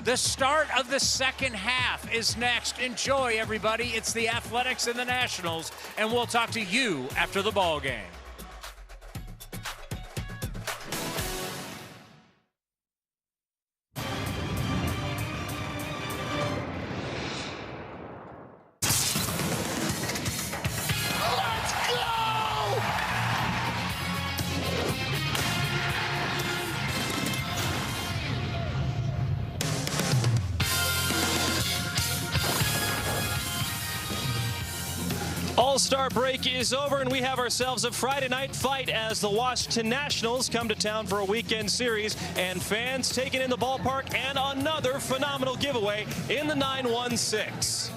The start of the second half is next. Enjoy, everybody. It's the Athletics and the Nationals, and we'll talk to you after the ball game. All-Star break is over, and we have ourselves a Friday night fight as the Washington Nationals come to town for a weekend series, and fans taking in the ballpark, and another phenomenal giveaway in the 916.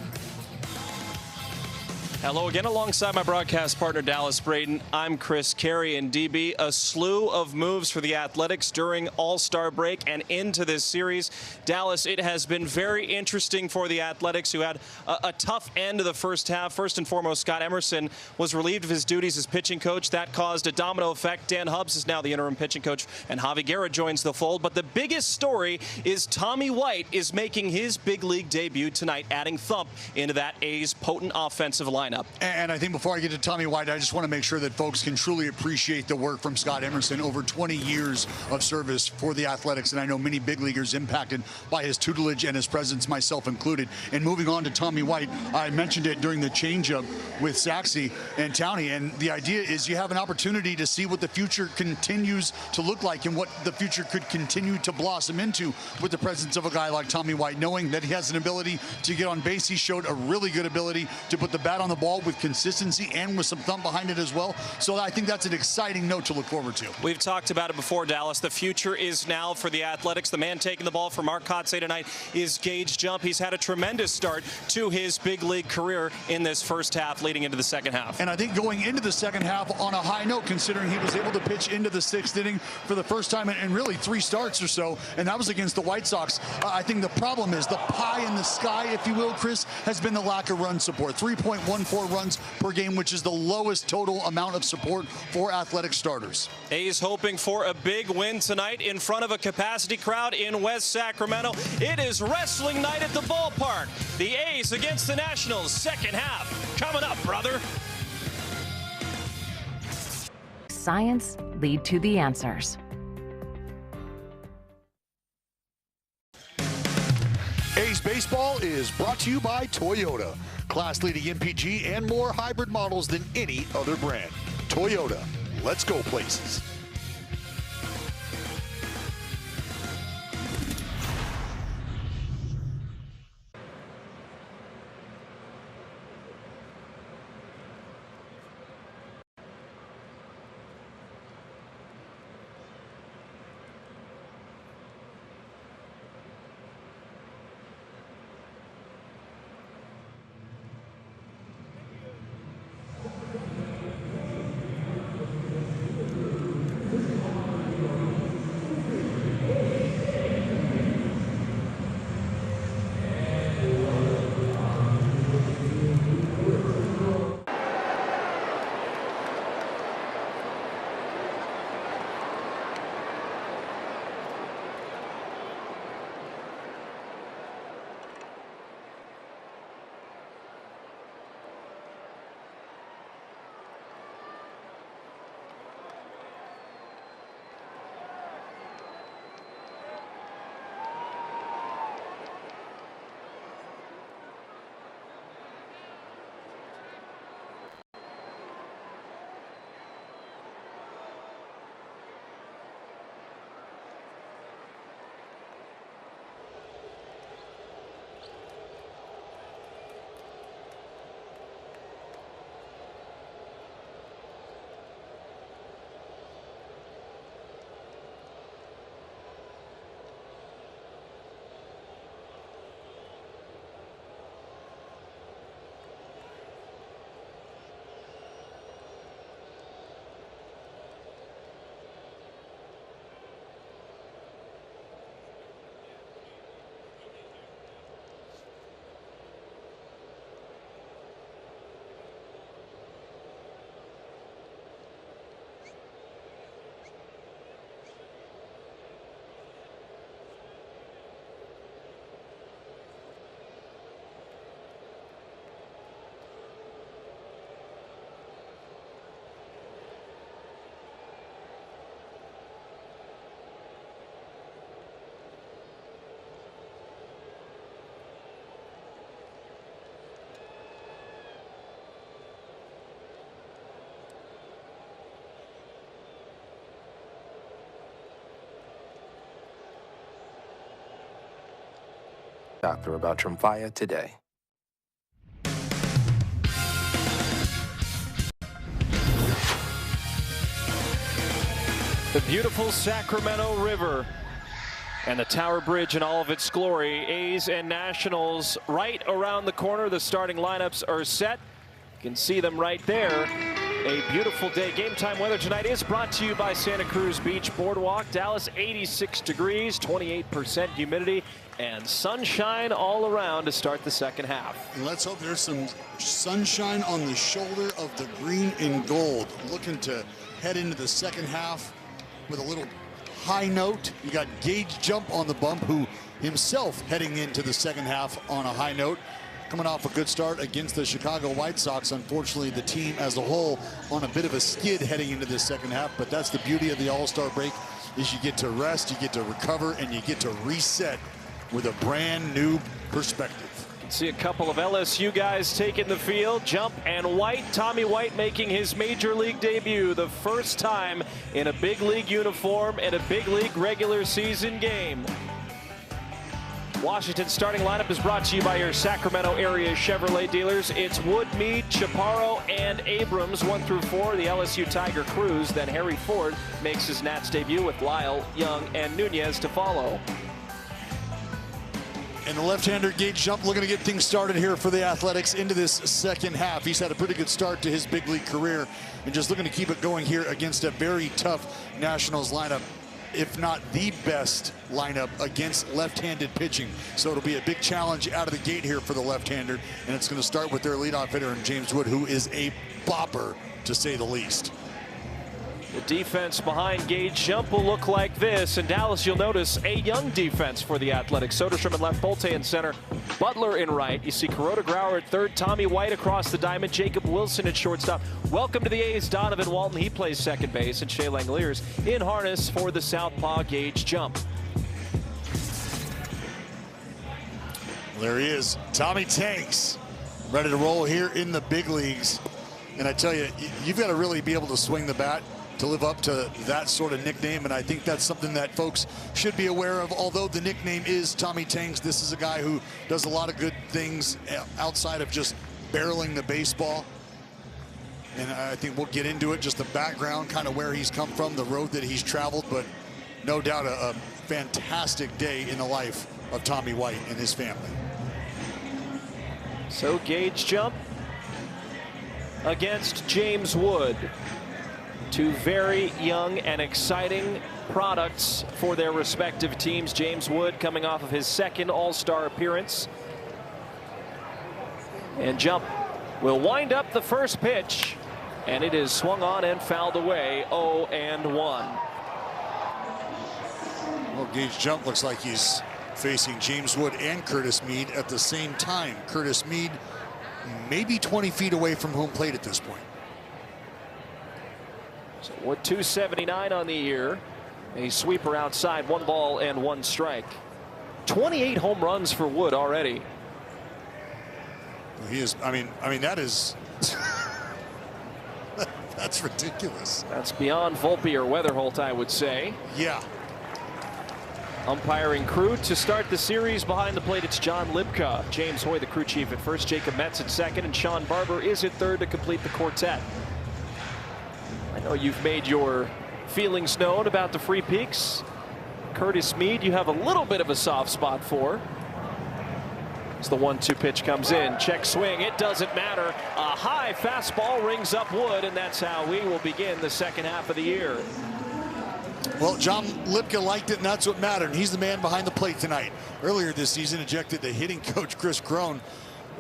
Hello again, alongside my broadcast partner Dallas Braden. I'm Chris Carey, and DB, a slew of moves for the Athletics during All-Star break and into this series. Dallas, it has been very interesting for the Athletics, who had a tough end of the first half. First and foremost, Scott Emerson was relieved of his duties as pitching coach. That caused a domino effect. Dan Hubbs is now the interim pitching coach, and Javi Guerra joins the fold. But the biggest story is Tommy White is making his big league debut tonight, adding thump into that A's potent offensive lineup. And I think before I get to Tommy White, I just want to make sure that folks can truly appreciate the work from Scott Emerson. Over 20 years of service for the Athletics, and I know many big leaguers impacted by his tutelage and his presence, myself included. And moving on to Tommy White, I mentioned it during the changeup with Saxey and Towney, and the idea is you have an opportunity to see what the future continues to look like and what the future could continue to blossom into with the presence of a guy like Tommy White, knowing that he has an ability to get on base. He showed a really good ability to put the bat on the ball with consistency and with some thump behind it as well. So I think that's an exciting note to look forward to. We've talked about it before, Dallas. The future is now for the Athletics. The man taking the ball for Mark Kotsay tonight is Gage Jump. He's had a tremendous start to his big league career in this first half leading into the second half. And I think going into the second half on a high note, considering he was able to pitch into the sixth inning for the first time in really 3 starts or so, and that was against the White Sox. I think the problem is the pie in the sky, if you will, Chris, has been the lack of run support. 3.14 runs per game, which is the lowest total amount of support for Athletic starters. A's hoping for a big win tonight in front of a capacity crowd in West Sacramento. It is wrestling night at the ballpark. The A's against the Nationals, second half coming up, brother. Science lead to the answers. A's Baseball is brought to you by Toyota. Class-leading MPG and more hybrid models than any other brand. Toyota, let's go places. Doctor about Tremfya today. The beautiful Sacramento River and the Tower Bridge in all of its glory. A's and Nationals right around the corner. The starting lineups are set. You can see them right there. A beautiful day. Game time weather tonight is brought to you by Santa Cruz Beach Boardwalk. Dallas, 86 degrees, 28% humidity, and sunshine all around to start the second half. And let's hope there's some sunshine on the shoulder of the green and gold. Looking to head into the second half with a little high note. You got Gage Jump on the bump, who himself heading into the second half on a high note. Coming off a good start against the Chicago White Sox. Unfortunately, the team as a whole on a bit of a skid heading into the second half. But that's the beauty of the All-Star break, is you get to rest, you get to recover, and you get to reset with a brand new perspective. See a couple of LSU guys taking the field. Jump and White. Tommy White making his major league debut. The first time in a big league uniform in a big league regular season game. Washington's starting lineup is brought to you by your Sacramento area Chevrolet dealers. It's Wood, Meade, Chaparro, and Abrams, 1 through 4. The LSU Tiger Cruz. Then Harry Ford makes his Nats debut with Lyle, Young, and Nunez to follow. And the left-hander Gage Jump looking to get things started here for the Athletics into this second half. He's had a pretty good start to his big league career and just looking to keep it going here against a very tough Nationals lineup, if not the best lineup against left-handed pitching. So it'll be a big challenge out of the gate here for the left-hander, and it's going to start with their leadoff hitter, James Wood, who is a bopper, to say the least. The defense behind Gage Jump will look like this. In Dallas, you'll notice a young defense for the Athletics. Soderstrom in left, Bolte in center, Butler in right. You see Kuroda Grauer at third, Tommy White across the diamond, Jacob Wilson at shortstop. Welcome to the A's, Donovan Walton. He plays second base, and Shea Langeliers in harness for the southpaw Gage Jump. Well, there he is, Tommy Tanks, ready to roll here in the big leagues. And I tell you, you've got to really be able to swing the bat to live up to that sort of nickname, and I think that's something that folks should be aware of. Although the nickname is Tommy Tanks, this is a guy who does a lot of good things outside of just barreling the baseball. And I think we'll get into it, just the background, kind of where he's come from, the road that he's traveled, but no doubt a fantastic day in the life of Tommy White and his family. So Gage Jump against James Wood. Two very young and exciting products for their respective teams. James Wood coming off of his second All-Star appearance. And Jump will wind up the first pitch, and it is swung on and fouled away, 0-1. Well, Gage Jump looks like he's facing James Wood and Curtis Meade at the same time. Curtis Meade maybe 20 feet away from home plate at this point. So Wood 279 on the year. A sweeper outside, 1 ball and 1 strike. 28 home runs for Wood already. He is, I mean that is that's ridiculous. That's beyond Volpe or Weatherholt, I would say. Yeah. Umpiring crew to start the series behind the plate, it's John Libka. James Hoy, the crew chief, at first, Jacob Metz at second, and Sean Barber is at third to complete the quartet. I know you've made your feelings known about the Free Peaks. Curtis Meade, you have a little bit of a soft spot for. As the 1-2 pitch comes in, check swing, it doesn't matter. A high fastball rings up Wood, and that's how we will begin the second half of the year. Well, John Libka liked it, and that's what mattered. He's the man behind the plate tonight. Earlier this season, ejected the hitting coach Chris Crone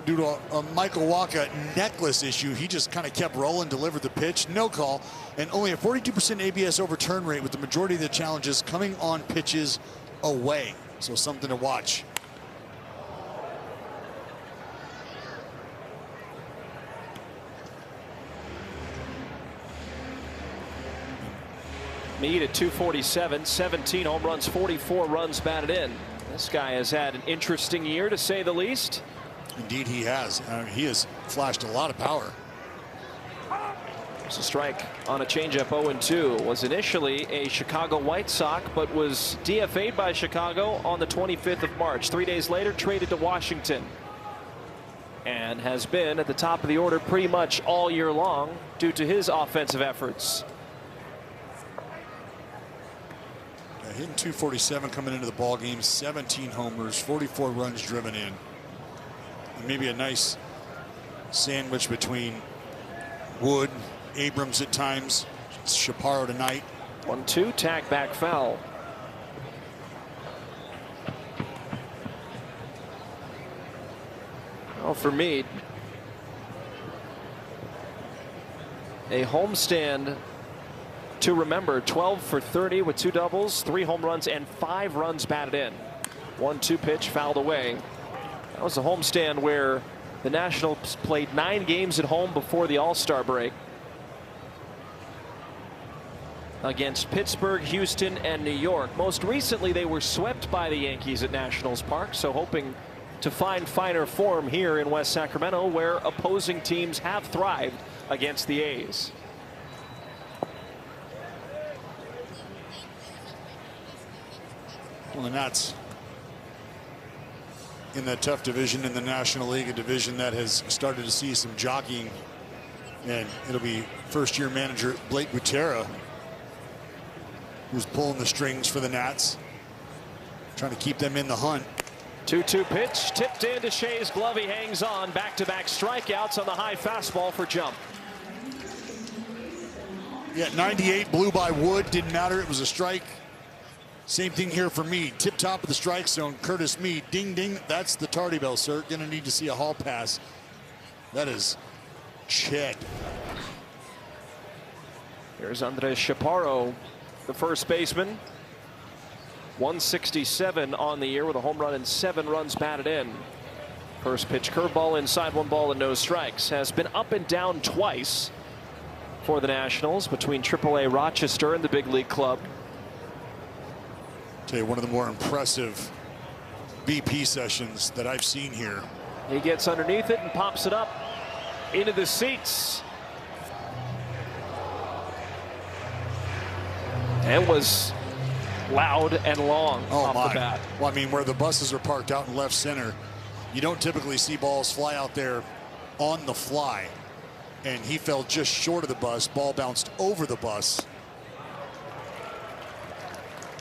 due to a Michael Wacha necklace issue. He just kind of kept rolling, delivered the pitch, no call, and only a 42% ABS overturn rate, with the majority of the challenges coming on pitches away. So something to watch. Meade at 247, 17 home runs, 44 runs batted in. This guy has had an interesting year, to say the least. Indeed he has. He has flashed a lot of power. It's a strike on a changeup. 0-2. Was initially a Chicago White Sox, but was DFA'd by Chicago on the 25th of March. 3 days later, traded to Washington. And has been at the top of the order pretty much all year long due to his offensive efforts. Hitting .247 coming into the ball game, 17 homers, 44 runs driven in. And maybe a nice sandwich between Wood, Abrams at times, Chaparro tonight. 1-2, tag back foul. Well, for me, a homestand to remember. 12 for 30 with 2 doubles, 3 home runs, and 5 runs batted in. 1-2 pitch fouled away. That was a homestand where the Nationals played 9 games at home before the All-Star break against Pittsburgh, Houston, and New York. Most recently, they were swept by the Yankees at Nationals Park, so hoping to find finer form here in West Sacramento, where opposing teams have thrived against the A's. Well, the Nats in that tough division in the National League, a division that has started to see some jockeying, and it'll be first-year manager Blake Butera who's pulling the strings for the Nats, trying to keep them in the hunt. 2-2 pitch tipped into Shea's glove. He hangs on. Back-to-back strikeouts on the high fastball for Jump. Yeah, 98 blew by Wood, didn't matter, it was a strike. Same thing here for Meade. Tip top of the strike zone. Curtis Meade. Ding, ding. That's the tardy bell, sir. Going to need to see a hall pass. That is Ched. Here's Andres Chaparro, the first baseman. 167 on the year with a home run and 7 runs batted in. First pitch curveball inside, 1 ball and no strikes. Has been up and down twice for the Nationals between AAA Rochester and the big league club. Tell you, one of the more impressive BP sessions that I've seen here. He gets underneath it and pops it up into the seats. And was loud and long off the bat. Well, I mean, where the buses are parked out in left center, you don't typically see balls fly out there on the fly. And he fell just short of the bus. Ball bounced over the bus.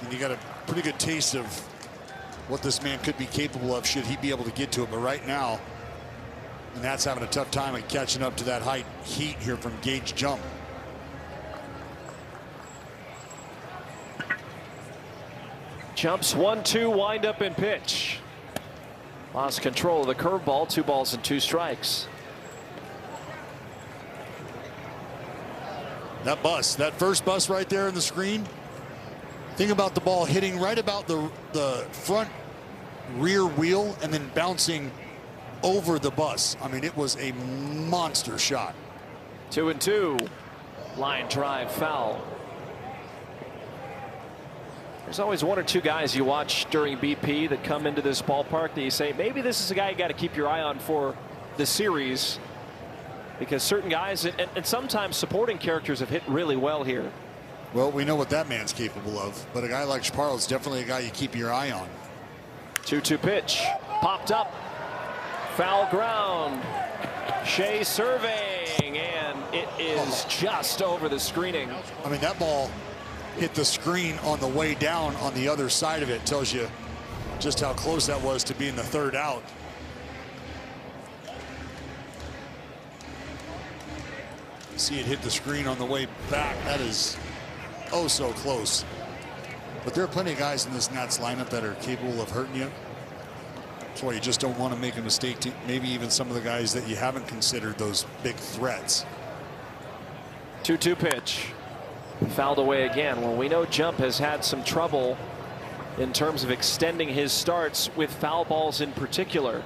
And you got a pretty good taste of what this man could be capable of should he be able to get to it. But right now, and that's having a tough time at catching up to that height heat here from Gage Jump. Jumps 1-2 wind up and pitch. Lost control of the curveball. 2 balls and 2 strikes. That bus, that first bus right there in the screen. Think about the ball hitting right about the front rear wheel and then bouncing over the bus. I mean, it was a monster shot. 2-2. Line drive foul. There's always 1 or 2 guys you watch during BP that come into this ballpark that you say, maybe this is a guy you got to keep your eye on for the series, because certain guys and sometimes supporting characters have hit really well here. Well, we know what that man's capable of, but a guy like Chaparro is definitely a guy you keep your eye on. 2-2 pitch popped up, foul ground. Shea surveying, and it is just over the screening. I mean, that ball hit the screen on the way down on the other side of it. Tells you just how close that was to being the 3rd out. See it hit the screen on the way back. That is oh so close. But there are plenty of guys in this Nats lineup that are capable of hurting you. That's why you just don't want to make a mistake to maybe even some of the guys that you haven't considered those big threats. 2-2 pitch. Fouled away again. Well, we know Jump has had some trouble in terms of extending his starts with foul balls in particular.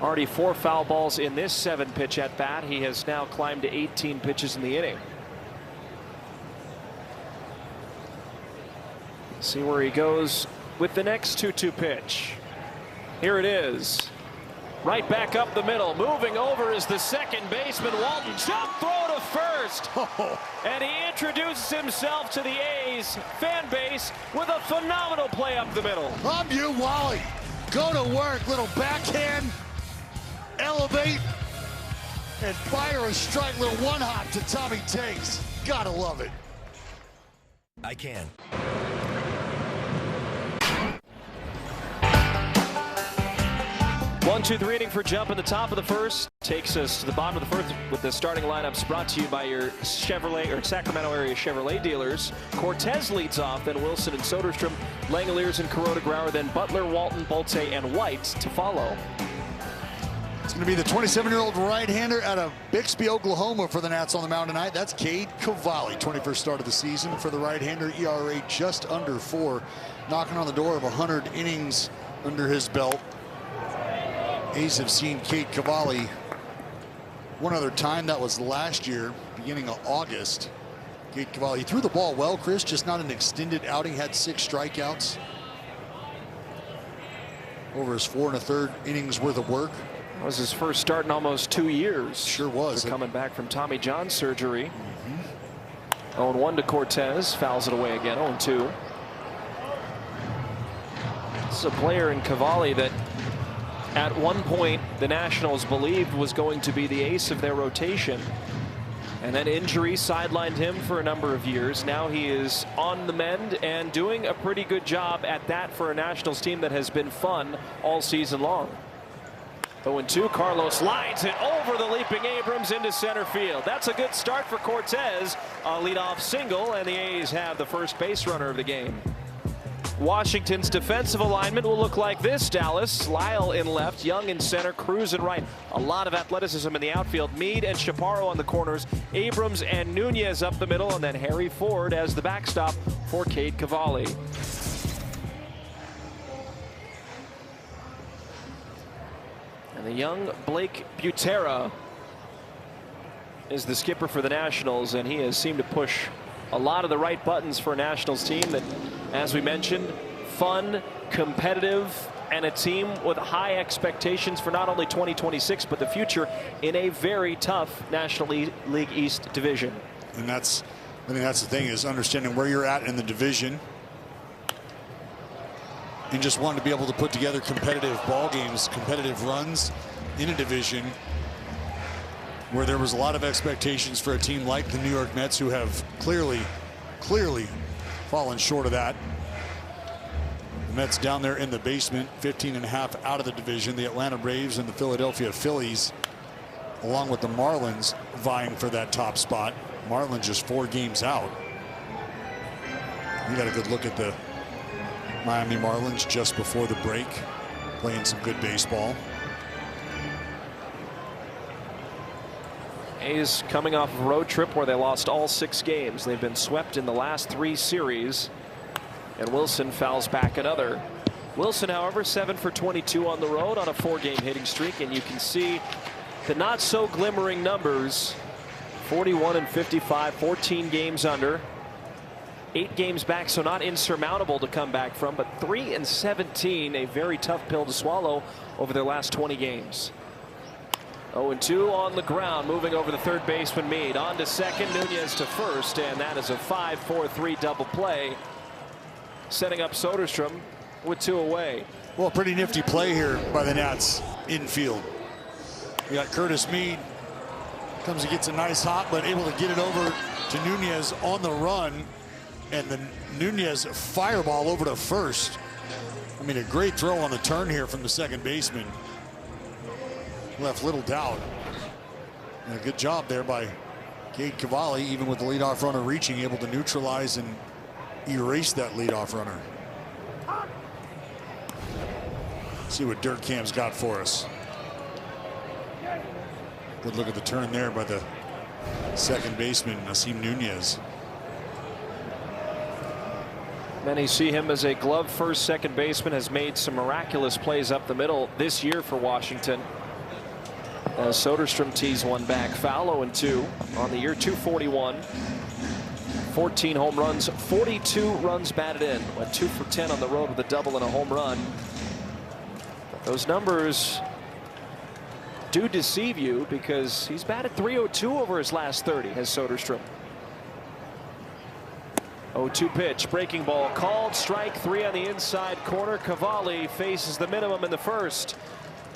Already 4 foul balls in this 7-pitch at bat. He has now climbed to 18 pitches in the inning. See where he goes with the next 2-2 pitch. Here it is. Right back up the middle. Moving over is the second baseman, Walton. Jump throw to first. And he introduces himself to the A's fan base with a phenomenal play up the middle. I'm you, Wally. Go to work, little backhand, elevate, and fire a strike, little one-hop to Tommy Takes. Gotta love it. I can. 1-2-3 inning for Jump in the top of the first. Takes us to the bottom of the first with the starting lineups brought to you by your Chevrolet or Sacramento area Chevrolet dealers. Cortez leads off, then Wilson and Soderstrom, Langoliers and Kuroda Grauer, then Butler, Walton, Bolte, and White to follow. It's going to be the 27-year-old right-hander out of Bixby, Oklahoma for the Nats on the mound tonight. That's Cade Cavalli, 21st start of the season for the right-hander. ERA just under 4, knocking on the door of 100 innings under his belt. A's have seen Cade Cavalli one other time. That was last year, beginning of August. Cade Cavalli threw the ball well, Chris, just not an extended outing. Had 6 strikeouts over his 4 1/3 innings worth of work. That was his first start in almost 2 years. Sure was. Coming back from Tommy John surgery. 0-1 to Cortez. Fouls it away again. 0-2. This is a player in Cavalli that at one point the Nationals believed was going to be the ace of their rotation. And then injury sidelined him for a number of years. Now he is on the mend and doing a pretty good job at that for a Nationals team that has been fun all season long. 0-2, Carlos lines it over the leaping Abrams into center field. That's a good start for Cortez. A leadoff single, and the A's have the first base runner of the game. Washington's defensive alignment will look like this, Dallas. Lyle in left, Young in center, Cruz in right. A lot of athleticism in the outfield. Meade and Chaparro on the corners, Abrams and Nunez up the middle, and then Harry Ford as the backstop for Cade Cavalli. And the young Blake Butera is the skipper for the Nationals, and he has seemed to push a lot of the right buttons for a Nationals team that, as we mentioned, fun, competitive, and a team with high expectations for not only 2026 but the future in a very tough National League East division. And I think that's the thing, is understanding where you're at in the division and just wanting to be able to put together competitive ball games, competitive runs in a division where there was a lot of expectations for a team like the New York Mets, who have clearly fallen short of that. The Mets down there in the basement, 15.5 out of the division. The Atlanta Braves and the Philadelphia Phillies, along with the Marlins, vying for that top spot. Marlins just 4 games out. You got a good look at the Miami Marlins just before the break, playing some good baseball. A's coming off a road trip where they lost all 6 games. They've been swept in the last 3 series. And Wilson fouls back another. Wilson, however, 7 for 22 on the road on a 4-game hitting streak. And you can see the not so glimmering numbers. 41 and 55, 14 games under. 8 games back, so not insurmountable to come back from, but 3 and 17, a very tough pill to swallow over their last 20 games. 0-2 on the ground, moving over the third baseman Meade. On to second, Nunez to first, and that is a 5-4-3 double play, setting up Soderstrom with 2 away. Well, a pretty nifty play here by the Nats infield. We got Curtis Meade, comes and gets a nice hop, but able to get it over to Nunez on the run. And the Nunez fireball over to first. I mean, a great throw on the turn here from the second baseman. Left little doubt. And a good job there by Cade Cavalli, even with the leadoff runner reaching, able to neutralize and erase that leadoff runner. See what Dirt Cam's got for us. Good look at the turn there by the second baseman, Nasim Nunez. Many see him as a glove first second baseman, has made some miraculous plays up the middle this year for Washington. As Soderstrom tees one back, foul. 0-2 on the year, 241. 14 home runs, 42 runs batted in. Went 2 for 10 on the road with a double and a home run. But those numbers do deceive you because he's batted .302 over his last 30 as Soderstrom. 0-2 pitch, breaking ball called, strike 3 on the inside corner. Cavalli faces the minimum in the first.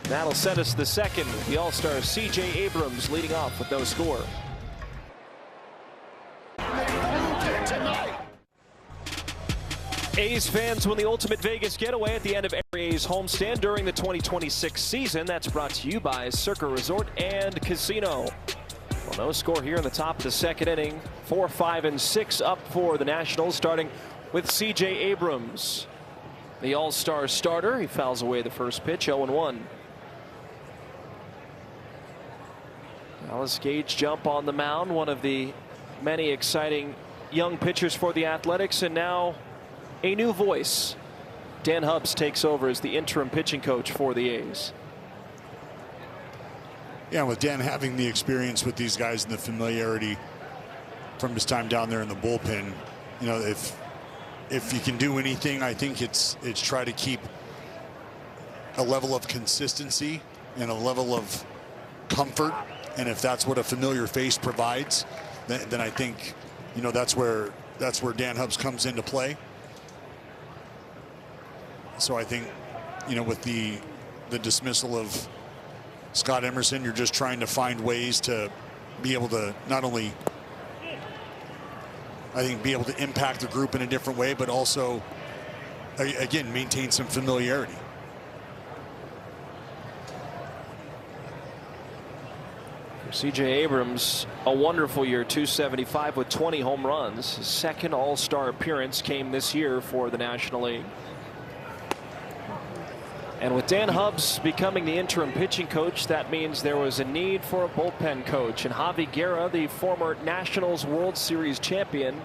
That'll set us the second. The All-Star C.J. Abrams leading off with no score. A's fans win the ultimate Vegas getaway at the end of every A's homestand during the 2026 season. That's brought to you by Circa Resort and Casino. Well, no score here in the top of the second inning. 4, 5, and 6 up for the Nationals, starting with C.J. Abrams. The All-Star starter. He fouls away the first pitch, 0-1. Dallas Gage jump on the mound, one of the many exciting young pitchers for the Athletics, and now a new voice. Dan Hubbs takes over as the interim pitching coach for the A's. Yeah, with Dan having the experience with these guys and the familiarity from his time down there in the bullpen, you know, if you can do anything, I think it's try to keep a level of consistency and a level of comfort. And if that's what a familiar face provides, then I think, you know, that's where Dan Hubbs comes into play. So I think, you know, with the dismissal of Scott Emerson, you're just trying to find ways to be able to not only, I think, be able to impact the group in a different way, but also, again, maintain some familiarity. C.J. Abrams, a wonderful year, 275 with 20 home runs. His second All-Star appearance came this year for the National League. And with Dan Hubbs becoming the interim pitching coach, that means there was a need for a bullpen coach. And Javi Guerra, the former Nationals World Series champion,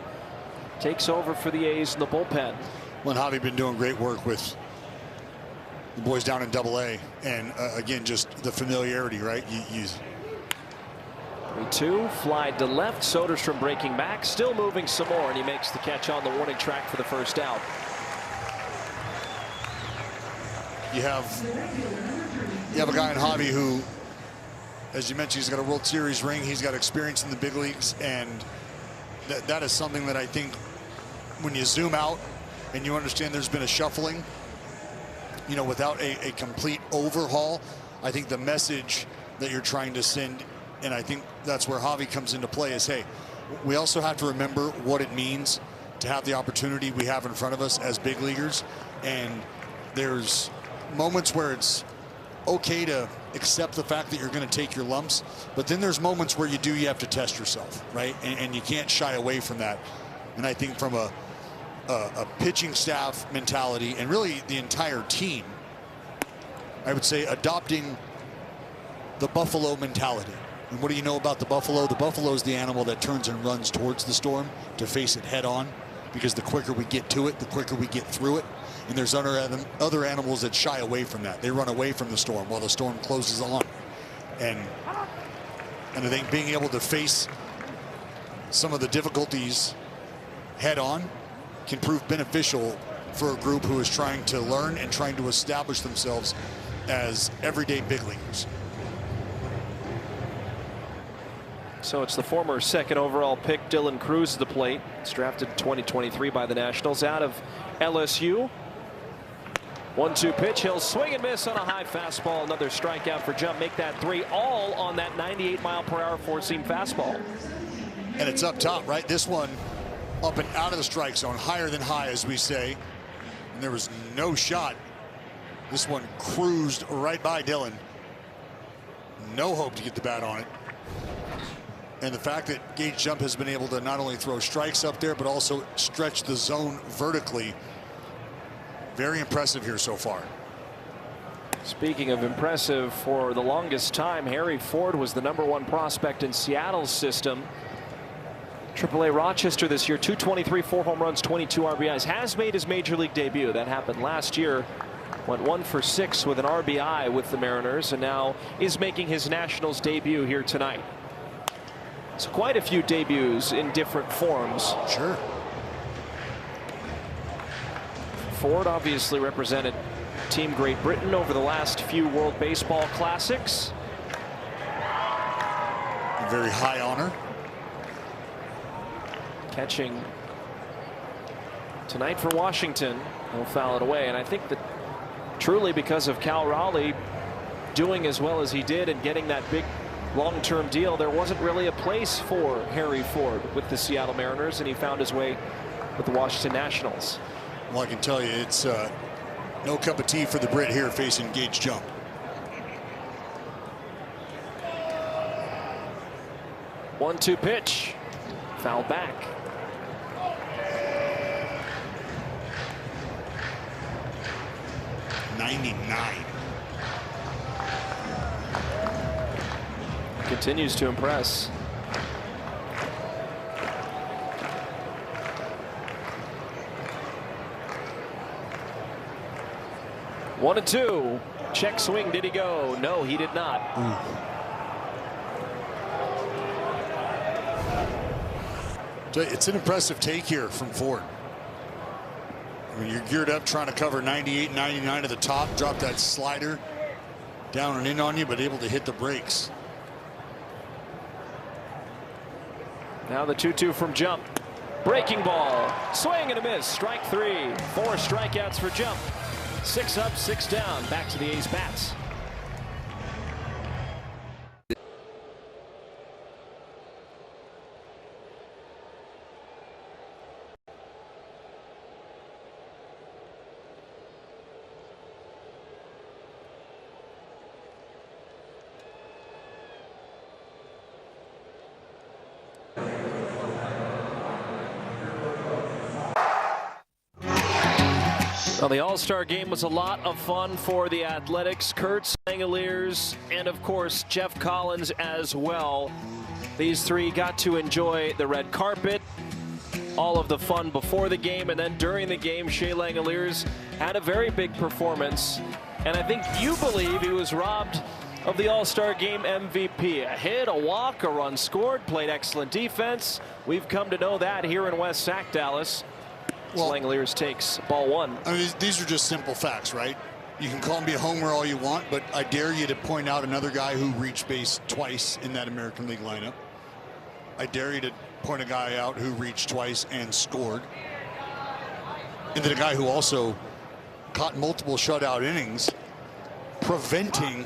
takes over for the A's in the bullpen. Well, and Javi been doing great work with the boys down in Double-A, and again, just the familiarity, right? 3-2, fly to left. Soderstrom breaking back, still moving some more, and he makes the catch on the warning track for the first out. You have a guy in Javi who, as you mentioned, he's got a World Series ring. He's got experience in the big leagues, and that is something that I think when you zoom out and you understand there's been a shuffling, you know, without a complete overhaul, I think the message that you're trying to send, and I think that's where Javi comes into play, is, hey, we also have to remember what it means to have the opportunity we have in front of us as big leaguers. And there's moments where it's okay to accept the fact that you're going to take your lumps, but then there's moments where you have to test yourself, right? And you can't shy away from that. And I think from a pitching staff mentality, and really the entire team, I would say adopting the Buffalo mentality. And what do you know about the Buffalo? The Buffalo is the animal that turns and runs towards the storm to face it head on, because the quicker we get to it, the quicker we get through it. And there's other animals that shy away from that. They run away from the storm while the storm closes on. And I think being able to face some of the difficulties head on can prove beneficial for a group who is trying to learn and trying to establish themselves as everyday big leaguers. So it's the former second overall pick Dylan Cruz at the plate. He's drafted in 2023 by the Nationals out of LSU. 1-2 pitch. He'll swing and miss on a high fastball. Another strikeout for Jump. Make that 3, all on that 98-mile-per-hour four-seam fastball. And it's up top, right? This one up and out of the strike zone, higher than high, as we say. And there was no shot. This one cruised right by Dylan. No hope to get the bat on it. And the fact that Gage Jump has been able to not only throw strikes up there, but also stretch the zone vertically. Very impressive here so far. Speaking of impressive, for the longest time, Harry Ford was the #1 prospect in Seattle's system. AAA Rochester this year, 223, 4 home runs, 22 RBIs. Has made his major league debut. That happened last year. Went 1 for 6 with an RBI with the Mariners, and now is making his Nationals debut here tonight. So quite a few debuts in different forms. Sure. Ford obviously represented Team Great Britain over the last few World Baseball Classics. very high honor. Catching tonight for Washington. He'll foul it away. And I think that truly because of Cal Raleigh doing as well as he did and getting that big long-term deal, there wasn't really a place for Harry Ford with the Seattle Mariners, and he found his way with the Washington Nationals. Well, I can tell you it's no cup of tea for the Brit here facing Gage Jump. One-two pitch. Foul back. .99. Continues to impress. One and two. Check swing. Did he go? No, he did not. It's an impressive take here from Ford. I mean, you're geared up trying to cover 98, 99 to the top, drop that slider down and in on you, but able to hit the brakes. Now the 2-2 from Jump. Breaking ball. Swing and a miss. Strike three. 4 strikeouts for Jump. 6 up, 6 down. Back to the A's bats. Well, the All-Star game was a lot of fun for the Athletics. Kurt Langeliers and, of course, Jeff Collins as well. These three got to enjoy the red carpet, all of the fun before the game, and then during the game, Shea Langeliers had a very big performance. And I think you believe he was robbed of the All-Star game MVP. A hit, a walk, a run scored, played excellent defense. We've come to know that here in West Sac, Dallas. Well, Langeliers takes ball one. I mean, these are just simple facts, right? You can call me a homer all you want, but I dare you to point out another guy who reached base twice in that American League lineup. I dare you to point a guy out who reached twice and scored. And then a guy who also caught multiple shutout innings, preventing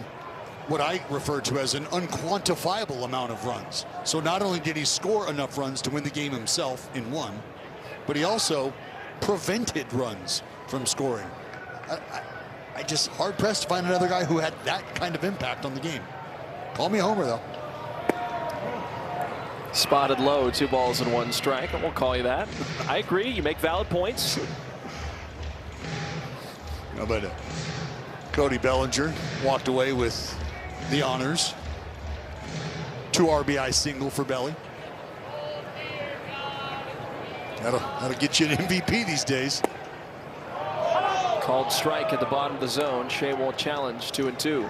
what I refer to as an unquantifiable amount of runs. So not only did he score enough runs to win the game himself in one, but he also prevented runs from scoring. I just hard pressed to find another guy who had that kind of impact on the game. Call me a homer, though. Spotted low, 2 balls and 1 strike. I won't call you that. I agree. You make valid points. No, but Cody Bellinger walked away with the honors. 2 RBI single for Belly. That'll get you an MVP these days. Called strike at the bottom of the zone. Shea will challenge 2-2.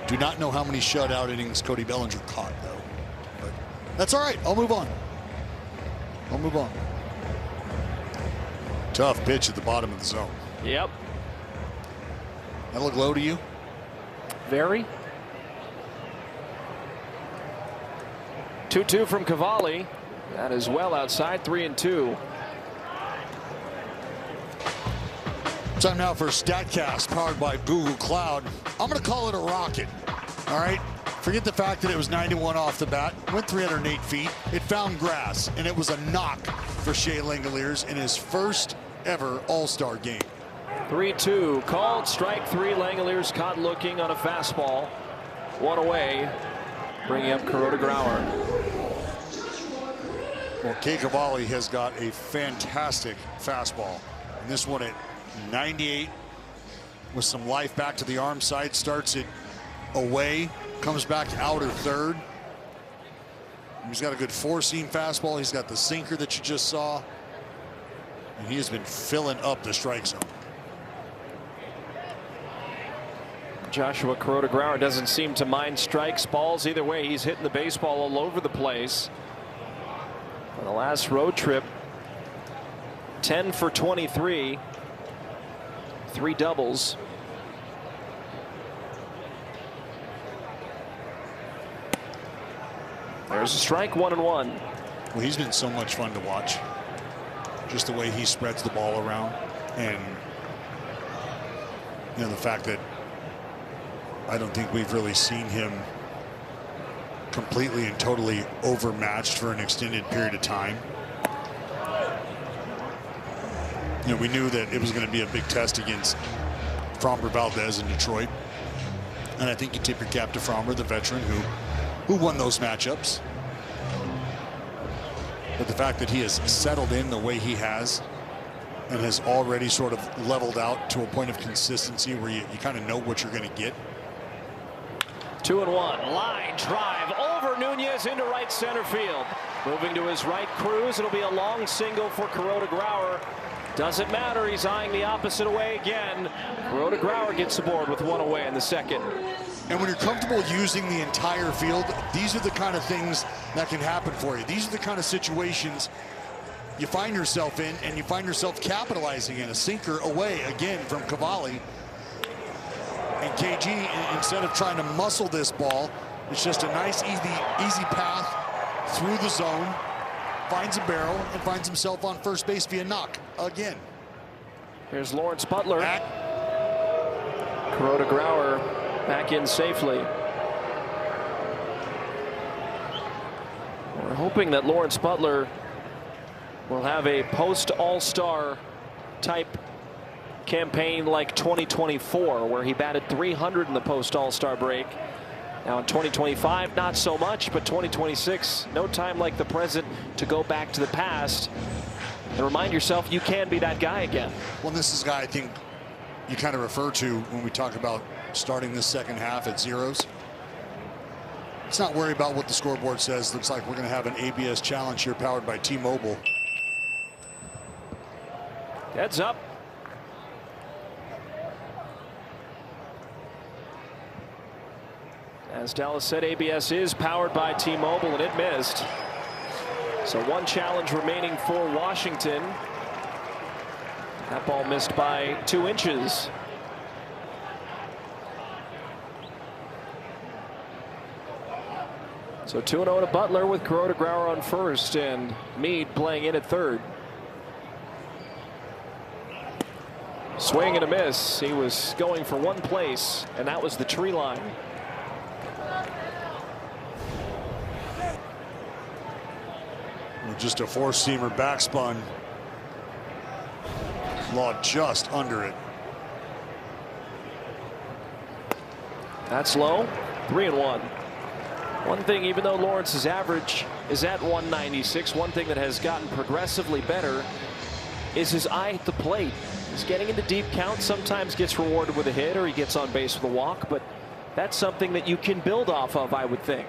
Do not know how many shutout innings Cody Bellinger caught, though. But that's all right. I'll move on. I'll move on. Tough pitch at the bottom of the zone. Yep. That look low to you? Very. 2-2 from Cavalli. That is well outside. 3-2. Time now for StatCast, powered by Google Cloud. I'm going to call it a rocket. All right. Forget the fact that it was 91 off the bat. Went 308 feet. It found grass, and it was a knock for Shea Langeliers in his first ever All-Star game. 3-2. Called strike 3. Langeliers caught looking on a fastball. 1 away. Bringing up Kuroda Grauer. Well, Kay Cavalli has got a fantastic fastball. And this one at 98 with some life back to the arm side. Starts it away. Comes back to outer third. He's got a good four-seam fastball. He's got the sinker that you just saw. And he has been filling up the strike zone. Joshua Kuroda Grauer doesn't seem to mind strikes, balls. Either way, he's hitting the baseball all over the place. On the last road trip, 10 for 23, 3 doubles. There's a strike, 1-1. Well, he's been so much fun to watch. Just the way he spreads the ball around, and you know, the fact that I don't think we've really seen him completely and totally overmatched for an extended period of time. You know, we knew that it was going to be a big test against Framber Valdez in Detroit, and I think you tip your cap to Framber, the veteran who won those matchups. But the fact that he has settled in the way he has and has already sort of leveled out to a point of consistency where you kind of know what you're going to get. 2-1. Line drive over Nunez into right center field. Moving to his right, Cruz. It'll be a long single for Kuroda Grauer. Doesn't matter. He's eyeing the opposite away again. Kuroda Grauer gets aboard with one away in the second. And when you're comfortable using the entire field, these are the kind of things that can happen for you. These are the kind of situations you find yourself in, and you find yourself capitalizing in. A sinker away again from Cavalli. And KG, instead of trying to muscle this ball, it's just a nice, easy path through the zone, finds a barrel, and finds himself on first base via knock again. Here's Lawrence Butler. Kuroda Grauer back in safely. We're hoping that Lawrence Butler will have a post-All-Star type campaign like 2024, where he batted .300 in the post-All-Star break. Now in 2025, not so much, but 2026, no time like the present to go back to the past and remind yourself you can be that guy again. Well, this is a guy I think you kind of refer to when we talk about starting this second half at zeros. Let's not worry about what the scoreboard says. Looks like we're going to have an ABS challenge here powered by T-Mobile. Heads up. As Dallas said, ABS is powered by T-Mobile, and it missed. So one challenge remaining for Washington. That ball missed by 2 inches. So 2-0 to Butler with Kuroda Grauer on first and Meade playing in at third. Swing and a miss. He was going for one place, and that was the tree line. Just a four-seamer backspun. Law just under it. That's low. 3-1. One thing, even though Lawrence's average is at 196, one thing that has gotten progressively better is his eye at the plate. He's getting into deep counts, sometimes gets rewarded with a hit or he gets on base with a walk, but that's something that you can build off of, I would think.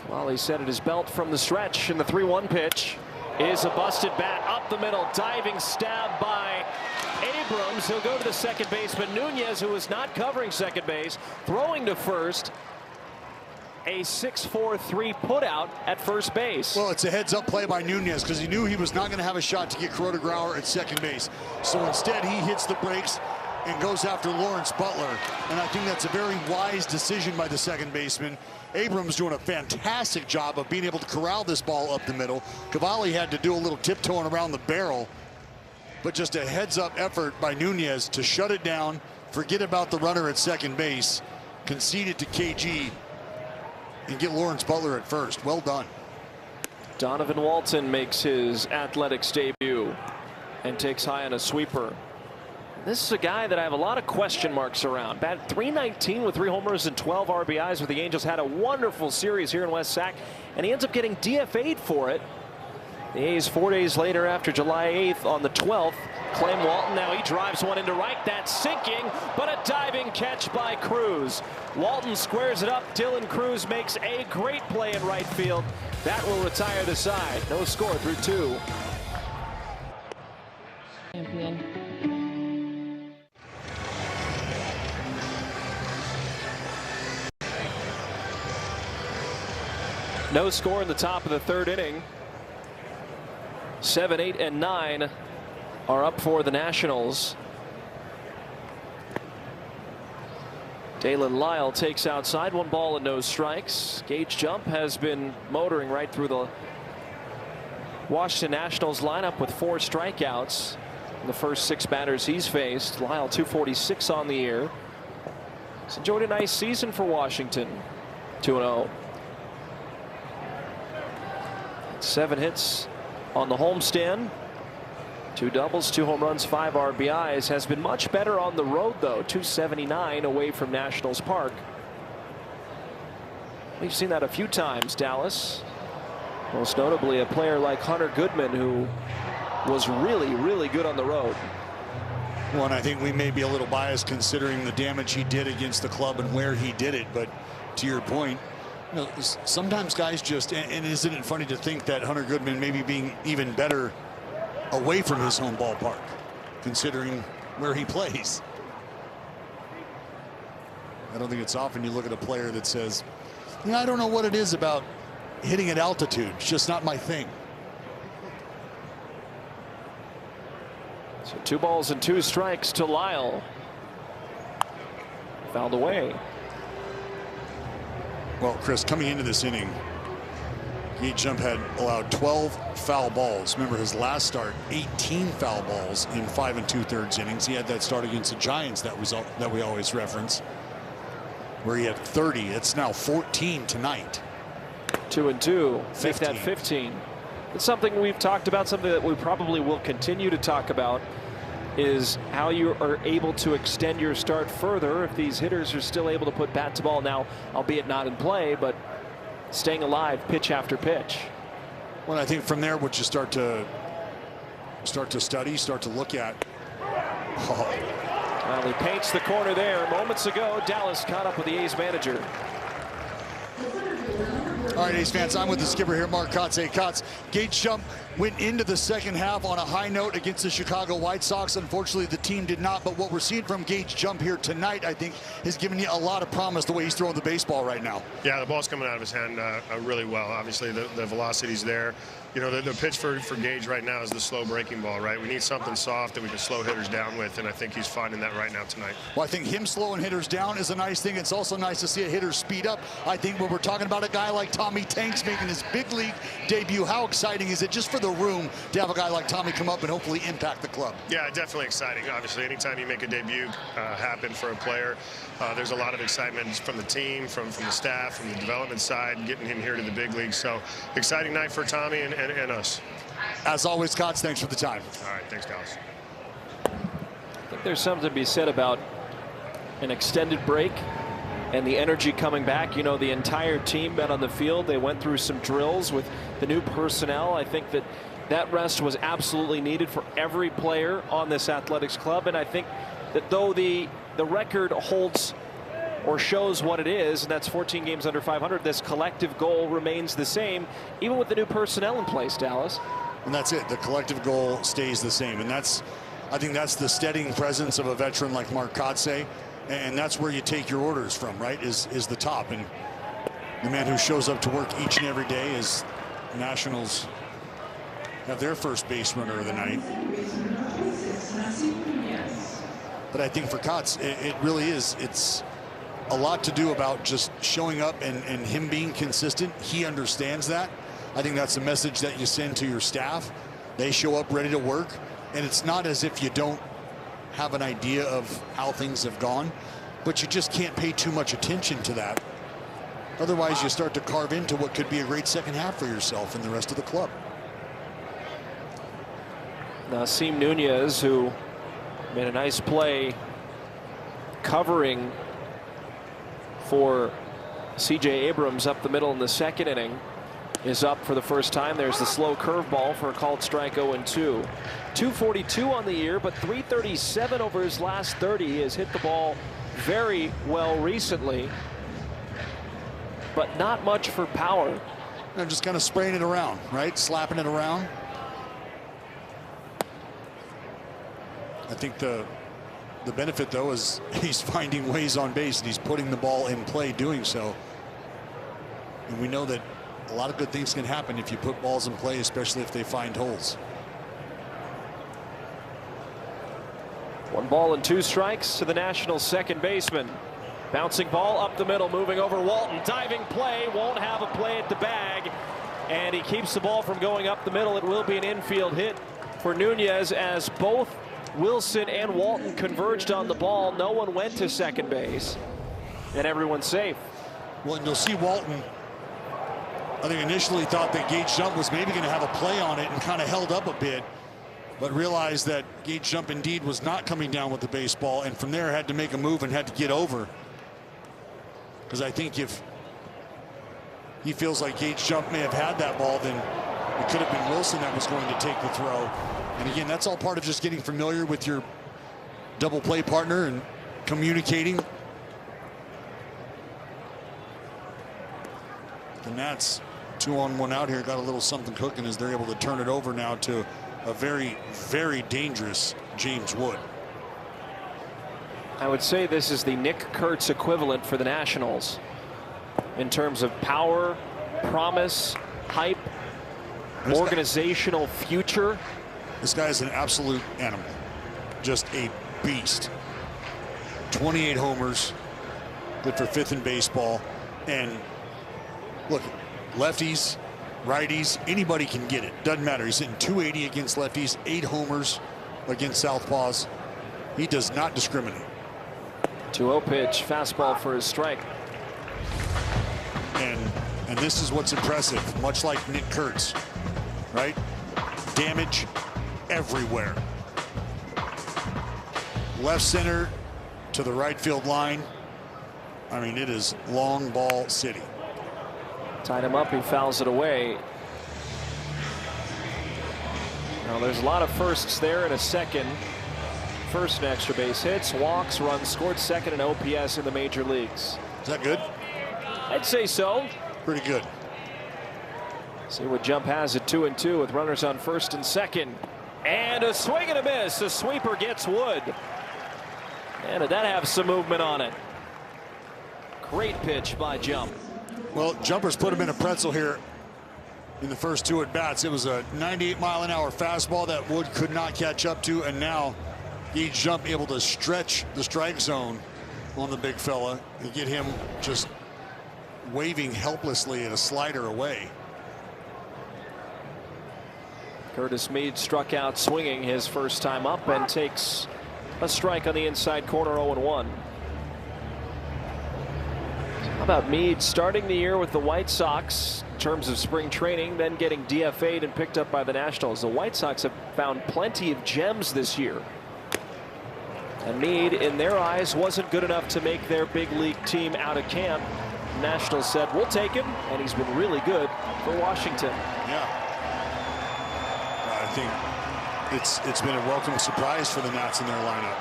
Well, he set at his belt from the stretch, and the 3-1 pitch is a busted bat up the middle. Diving stab by Abrams. He'll go to the second baseman. Nunez, who is not covering second base, throwing to first. A 6-4-3 putout at first base. Well, it's a heads-up play by Nunez because he knew he was not going to have a shot to get Kuroda Grauer at second base. So instead, he hits the brakes and goes after Lawrence Butler. And I think that's a very wise decision by the second baseman. Abrams doing a fantastic job of being able to corral this ball up the middle. Cavalli had to do a little tiptoeing around the barrel, but just a heads-up effort by Nunez to shut it down, forget about the runner at second base, concede it to KG, and get Lawrence Butler at first. Well done. Donovan Walton makes his Athletics debut and takes high on a sweeper. This is a guy that I have a lot of question marks around. Batted .319 with 3 homers and 12 RBIs with the Angels. Had a wonderful series here in West Sac, and he ends up getting DFA'd for it. The A's 4 days later, after July 8th, on the 12th, claim Walton. Now he drives one into right. That's sinking, but a diving catch by Cruz. Walton squares it up. Dylan Cruz makes a great play in right field. That will retire the side. No score through 2. Champion. No score in the top of the third inning. 7, 8, and 9 are up for the Nationals. Dalen Lyle takes outside, 1 ball and no strikes. Gage Jump has been motoring right through the Washington Nationals lineup with 4 strikeouts in the first 6 batters he's faced. Lyle 246 on the year. He's enjoyed a nice season for Washington. 2-0. 7 hits on the homestand. 2 doubles, 2 home runs, 5 RBIs. Has been much better on the road, though. 279 away from Nationals Park. We've seen that a few times, Dallas. Most notably a player like Hunter Goodman, who was really, really good on the road. Well, and I think we may be a little biased considering the damage he did against the club and where he did it. But to your point, you know, sometimes guys just, and isn't it funny to think that Hunter Goodman maybe being even better away from his home ballpark, considering where he plays. I don't think it's often you look at a player that says, you know, I don't know what it is about hitting at altitude. It's just not my thing. So 2 balls and 2 strikes to Lyle. Fouled away. Well, Chris, coming into this inning, Gage Jump had allowed 12 foul balls. Remember his last start, 18 foul balls in 5 2/3 innings. He had that start against the Giants that we always reference, where he had 30. It's now 14 tonight. 2-2. Make that 15. It's something we've talked about, something that we probably will continue to talk about, is how you are able to extend your start further if these hitters are still able to put bat to ball now, albeit not in play, but staying alive pitch after pitch. Well, I think from there, what you start to study, start to look at. Oh. Well, he paints the corner there. Moments ago, Dallas caught up with the A's manager. All right, A's fans, I'm with the skipper here, Mark Kotze. Kotz, Gage Jump went into the second half on a high note against the Chicago White Sox. Unfortunately, the team did not, but what we're seeing from Gage Jump here tonight, I think, is giving you a lot of promise the way he's throwing the baseball right now. Yeah, the ball's coming out of his hand really well. Obviously, the velocity's there. You know, the pitch for Gage right now is the slow breaking ball, right? We need something soft that we can slow hitters down with, and I think he's finding that right now tonight. Well, I think him slowing hitters down is a nice thing. It's also nice to see a hitter speed up. I think when we're talking about a guy like Tommy Tanks making his big league debut, how exciting is it just for the room to have a guy like Tommy come up and hopefully impact the club? Yeah, definitely exciting. Obviously, anytime you make a debut happen for a player, there's a lot of excitement from the team, from the staff, from the development side, getting him here to the big league. So exciting night for Tommy and us. As always, Kotz, thanks for the time. All right, thanks, Dallas. I think there's something to be said about an extended break and the energy coming back. You know, the entire team been on the field. They went through some drills with the new personnel. I think that rest was absolutely needed for every player on this athletics club. And I think that though the record holds or shows what it is, and that's 14 games under 500, this collective goal remains the same, even with the new personnel in place, Dallas. And that's it. The collective goal stays the same. And I think that's the steadying presence of a veteran like Mark Kotze. And that's where you take your orders from, right, is the top. And the man who shows up to work each and every day is Nationals have their first base runner of the night. But I think for Kotz, it really is. It's a lot to do about just showing up and him being consistent. He understands that. I think that's the message that you send to your staff. They show up ready to work. And it's not as if you don't have an idea of how things have gone, but you just can't pay too much attention to that. Otherwise, you start to carve into what could be a great second half for yourself and the rest of the club. Nasim Nunez, who made a nice play covering for C.J. Abrams up the middle in the second inning, is up for the first time. There's the slow curveball for a called strike 0-2. 242 on the year, but 337 over his last 30. He has hit the ball very well recently, but not much for power. And just kind of spraying it around, right? Slapping it around. I think the benefit, though, is he's finding ways on base and he's putting the ball in play doing so. And we know that a lot of good things can happen if you put balls in play, especially if they find holes. 1 ball and 2 strikes to the Nationals second baseman. Bouncing ball up the middle, moving over Walton. Diving play, won't have a play at the bag. And he keeps the ball from going up the middle. It will be an infield hit for Nunez as both Wilson and Walton converged on the ball. No one went to second base. And everyone's safe. Well, and you'll see Walton, I think initially thought that Gage Jump was maybe going to have a play on it and kind of held up a bit, but realized that Gage Jump indeed was not coming down with the baseball, and from there had to make a move and had to get over. Because I think if he feels like Gage Jump may have had that ball, then it could have been Wilson that was going to take the throw. And again, that's all part of just getting familiar with your double play partner and communicating. And that's 2-on-1 out here. Got a little something cooking as they're able to turn it over now to a very, very dangerous James Wood. I would say this is the Nick Kurtz equivalent for the Nationals in terms of power, promise, hype, organizational future. This guy is an absolute animal, just a beast. 28 homers, good for 5th in baseball. And look, lefties, righties, anybody can get it. Doesn't matter. He's hitting 280 against lefties, 8 homers against southpaws. He does not discriminate. 2-0 pitch, fastball for his strike. And this is what's impressive, much like Nick Kurtz, right? Damage everywhere. Left center to the right field line. I mean, it is long ball city. Tied him up, he fouls it away. Now there's a lot of firsts there in a second. First and extra base hits, walks, runs scored, second in OPS in the major leagues. Is that good? I'd say so. Pretty good. See what Jump has at 2-2 with runners on first and second. And a swing and a miss. A sweeper gets Wood. And did that have some movement on it? Great pitch by Jump. Well, Jumpers put him in a pretzel here in the first 2 at bats. It was a 98-mile-an-hour fastball that Wood could not catch up to, and now Gage Jump able to stretch the strike zone on the big fella and get him just waving helplessly at a slider away. Curtis Mead struck out swinging his first time up and takes a strike on the inside corner. 0-1. How about Mead starting the year with the White Sox in terms of spring training, then getting DFA'd and picked up by the Nationals. The White Sox have found plenty of gems this year. And Mead, in their eyes, wasn't good enough to make their big league team out of camp. Nationals said, we'll take him, and he's been really good for Washington. Yeah. I think it's been a welcome surprise for the Nats in their lineup.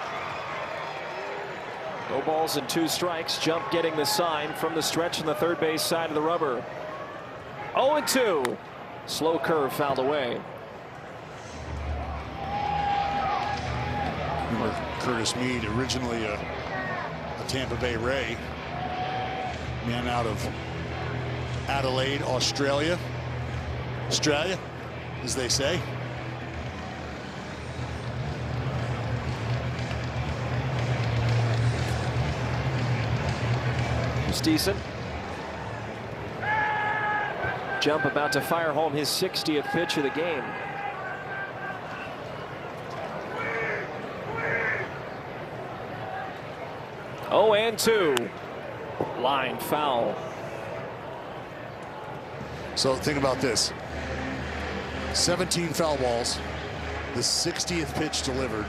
No balls and 2 strikes. Jump getting the sign from the stretch on the third base side of the rubber. 0-2. Slow curve fouled away. Remember Curtis Mead, originally a Tampa Bay Ray, man out of Adelaide, Australia, as they say. It's decent. Jump about to fire home his 60th pitch of the game. Oh, and 2. Line foul. So think about this. 17 foul balls, the 60th pitch delivered,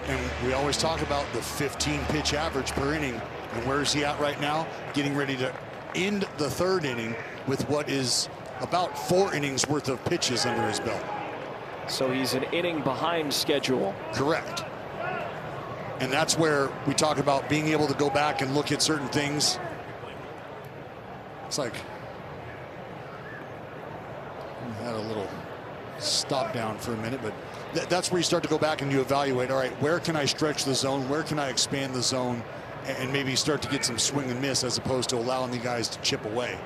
and we always talk about the 15 pitch average per inning. And where is he at right now? Getting ready to end the 3rd inning with what is about 4 innings worth of pitches under his belt. So he's an inning behind schedule. Correct. And that's where we talk about being able to go back and look at certain things. It's like we had a little stop down for a minute, but that's where you start to go back and you evaluate, all right, where can I stretch the zone? Where can I expand the zone? And maybe start to get some swing and miss as opposed to allowing the guys to chip away.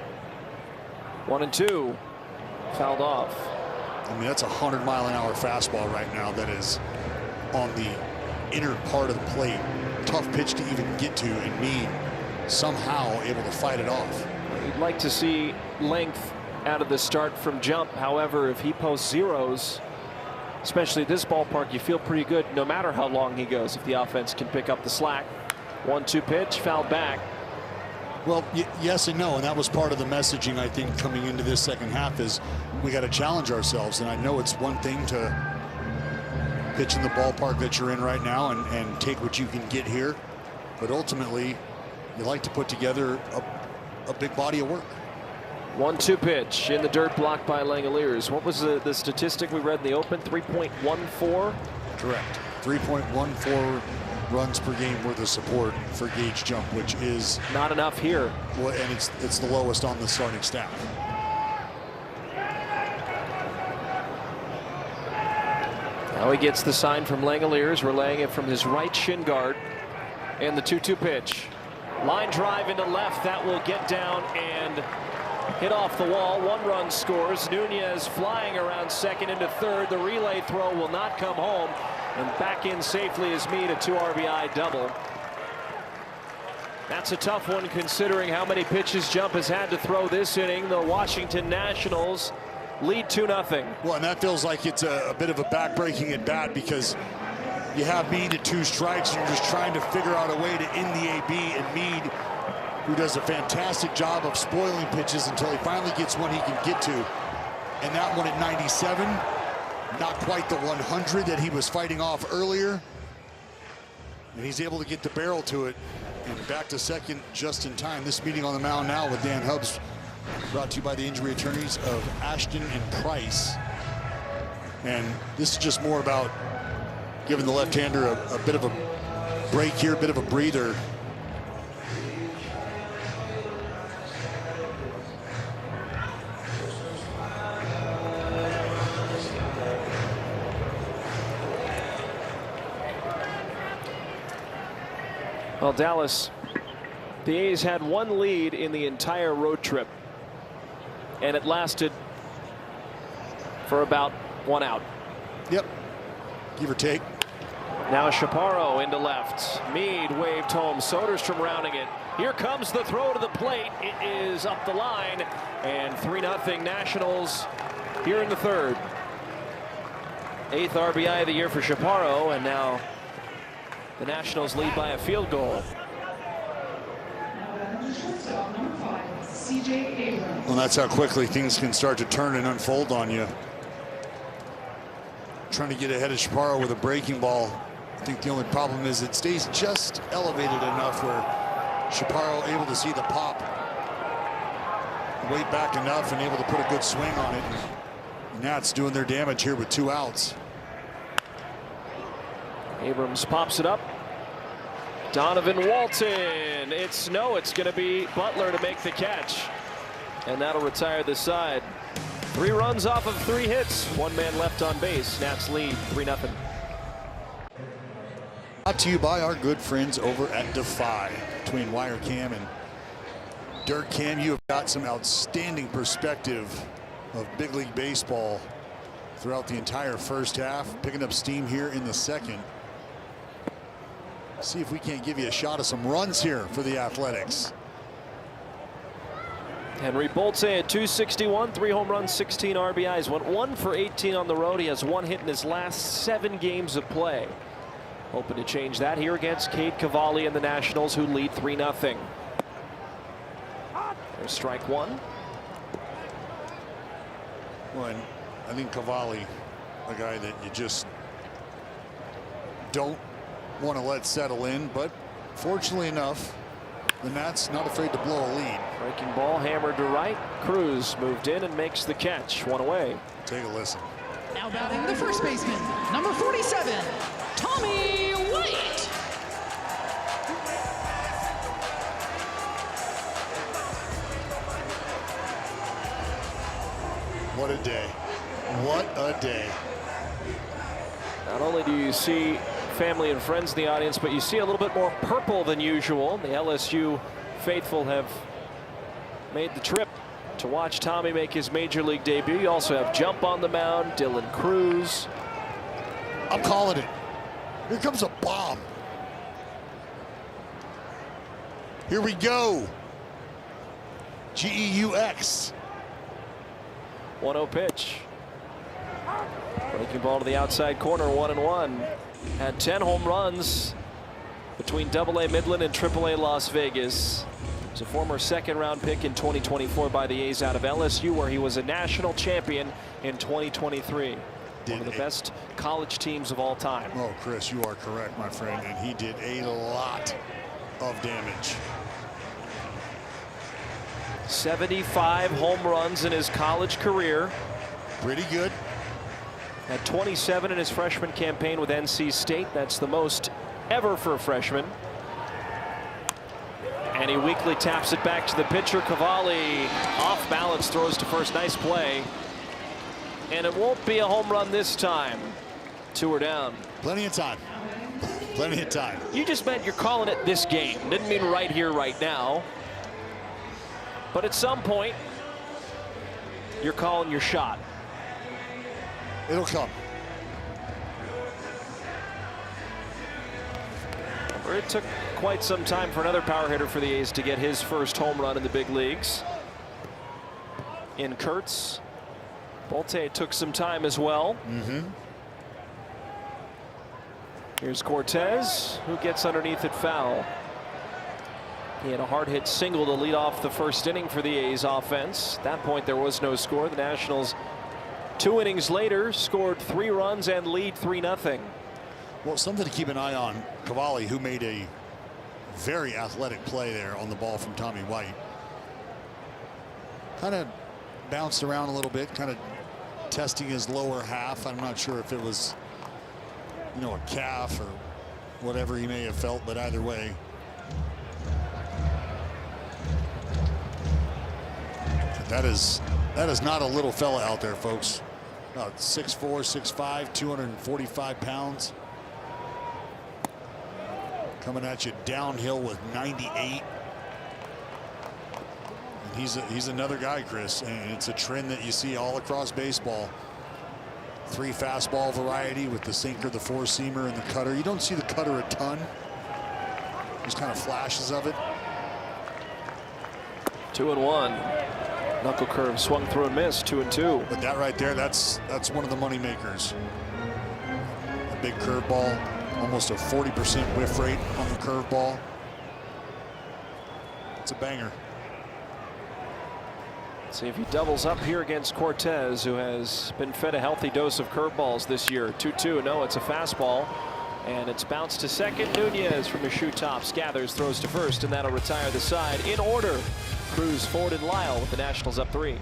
1-2. Fouled off. I mean, that's a 100-mile-an-hour fastball right now that is on the inner part of the plate. Tough pitch to even get to, and Mead somehow able to fight it off. You'd like to see length out of the start from Jump. However, if he posts zeros, especially this ballpark, you feel pretty good no matter how long he goes if the offense can pick up the slack. 1-2 pitch, fouled back. Well, yes and no, and that was part of the messaging, I think, coming into this second half is we got to challenge ourselves. And I know it's one thing to pitch in the ballpark that you're in right now and take what you can get here, but ultimately you like to put together a big body of work. 1-2 pitch in the dirt, blocked by Langoliers. What was the statistic we read in the open? 3.14? Correct. 3.14 runs per game worth of support for Gage Jump, which is not enough here. Well, and it's the lowest on the starting staff. Now he gets the sign from Langoliers, relaying it from his right shin guard. And the 2-2 pitch. Line drive into left. That will get down and hit off the wall. 1 run scores. Nunez flying around second into third. The relay throw will not come home. And back in safely is Meade, a 2 RBI double. That's a tough one considering how many pitches Jump has had to throw this inning. The Washington Nationals lead 2-0. Well, and that feels like it's a bit of a backbreaking at bat because you have Meade at 2 strikes and you're just trying to figure out a way to end the AB, and Meade, who does a fantastic job of spoiling pitches until he finally gets one he can get to. And that one at 97, not quite the 100 that he was fighting off earlier. And he's able to get the barrel to it and back to second just in time. This meeting on the mound now with Dan Hubbs, brought to you by the injury attorneys of Ashton and Price. And this is just more about giving the left-hander a bit of a break here, a bit of a breather. Well, Dallas, the A's had 1 lead in the entire road trip, and it lasted for about 1 out. Yep, give or take. Now Chaparro into left. Meade waved home. Soderstrom rounding it. Here comes the throw to the plate. It is up the line, and 3-0 Nationals here in the third. 8th RBI of the year for Chaparro, and now the Nationals lead by a field goal. Well, that's how quickly things can start to turn and unfold on you. Trying to get ahead of Chaparro with a breaking ball. I think the only problem is it stays just elevated enough where Chaparro able to see the pop, weight back enough and able to put a good swing on it. And Nats doing their damage here with 2 outs. Abrams pops it up. Donovan Walton. It's going to be Butler to make the catch. And that'll retire the side. 3 runs off of 3 hits. 1 man left on base. Nats lead 3-0. Brought to you by our good friends over at Defy. Between Wire Cam and Dirt Cam, you have got some outstanding perspective of big league baseball throughout the entire first half, picking up steam here in the second. See if we can't give you a shot of some runs here for the Athletics. Henry Bolte at 261, 3 home runs, 16 RBIs. Went 1 for 18 on the road. He has 1 hit in his last 7 games of play. Hoping to change that here against Cade Cavalli and the Nationals, who lead 3-0. There's strike 1. Well, and I think Cavalli, a guy that you just don't want to let settle in, but fortunately enough, the Nats not afraid to blow a lead. Breaking ball hammered to right. Cruz moved in and makes the catch. 1 away. Take a listen. Now batting the first baseman, number 47, Tommy White. What a day. What a day. Not only do you see family and friends in the audience, but you see a little bit more purple than usual. The LSU faithful have made the trip to watch Tommy make his major league debut. You also have Jump on the mound, Dylan Cruz. I'm calling it. Here comes a bomb. Here we go. G-E-U-X. 1-0 pitch. Breaking ball to the outside corner, 1-1. Had 10 home runs between AA Midland and AAA Las Vegas. He's a former second-round pick in 2024 by the A's out of LSU, where he was a national champion in 2023. One of the best college teams of all time. Oh, Chris, you are correct, my friend. And he did a lot of damage. 75 home runs in his college career. Pretty good. Had 27 in his freshman campaign with NC State. That's the most ever for a freshman. And he weakly taps it back to the pitcher. Cavalli off balance, throws to first. Nice play. And it won't be a home run this time. 2 are down. Plenty of time. Plenty of time. You just meant you're calling it this game. Didn't mean right here, right now. But at some point, you're calling your shot. It'll come. It took quite some time for another power hitter for the A's to get his first home run in the big leagues. In Kurtz. Bolte took some time as well. Here's Cortez, who gets underneath it foul. He had a hard hit single to lead off the first inning for the A's offense. At that point, there was no score. The Nationals, 2 innings later, scored 3 runs and lead 3-0. Well, something to keep an eye on. Cavalli, who made a very athletic play there on the ball from Tommy White. Kind of bounced around a little bit, kind of testing his lower half. I'm not sure if it was, you know, a calf or whatever he may have felt, but either way. That is not a little fella out there, folks. About 6'4", 6'5", 245 pounds. Coming at you downhill with 98. He's another guy, Chris, and it's a trend that you see all across baseball. 3 fastball variety with the sinker, the 4-seamer, and the cutter. You don't see the cutter a ton. Just kind of flashes of it. 2-1. Knuckle curve swung through and missed. 2-2. But that right there, that's one of the money makers. A big curveball, almost a 40% whiff rate on the curveball. It's a banger. See if he doubles up here against Cortez, who has been fed a healthy dose of curveballs this year. 2-2. No, it's a fastball. And it's bounced to second. Nunez from the shoe tops gathers, throws to first, and that'll retire the side in order. Cruz, Ford, and Lyle with the Nationals up 3.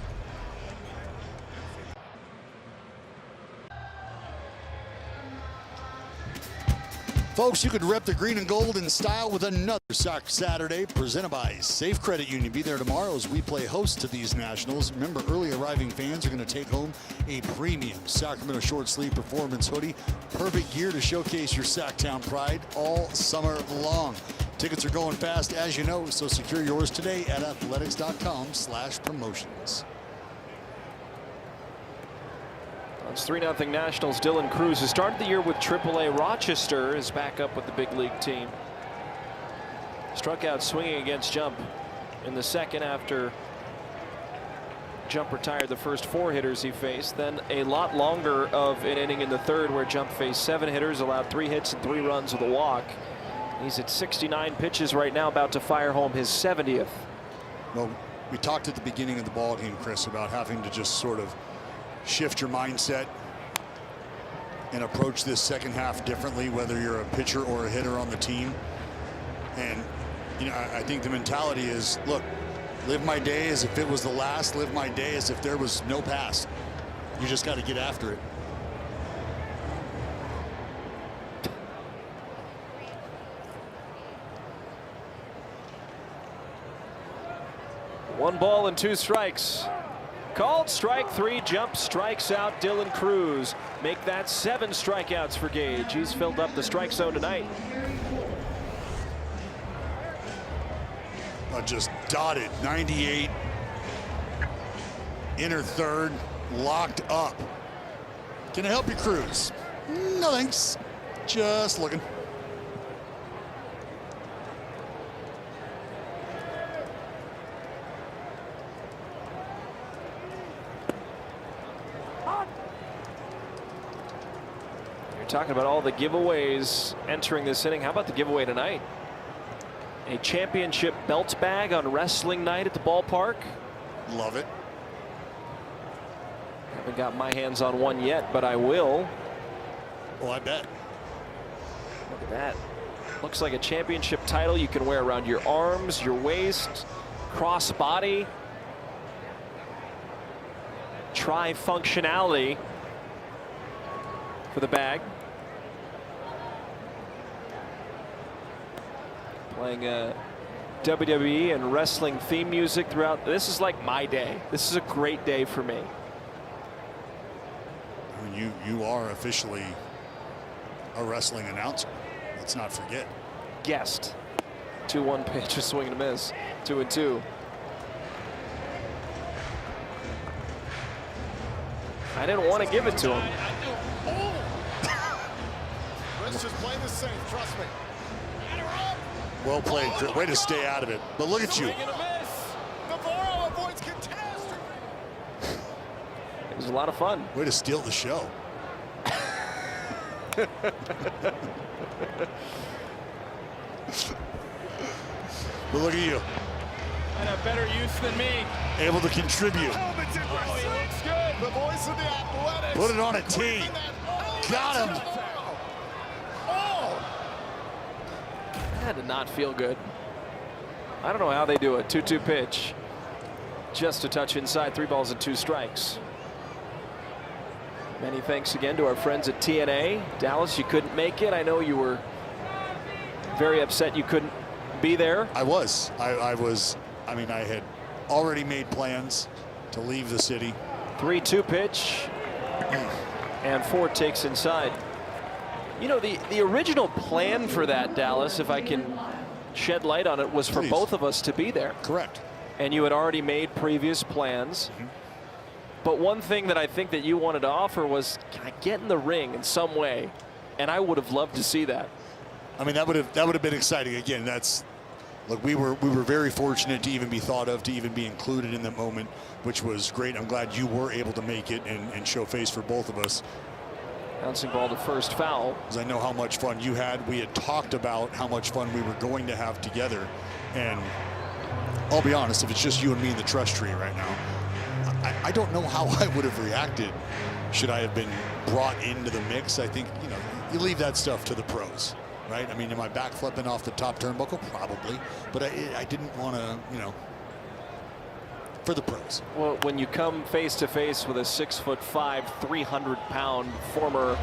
Folks, you could rep the green and gold in style with another Soccer Saturday presented by Safe Credit Union. Be there tomorrow as we play host to these Nationals. Remember, early arriving fans are going to take home a premium Sacramento short sleeve performance hoodie. Perfect gear to showcase your Sacktown pride all summer long. Tickets are going fast, as you know, so secure yours today at athletics.com/promotions. It's 3-0 Nationals. Dylan Cruz, who started the year with AAA Rochester, is back up with the big league team. Struck out swinging against Jump in the second after Jump retired the first 4 hitters he faced. Then a lot longer of an inning in the third, where Jump faced 7 hitters, allowed 3 hits and 3 runs with a walk. He's at 69 pitches right now, about to fire home his 70th. Well, we talked at the beginning of the ball game, Chris, about having to just sort of shift your mindset and approach this second half differently, whether you're a pitcher or a hitter on the team. And, you know, I think the mentality is, look, live my day as if it was the last, live my day as if there was no past. You just got to get after it. One ball and 2 strikes. Called strike 3. Jump strikes out Dylan Cruz. Make that 7 strikeouts for Gage. He's filled up the strike zone tonight. Just dotted. 98. Inner third. Locked up. Can I help you, Cruz? No thanks. Just looking. You're talking about all the giveaways entering this inning. How about the giveaway tonight? A championship belt bag on wrestling night at the ballpark. Love it. Haven't got my hands on one yet, but I will. Oh, I bet. Look at that. Looks like a championship title you can wear around your arms, your waist, cross body. Tri-functionality for the bag. Playing WWE and wrestling theme music throughout. This is like my day. This is a great day for me. I mean, you are officially a wrestling announcer. Let's not forget. Guest. 2-1 pitch, a swing and a miss. 2-2. I didn't want to give it to him. Let's just play this safe, trust me. Well played. Way to stay out of it. But look at you. Navarro avoids catastrophe. It was a lot of fun. Way to steal the show. But look at you. And a better use than me. Able to contribute. Oh, he looks good. The voice of the Athletics. Put it on a tee. Got him. That did not feel good. I don't know how they do it. 2-2 pitch. Just a touch inside. 3 balls and 2 strikes. Many thanks again to our friends at TNA. Dallas, you couldn't make it. I know you were very upset you couldn't be there. I was. I mean, I had already made plans to leave the city. 3-2 pitch. And 4 takes inside. You know, the original plan for that, Dallas, if I can shed light on it, was for both of us to be there. Correct. And you had already made previous plans. But one thing that I think that you wanted to offer was, can I get in the ring in some way? And I would have loved to see that. I mean, that would have been exciting. Again, look, we were very fortunate to even be thought of, to even be included in the moment, which was great. I'm glad you were able to make it and show face for both of us. Bouncing ball to first, foul. Because I know how much fun you had. We had talked about how much fun we were going to have together. And I'll be honest, if it's just you and me in the trust tree right now, I don't know how I would have reacted should I have been brought into the mix. I think, you know, you leave that stuff to the pros, right? I mean, am I back flipping off the top turnbuckle? Probably. But I didn't want to, you know, for the pros. Well, when you come face to face with a 6'5", 300-pound former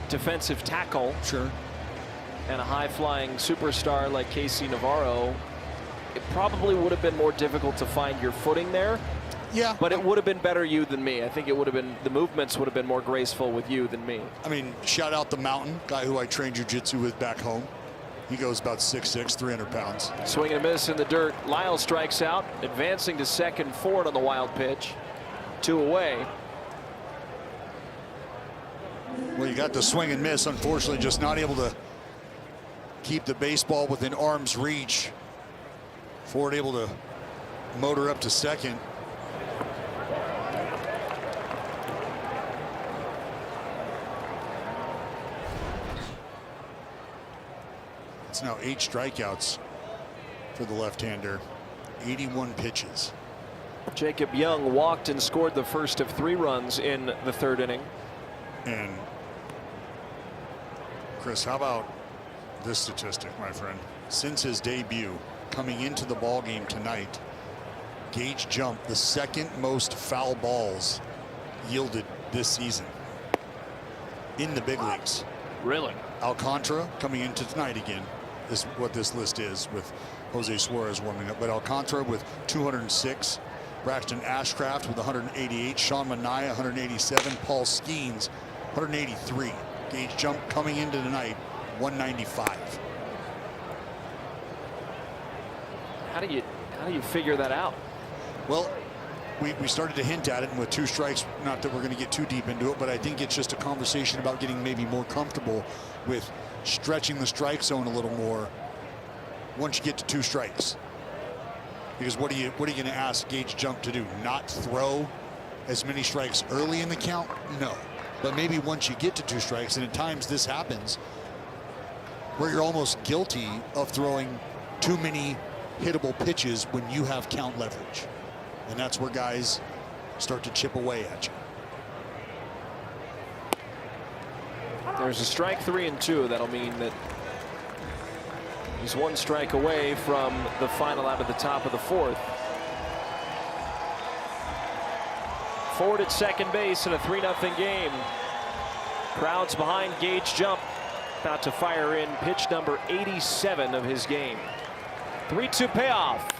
defensive tackle, sure, and a high-flying superstar like Casey Navarro, it probably would have been more difficult to find your footing there. Yeah. But it would have been better you than me. I think it would have been, the movements would have been more graceful with you than me. I mean, shout out the Mountain, guy who I trained jiu-jitsu with back home. He goes about 6'6", 300 pounds. Swing and a miss in the dirt. Lyle strikes out, advancing to second, forward on the wild pitch. 2 away. Well, you got the swing and miss. Unfortunately, just not able to keep the baseball within arm's reach. Ford able to motor up to second. It's now 8 strikeouts for the left-hander, 81 pitches. Jacob Young walked and scored the first of 3 runs in the 3rd inning. And Chris, how about this statistic, my friend? Since his debut, coming into the ball game tonight, Gage Jump, the 2nd most foul balls yielded this season in the big leagues. Really? Alcantara coming into tonight again is what this list is, with Jose Suarez warming up. But Alcantara with 206, Braxton Ashcraft with 188, Sean Manaea 187, Paul Skeens 183. Gage Jump coming into tonight 195. How do you figure that out? Well, we started to hint at it, and with 2 strikes, not that we're going to get too deep into it, but I think it's just a conversation about getting maybe more comfortable with stretching the strike zone a little more once you get to 2 strikes. Because what are you going to ask Gage Jump to do? Not throw as many strikes early in the count? No. But maybe once you get to 2 strikes, and at times this happens, where you're almost guilty of throwing too many hittable pitches when you have count leverage. And that's where guys start to chip away at you. There's a strike 3 and 2. That'll mean that he's 1 strike away from the final out of the top of the 4th. Ford at second base in a 3-0 game. Crowds behind Gage Jump, about to fire in pitch number 87 of his game. 3-2 payoff.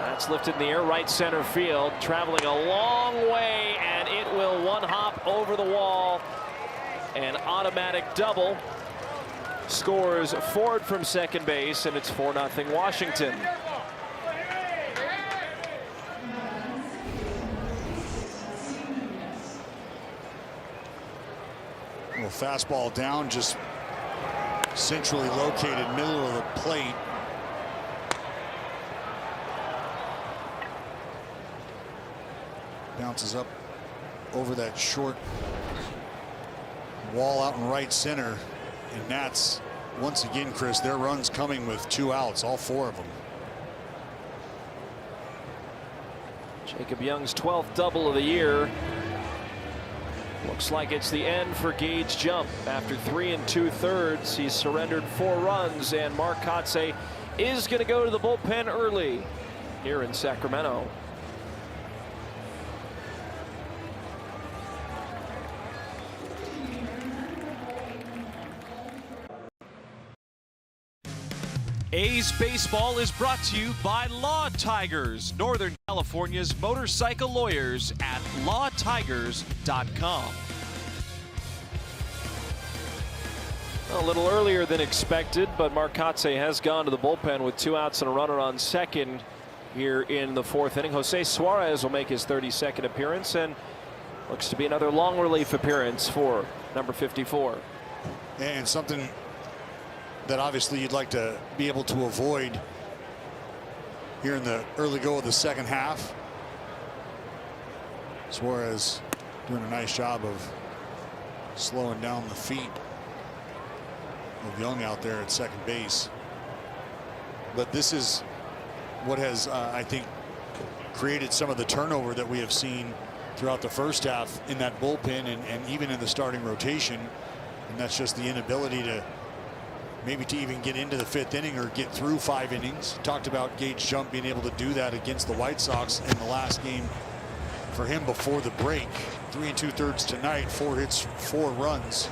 That's lifted in the air, right center field, traveling a long way, and it will 1-hop over the wall. An automatic double. Scores Ford from second base, and it's 4-0 Washington. Well, fastball down, just centrally located, middle of the plate. Bounces up over that short wall out in right center. And Nats, once again, Chris, their runs coming with 2 outs, all 4 of them. Jacob Young's 12th double of the year. Looks like it's the end for Gage Jump. After 3 2/3, he's surrendered 4 runs, and Mark Kotsay is going to go to the bullpen early here in Sacramento. A's Baseball is brought to you by Law Tigers, Northern California's motorcycle lawyers at lawtigers.com. A little earlier than expected, but Mark Kotsay has gone to the bullpen with 2 outs and a runner on second here in the 4th inning. Jose Suarez will make his 32nd appearance, and looks to be another long relief appearance for number 54. And something that obviously you'd like to be able to avoid here in the early go of the second half. Suarez doing a nice job of slowing down the feet of Young out there at second base. But this is what has, I think, created some of the turnover that we have seen throughout the first half in that bullpen and even in the starting rotation. And that's just the inability to maybe to even get into the 5th inning or get through 5 innings. Talked about Gage Jump being able to do that against the White Sox in the last game for him before the break. 3 2/3 tonight, 4 hits, 4 runs,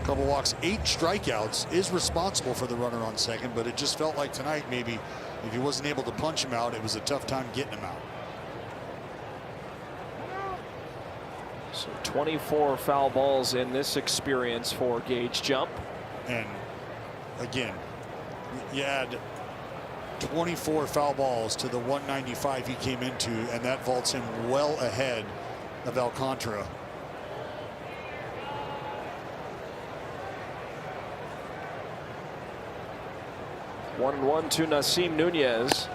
a couple walks, 8 strikeouts. Is responsible for the runner on second, but it just felt like tonight maybe if he wasn't able to punch him out, it was a tough time getting him out. So 24 foul balls in this experience for Gage Jump. And again, you add 24 foul balls to the 195 he came into, and that vaults him well ahead of Alcantara. One and 1 to Nasim Nunez,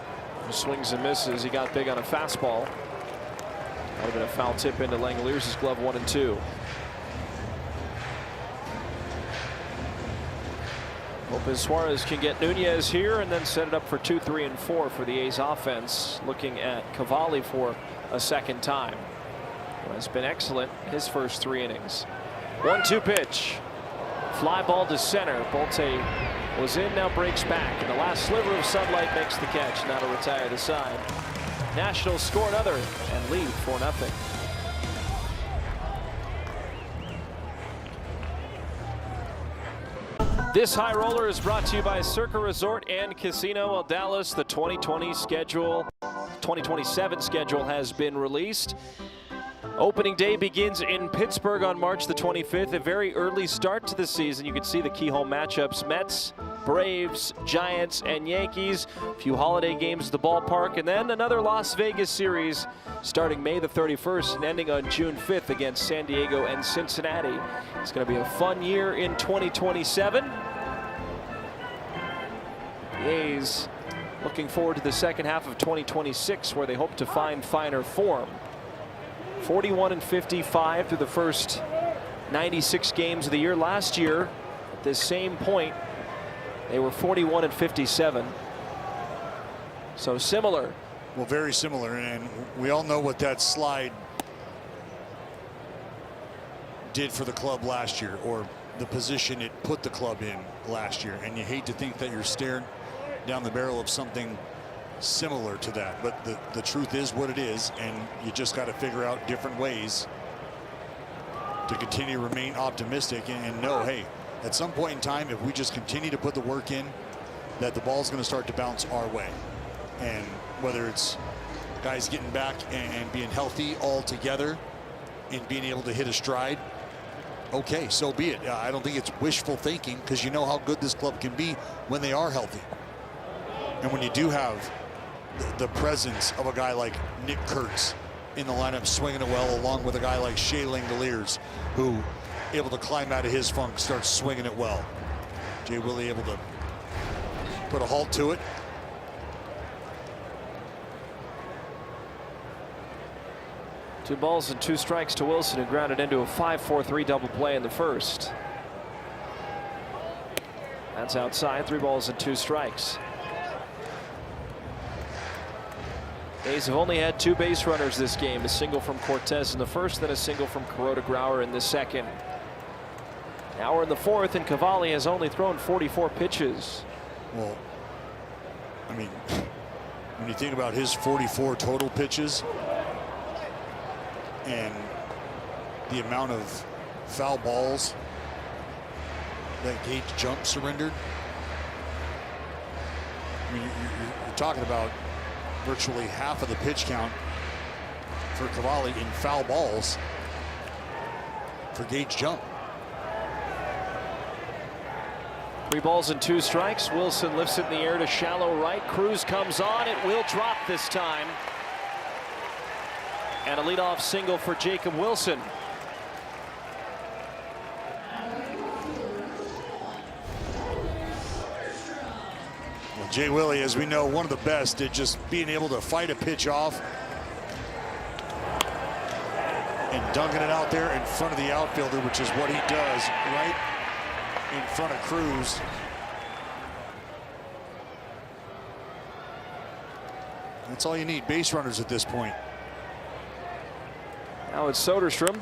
who swings and misses. He got big on a fastball. That would have been a foul tip into Langeliers' glove. 1 and 2. Lopez Suarez can get Nunez here and then set it up for 2, 3, and 4 for the A's offense. Looking at Cavalli for a second time. Who has been excellent his first 3 innings. 1-2 pitch. Fly ball to center. Bolte was in, now breaks back, and the last sliver of sunlight makes the catch. Now to retire the side. Nationals score another and lead 4-0. This high roller is brought to you by Circa Resort and Casino. Well, Dallas, the 2027 schedule has been released. Opening day begins in Pittsburgh on March the 25th. A very early start to the season. You can see the key home matchups: Mets, Braves, Giants, and Yankees. A few holiday games at the ballpark, and then another Las Vegas series starting May the 31st and ending on June 5th against San Diego and Cincinnati. It's going to be a fun year in 2027. The A's looking forward to the second half of 2026, where they hope to find finer form. 41 and 55 through the first 96 games of the year. Last year, at this same point, they were 41-57. So similar. Well, very similar, and we all know what that slide did for the club last year, or the position it put the club in last year. And you hate to think that you're staring down the barrel of something similar to that, but the truth is what it is, and you just got to figure out different ways to continue to remain optimistic and know, hey, at some point in time, if we just continue to put the work in, that the ball's going to start to bounce our way. And whether it's guys getting back and being healthy all together and being able to hit a stride, okay, so be it. I don't think it's wishful thinking, because you know how good this club can be when they are healthy. And when you do have the presence of a guy like Nick Kurtz in the lineup swinging it well, along with a guy like Shea Langoliers, who able to climb out of his funk, starts swinging it well. Jay Willie able to put a halt to it. Two balls and two strikes to Wilson, who grounded into a 5-4-3 double play in the first. That's outside. 3 balls and 2 strikes. A's have only had 2 base runners this game, a single from Cortez in the first, then a single from Kuroda Grauer in the second. Now we're in the fourth, and Cavalli has only thrown 44 pitches. Well, I mean, when you think about his 44 total pitches and the amount of foul balls that Gage Jump surrendered, I mean, you're talking about virtually half of the pitch count for Cavalli in foul balls for Gage Jump. 3 balls and 2 strikes. Wilson lifts it in the air to shallow right. Cruz comes on. It will drop this time. And a leadoff single for Jacob Wilson. Well, Jay Willie, as we know, one of the best at just being able to fight a pitch off and dunking it out there in front of the outfielder, which is what he does right in front of Cruz. That's all you need, base runners at this point. Now it's Soderstrom,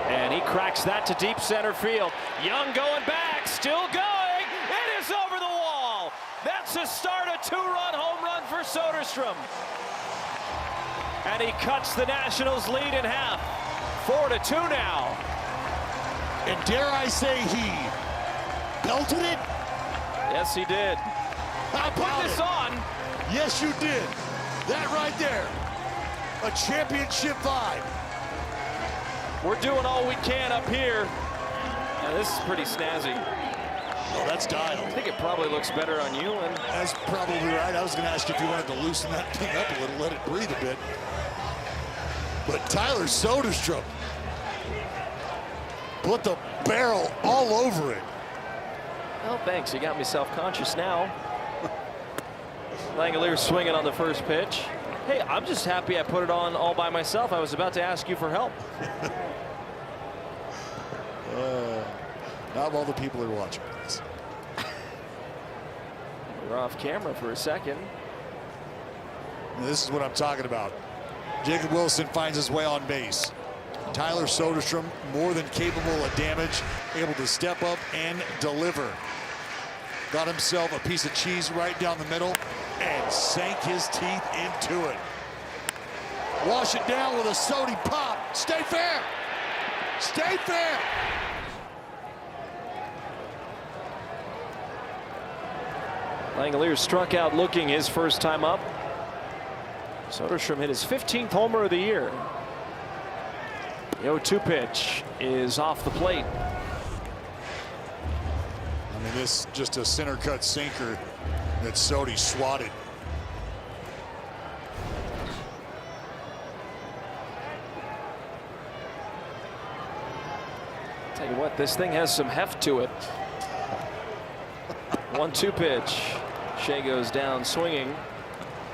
and he cracks that to deep center field. Young going back, still going. It is over the wall. That's a start, a 2-run home run for Soderstrom. And he cuts the Nationals' lead in half. 4-2 now. And dare I say he belted it? Yes, he did. How Put about this it? on. Yes, you did. That right there. A championship vibe. We're doing all we can up here. Now, this is pretty snazzy. Oh, that's dialed. I think it probably looks better on you. And that's probably right. I was going to ask you if you wanted to loosen that thing up a little, let it breathe a bit. But Tyler Soderstrom put the barrel all over it. Well, thanks. You got me self-conscious now. Langoliers swinging on the first pitch. Hey, I'm just happy I put it on all by myself. I was about to ask you for help. Not all the people are watching this. We're off camera for a second. Now, this is what I'm talking about. Jacob Wilson finds his way on base. Tyler Soderstrom, more than capable of damage, able to step up and deliver. Got himself a piece of cheese right down the middle and sank his teeth into it. Wash it down with a Sody pop. Stay fair. Stay fair. Langoliers struck out looking his first time up. Soderstrom hit his 15th homer of the year. The 0-2 pitch is off the plate. I mean, this just a center cut sinker that Sody swatted. Tell you what, this thing has some heft to it. 1-2 pitch. Shea goes down swinging.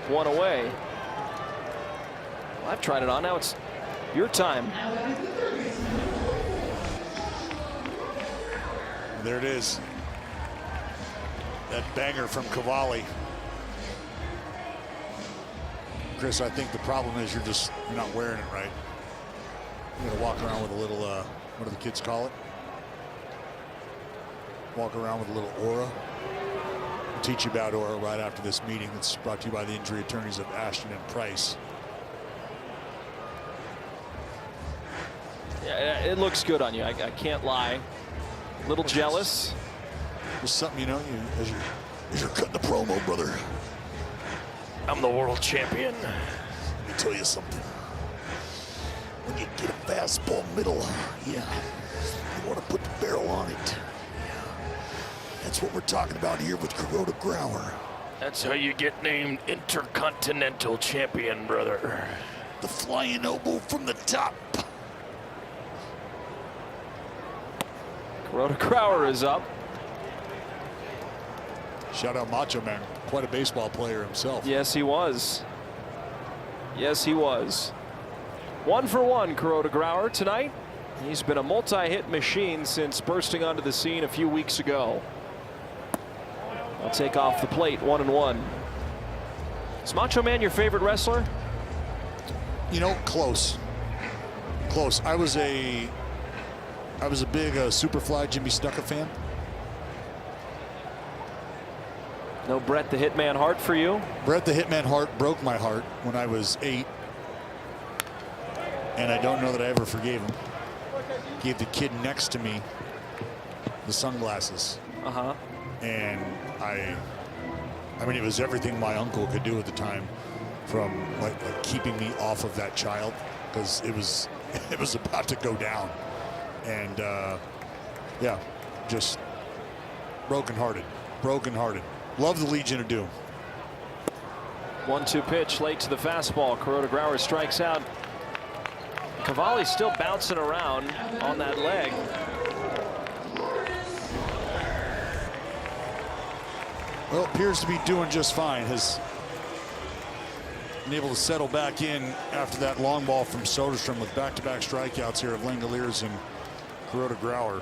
1 away. Well, I've tried it on. Now it's your time. Well, there it is. That banger from Cavalli. Chris, I think the problem is you're not wearing it right. You gotta walk around with a little, what do the kids call it? Walk around with a little aura. We'll teach you about aura right after this meeting that's brought to you by the injury attorneys of Ashton and Price. Yeah, it looks good on you. I can't lie. A little jealous. There's something, you know, as you're cutting the promo, brother. I'm the world champion. Let me tell you something. When you get a fastball middle, yeah, you want to put the barrel on it. Yeah. That's what we're talking about here with Kuroda Grauer. That's how you get named Intercontinental Champion, brother. The flying elbow from the top. Kuroda Grauer is up. Shout out Macho Man, quite a baseball player himself. Yes, he was. Yes, he was. 1 for 1, Kuroda Grauer tonight. He's been a multi-hit machine since bursting onto the scene a few weeks ago. I'll take off the plate, 1-1. Is Macho Man your favorite wrestler? You know, close. Close. I was a big Superfly Jimmy Snuka fan. No Bret the Hitman Hart for you? Bret the Hitman Hart broke my heart when I was 8. And I don't know that I ever forgave him. Gave the kid next to me the sunglasses. Uh-huh. And I mean, it was everything my uncle could do at the time, from like keeping me off of that child, because it was about to go down. And yeah, just brokenhearted. Love the Legion of Doom. 1-2 pitch late to the fastball. Kuroda Grauer strikes out. Cavalli's still bouncing around on that leg. Well, appears to be doing just fine. Has been able to settle back in after that long ball from Soderstrom, with back-to-back strikeouts here of Langoliers and Kuroda Grauer.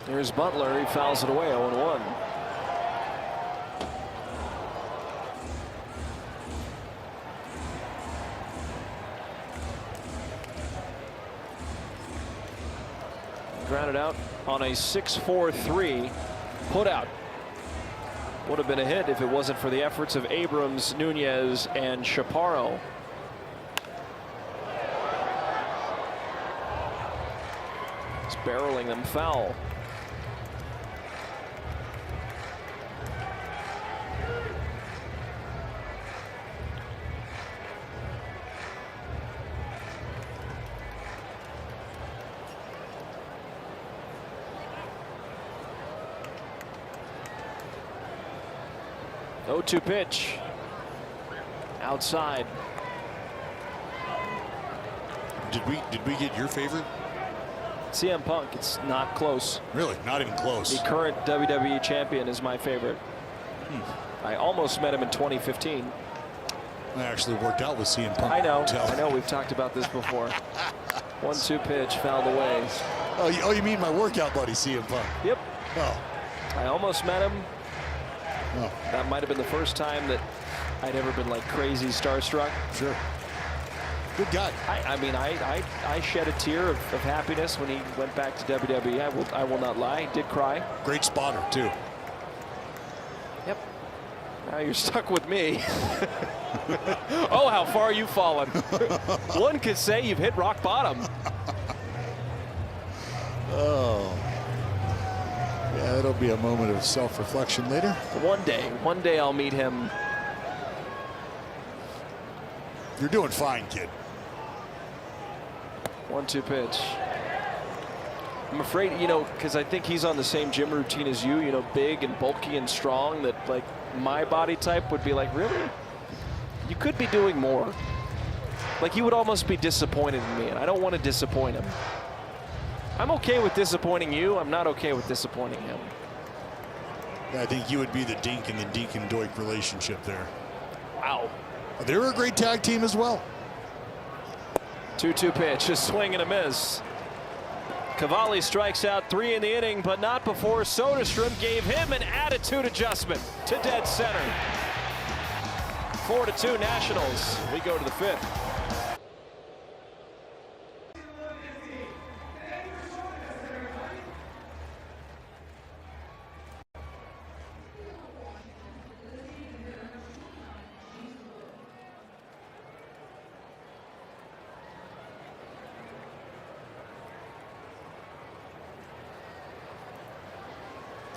Here's Butler. He fouls it away, 0-1. Grounded out on a 6-4-3 put out. Would have been a hit if it wasn't for the efforts of Abrams, Nunez, and Chaparro. He's barreling them foul. Oh, 2 pitch. Outside. Did we get your favorite? CM Punk. It's not close. Really? Not even close. The current WWE champion is my favorite. I almost met him in 2015. I actually worked out with CM Punk. I know. We've talked about this before. 1-2 pitch, fouled away. Oh, you mean my workout buddy, CM Punk? Yep. Oh. I almost met him. Oh. That might have been the first time that I'd ever been like crazy starstruck. Sure. Good guy. I mean, I shed a tear of happiness when he went back to WWE. I will not lie. Did cry. Great spotter, too. Yep. Now you're stuck with me. Oh, how far you've fallen. One could say you've hit rock bottom. Oh. Yeah, it'll be a moment of self-reflection later. One day I'll meet him. You're doing fine, kid. 1-2 pitch. I'm afraid, because I think he's on the same gym routine as you, big and bulky and strong, that like my body type would be like, really? You could be doing more. Like, he would almost be disappointed in me, and I don't want to disappoint him. I'm okay with disappointing you. I'm not okay with disappointing him. Yeah, I think you would be the Dink and the Deacon Doik relationship there. Wow. They were a great tag team as well. 2-2 pitch, a swing and a miss. Cavalli strikes out 3 in the inning, but not before Soderstrom gave him an attitude adjustment to dead center. 4-2 Nationals. We go to the 5th.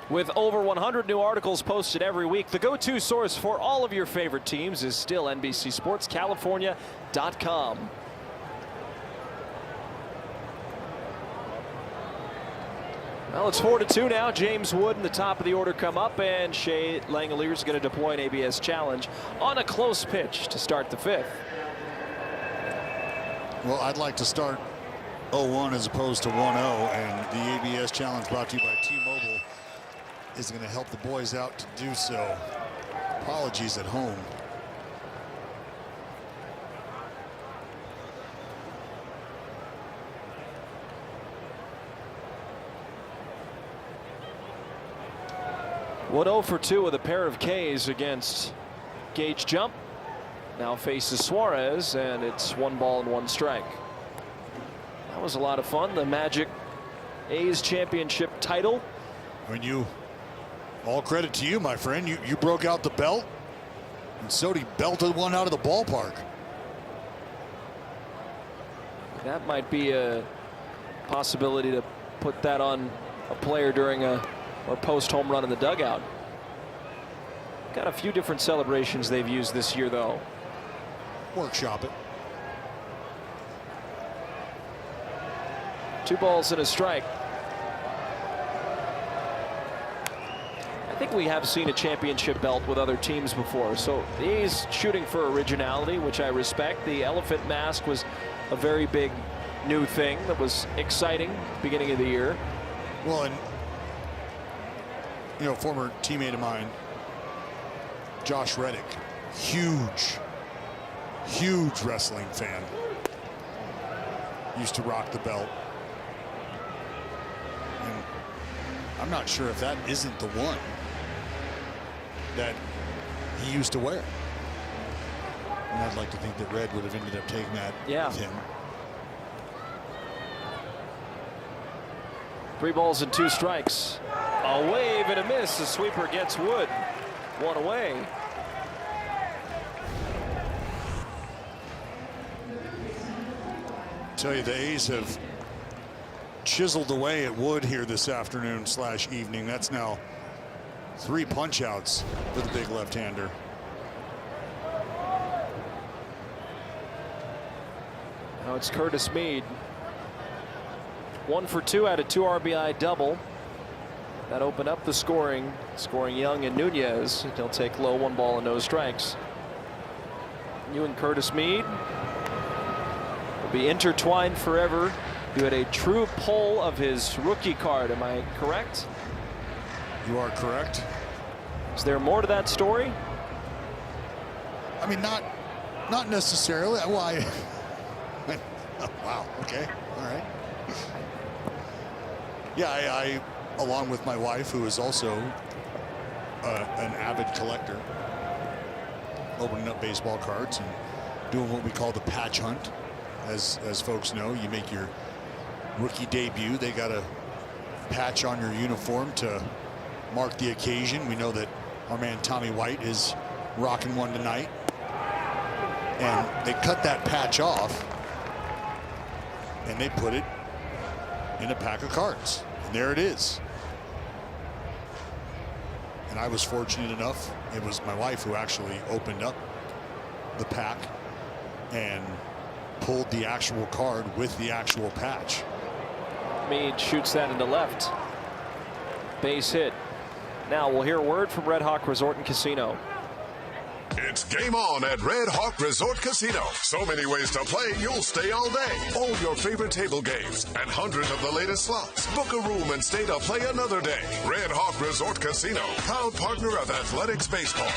With over 100 new articles posted every week, the go-to source for all of your favorite teams is still NBCSportsCalifornia.com. Well, it's 4-2 now. James Wood in the top of the order come up, and Shea Langeliers is going to deploy an ABS challenge on a close pitch to start the 5th. Well, I'd like to start 0-1 as opposed to 1-0, and the ABS challenge brought to you by T-Mobile is going to help the boys out to do so. Apologies at home. Wood 0 for 2 with a pair of Ks against Gage Jump. Now faces Suarez, and it's 1 ball and 1 strike. That was a lot of fun. The Magic A's championship title. All credit to you, my friend. You broke out the belt, and Sodi belted one out of the ballpark. That might be a possibility to put that on a player during or post home run in the dugout. Got a few different celebrations they've used this year, though. Workshop it. 2 balls and a strike. I think we have seen a championship belt with other teams before, so the A's shooting for originality, which I respect. The elephant mask was a very big new thing that was exciting at the beginning of the year. Well, and former teammate of mine, Josh Reddick, huge wrestling fan, used to rock the belt. And I'm not sure if that isn't the one that he used to wear. And I'd like to think that Red would have ended up taking that with him. 3 balls and 2 strikes. A wave and a miss. The sweeper gets Wood. 1 away. Tell you, the A's have chiseled away at Wood here this afternoon / evening. That's now 3 punch outs for the big left-hander. Now it's Curtis Mead. 1 for 2 out of 2 RBI double. That opened up the scoring Young and Nunez. He'll take low, 1 ball and no strikes. You and Curtis Mead will be intertwined forever. You had a true pull of his rookie card. Am I correct? You are correct. Is there more to that story? I mean, not necessarily. Why? Wow. Okay. All right. Yeah, I along with my wife, who is also an avid collector, opening up baseball cards and doing what we call the patch hunt. As folks know, you make your rookie debut, they got a patch on your uniform to mark the occasion. We know that our man Tommy White is rocking one tonight, and they cut that patch off and they put it in a pack of cards, and there it is. And I was fortunate enough, it was my wife who actually opened up the pack and pulled the actual card with the actual patch. Mead shoots that into left. Base hit. Now we'll hear a word from Red Hawk Resort and Casino. It's game on at Red Hawk Resort Casino. So many ways to play, you'll stay all day. All your favorite table games and hundreds of the latest slots. Book a room and stay to play another day. Red Hawk Resort Casino, proud partner of Athletics Baseball.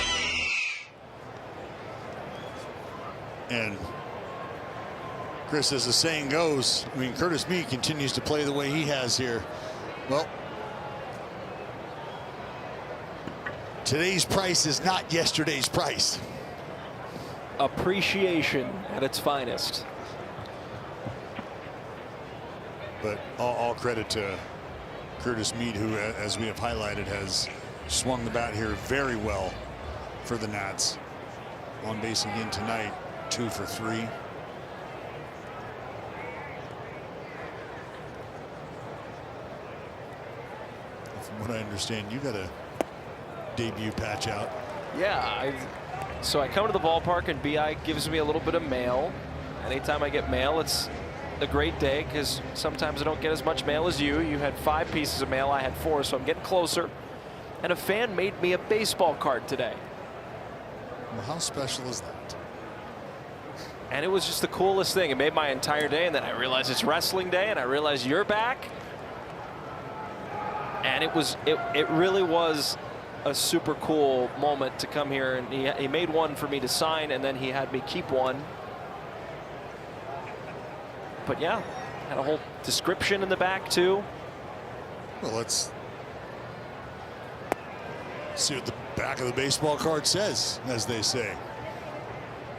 And Chris, as the saying goes, I mean, Curtis Meade continues to play the way he has here. Well, today's price is not yesterday's price. Appreciation at its finest. But all credit to Curtis Meade, who, as we have highlighted, has swung the bat here very well for the Nats. On base again tonight, 2 for 3. From what I understand, you got a debut patch out. Yeah, so I come to the ballpark and BI gives me a little bit of mail. Anytime I get mail, it's a great day because sometimes I don't get as much mail as you. You had 5 pieces of mail, I had 4, so I'm getting closer. And a fan made me a baseball card today. Well, how special is that? And it was just the coolest thing. It made my entire day, and then I realized it's wrestling day, and I realized you're back. And it really was a super cool moment to come here, and he made one for me to sign, and then he had me keep one. But yeah, had a whole description in the back too. Well, let's see what the back of the baseball card says, as they say.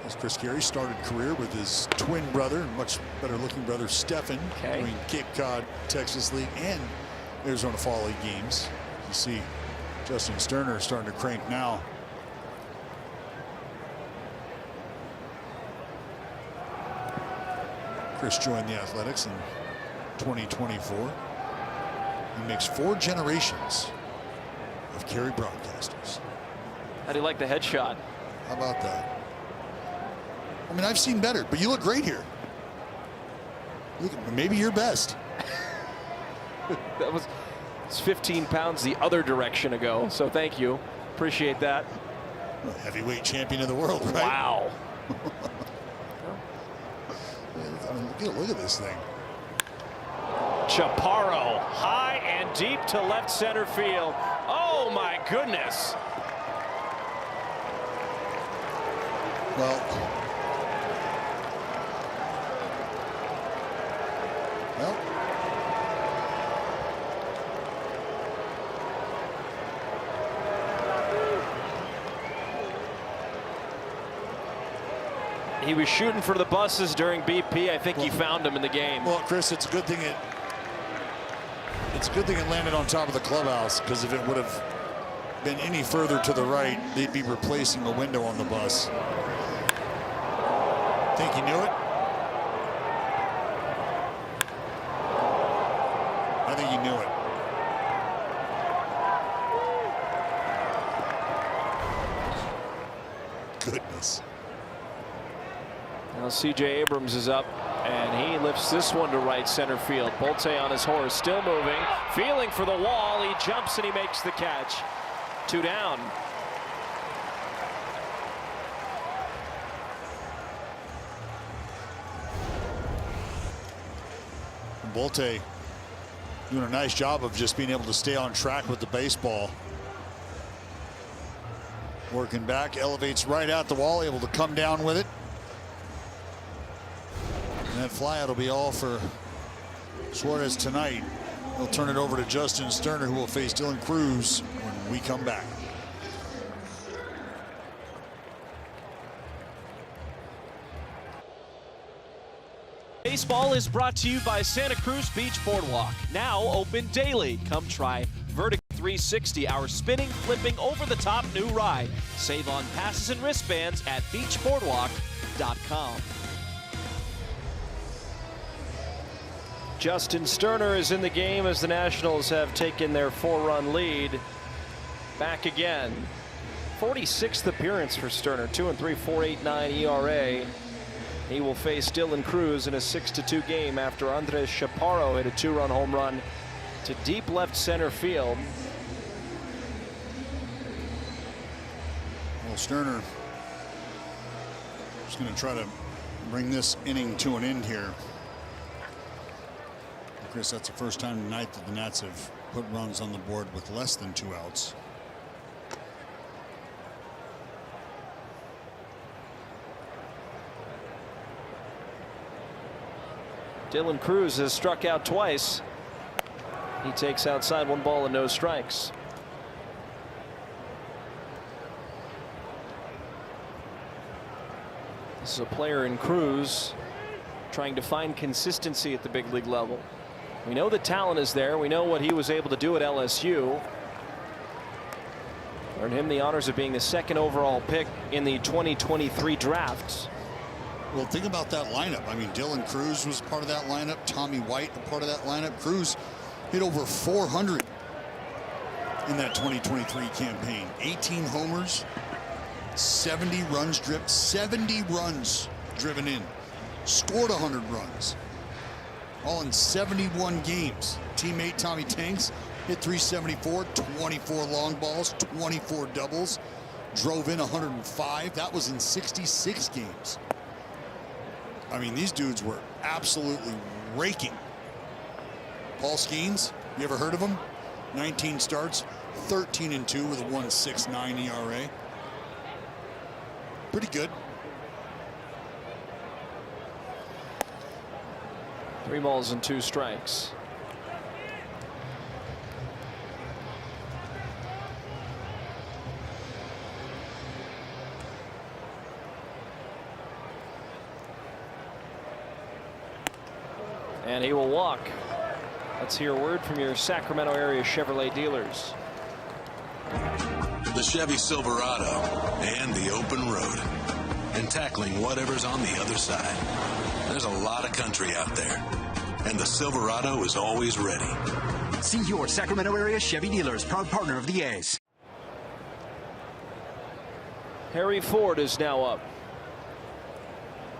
As Chris Carey started career with his twin brother, much better looking brother Stephen, between Cape Cod, Texas League, and Arizona Fall League games. You see Justin Sterner starting to crank now. Chris joined the Athletics in 2024. He makes 4 generations of Carey broadcasters. How do you like the headshot? How about that? I mean, I've seen better, but you look great here. Look, maybe your best. That was 15 pounds the other direction ago, so thank you. Appreciate that. Heavyweight champion of the world, right? Wow. I mean, look at this thing. Chaparro, high and deep to left center field. Oh my goodness. Well, he was shooting for the buses during BP. I think he found him in the game. Well, Chris, it's a good thing it landed on top of the clubhouse, because if it would have been any further to the right, they'd be replacing a window on the bus. Think he knew it? I think he knew it. Goodness. Now C.J. Abrams is up, and he lifts this one to right center field. Bolte on his horse, still moving, feeling for the wall. He jumps and he makes the catch. 2 down. Bolte doing a nice job of just being able to stay on track with the baseball. Working back, elevates right out the wall, able to come down with it. And that flyout will be all for Suarez tonight. He'll turn it over to Justin Sterner, who will face Dylan Cruz when we come back. Baseball is brought to you by Santa Cruz Beach Boardwalk. Now open daily. Come try Vertigo 360, our spinning, flipping, over-the-top new ride. Save on passes and wristbands at beachboardwalk.com. Justin Sterner is in the game as the Nationals have taken their 4-run lead back again. 46th appearance for Sterner, 2-3, 4.89 ERA. He will face Dylan Cruz in a 6-2 game after Andres Chaparro hit a 2-run home run to deep left center field. Well, Sterner is going to try to bring this inning to an end here. Chris, that's the first time tonight that the Nats have put runs on the board with less than 2 outs. Dylan Cruz has struck out twice. He takes outside, 1 ball and no strikes. This is a player in Cruz trying to find consistency at the big league level. We know the talent is there. We know what he was able to do at LSU. Earned him the honors of being the 2nd overall pick in the 2023 drafts. Well, think about that lineup. I mean, Dylan Cruz was part of that lineup. Tommy White, a part of that lineup. Cruz hit over 400 in that 2023 campaign. 18 homers, 70 runs driven, 70 runs driven in. Scored 100 runs. All in 71 games. Teammate Tommy Tanks hit 374, 24 long balls, 24 doubles, drove in 105. That was in 66 games. I mean, these dudes were absolutely raking. Paul Skeens, you ever heard of him? 19 starts, 13-2 with a 1.69 ERA. Pretty good. 3 balls and 2 strikes. And he will walk. Let's hear a word from your Sacramento area Chevrolet dealers. The Chevy Silverado and the open road, and tackling whatever's on the other side. There's a lot of country out there, and the Silverado is always ready. See your Sacramento area Chevy dealers, proud partner of the A's. Harry Ford is now up.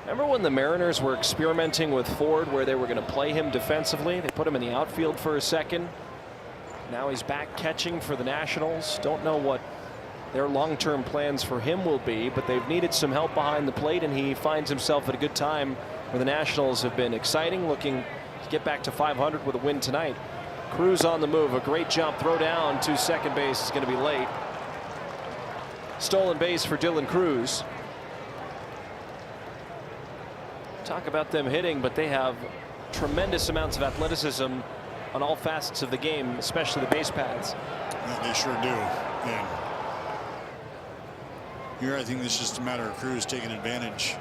Remember when the Mariners were experimenting with Ford, where they were going to play him defensively? They put him in the outfield for a second. Now he's back catching for the Nationals. Don't know what their long-term plans for him will be, but they've needed some help behind the plate, and he finds himself at a good time where the Nationals have been exciting, looking to get back to 500 with a win tonight. Cruz on the move, a great jump, throw down to second base is going to be late. Stolen base for Dylan Cruz. Talk about them hitting, but they have tremendous amounts of athleticism on all facets of the game, especially the base paths. Yeah, they sure do. And here I think this is just a matter of Cruz taking advantage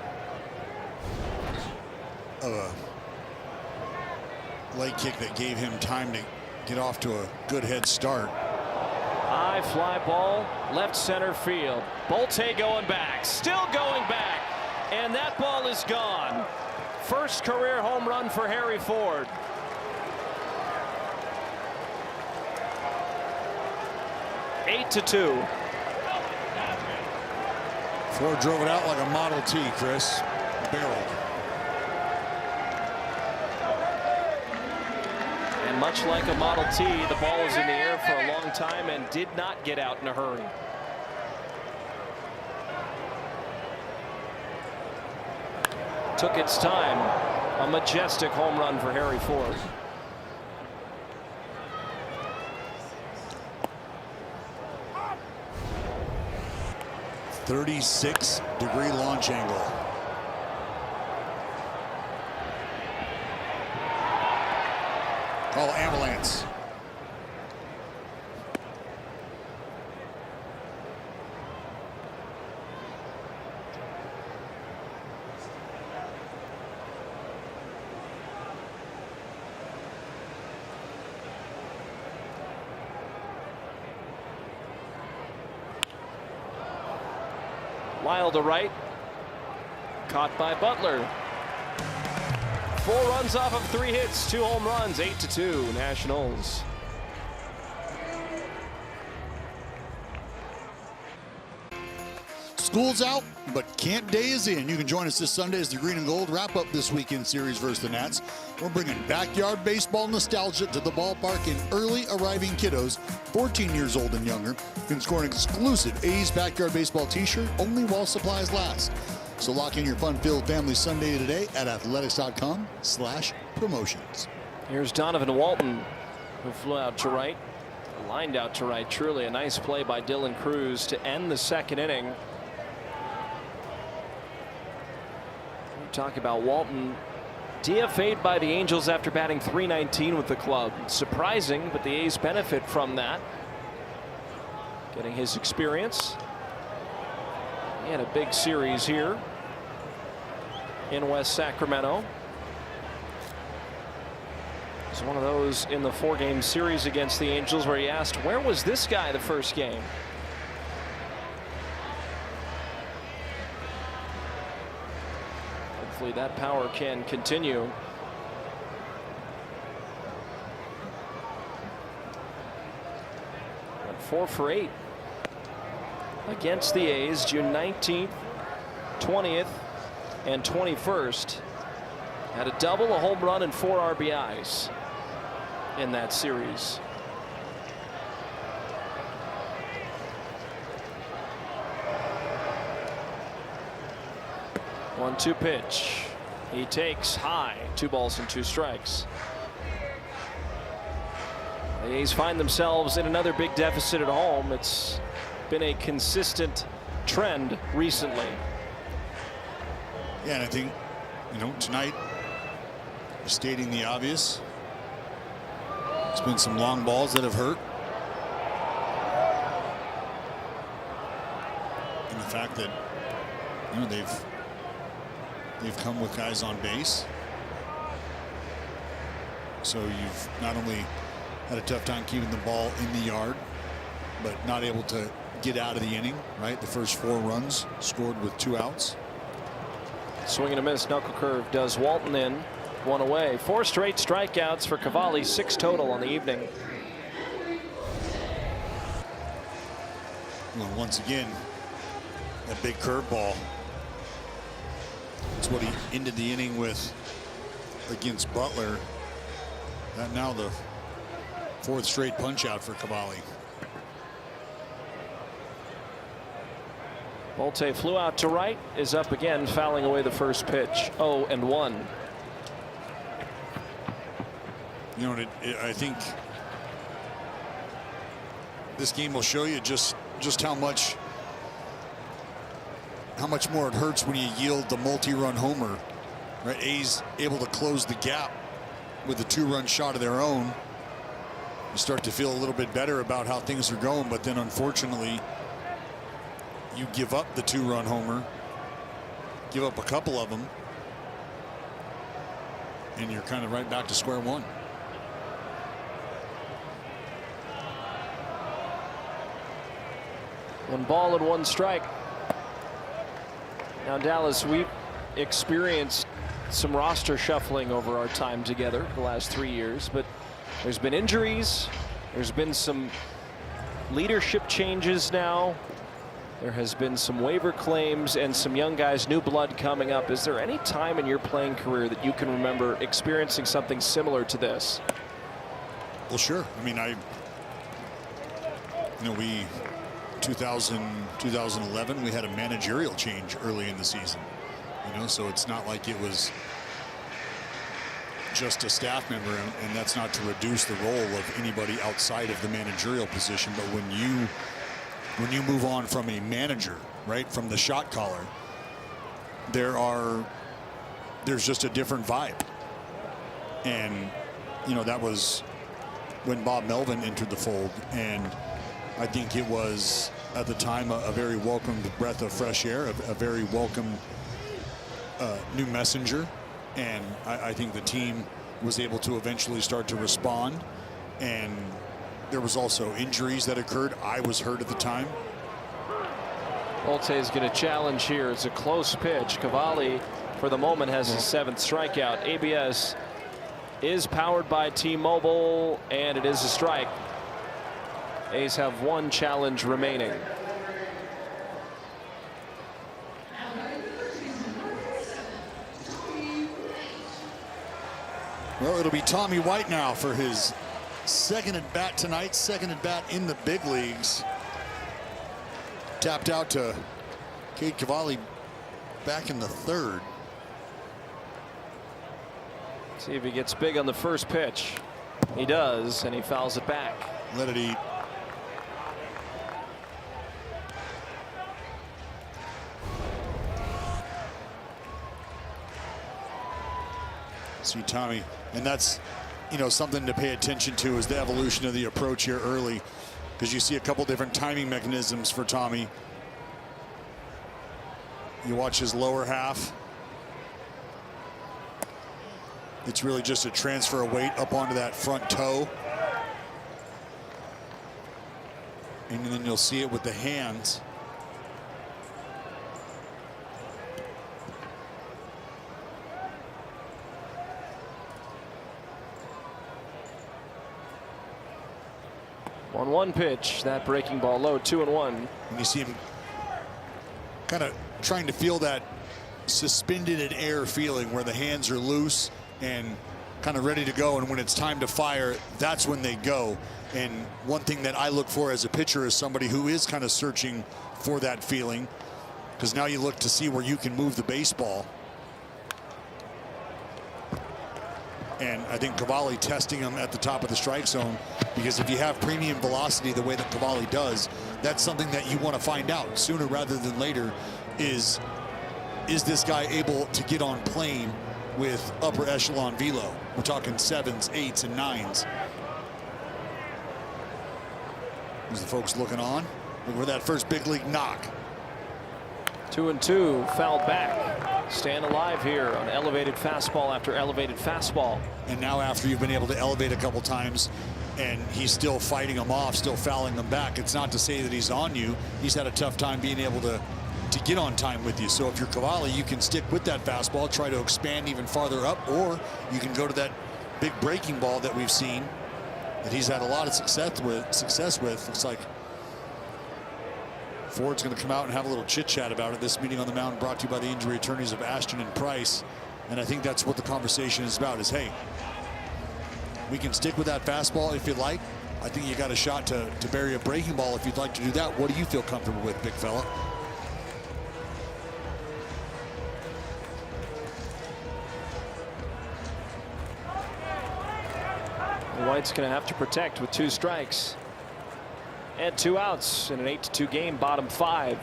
of a leg kick that gave him time to get off to a good head start. High fly ball, left center field. Bolte going back, still going back, and that ball is gone. First career home run for Harry Ford. Eight to 2. Ford drove it out like a Model T, Chris. Barreled. And much like a Model T, the ball was in the air for a long time and did not get out in a hurry. Took its time. A majestic home run for Harry Ford. .36-degree launch angle. Call ambulance. Lyle to right. Caught by Butler. 4 runs off of 3 hits, 2 home runs, 8 to 2 Nationals. School's out, but camp day is in. You can join us this Sunday as the Green and Gold wrap up this weekend series versus the Nats. We're bringing backyard baseball nostalgia to the ballpark, and early arriving kiddos, 14 years old and younger, can score an exclusive A's Backyard Baseball t-shirt only while supplies last. So lock in your fun-filled family Sunday today at athletics.com/promotions. Here's Donovan Walton, who flew out to right, lined out to right. Truly a nice play by Dylan Cruz to end the second inning. Talk about Walton DFA'd by the Angels after batting .319 with the club. Surprising, but the A's benefit from that. Getting his experience. He had a big series here in West Sacramento. It's one of those in the 4-game series against the Angels where he asked, where was this guy the first game? Hopefully that power can continue. Went 4 for 8 against the A's June 19th, 20th, and 21st. Had a double, a home run, and 4 RBIs in that series. One-two pitch. He takes high. 2 balls and 2 strikes. The A's find themselves in another big deficit at home. It's been a consistent trend recently. Yeah, and I think, tonight, stating the obvious, it's been some long balls that have hurt. And the fact that, they've come with guys on base. So you've not only had a tough time keeping the ball in the yard, but not able to get out of the inning, right? The first 4 runs scored with 2 outs. Swing and a miss, knuckle curve does Walton in. 1 away. 4 straight strikeouts for Cavalli, 6 total on the evening. Well, once again, that big curveball. That's what he ended the inning with against Butler. That now the 4th straight punch out for Cavalli. Bolte flew out to right, is up again, fouling away the first pitch. 0-1. I think this game will show you just how much more it hurts when you yield the multi-run homer. Right? A's able to close the gap with a 2-run shot of their own. You start to feel a little bit better about how things are going, but then unfortunately you give up the 2-run homer, give up a couple of them, and you're kind of right back to square one. One ball and 1 strike. Now, Dallas, we've experienced some roster shuffling over our time together the last 3 years, but there's been injuries. There's been some leadership changes now. There has been some waiver claims and some young guys, new blood coming up. Is there any time in your playing career that you can remember experiencing something similar to this? Well, sure. I mean, we 2011 we had a managerial change early in the season, so it's not like it was just a staff member, and that's not to reduce the role of anybody outside of the managerial position, but when you move on from a manager, right, from the shot caller, there's just a different vibe. And that was when Bob Melvin entered the fold, and I think it was at the time a very welcome breath of fresh air, a very welcome new messenger. And I think the team was able to eventually start to respond. And there was also injuries that occurred. I was hurt at the time. Bolte is going to challenge here. It's a close pitch. Cavalli, for the moment, has his 7th strikeout. ABS is powered by T-Mobile, and it is a strike. A's have 1 challenge remaining. Well, it'll be Tommy White now for his 2nd at bat tonight, 2nd at bat in the big leagues. Tapped out to Cade Cavalli back in the 3rd. See if he gets big on the first pitch. He does, and he fouls it back. Let it eat. See Tommy, and that's, you know, something to pay attention to is the evolution of the approach here early, because you see a couple different timing mechanisms for Tommy. You watch his lower half. It's really just a transfer of weight up onto that front toe. And then you'll see it with the hands. One pitch, that breaking ball low, 2-1. And you see him kind of trying to feel that suspended in air feeling where the hands are loose and kind of ready to go, and when it's time to fire, that's when they go. And one thing that I look for as a pitcher is somebody who is kind of searching for that feeling, because now you look to see where you can move the baseball. And I think Cavalli testing him at the top of the strike zone, because if you have premium velocity the way that Cavalli does, that's something that you want to find out sooner rather than later. Is this guy able to get on plane with upper echelon velo? We're talking 7s, 8s, and 9s. There's the folks looking on. Look for that first big league knock. 2-2, fouled back. Staying alive here on elevated fastball after elevated fastball. And now after you've been able to elevate a couple times and he's still fighting them off, still fouling them back, it's not to say that he's on you. He's had a tough time being able to get on time with you. So if you're Cavalli, you can stick with that fastball, try to expand even farther up, or you can go to that big breaking ball that we've seen that he's had a lot of success with. Looks like Ford's going to come out and have a little chit chat about it. This meeting on the mound brought to you by the injury attorneys of Ashton and Price. And I think that's what the conversation is about, is, hey, we can stick with that fastball if you'd like. I think you got a shot to bury a breaking ball if you'd like to do that. What do you feel comfortable with, big fella? White's going to have to protect with 2 strikes and 2 outs in an 8-2 game, bottom 5.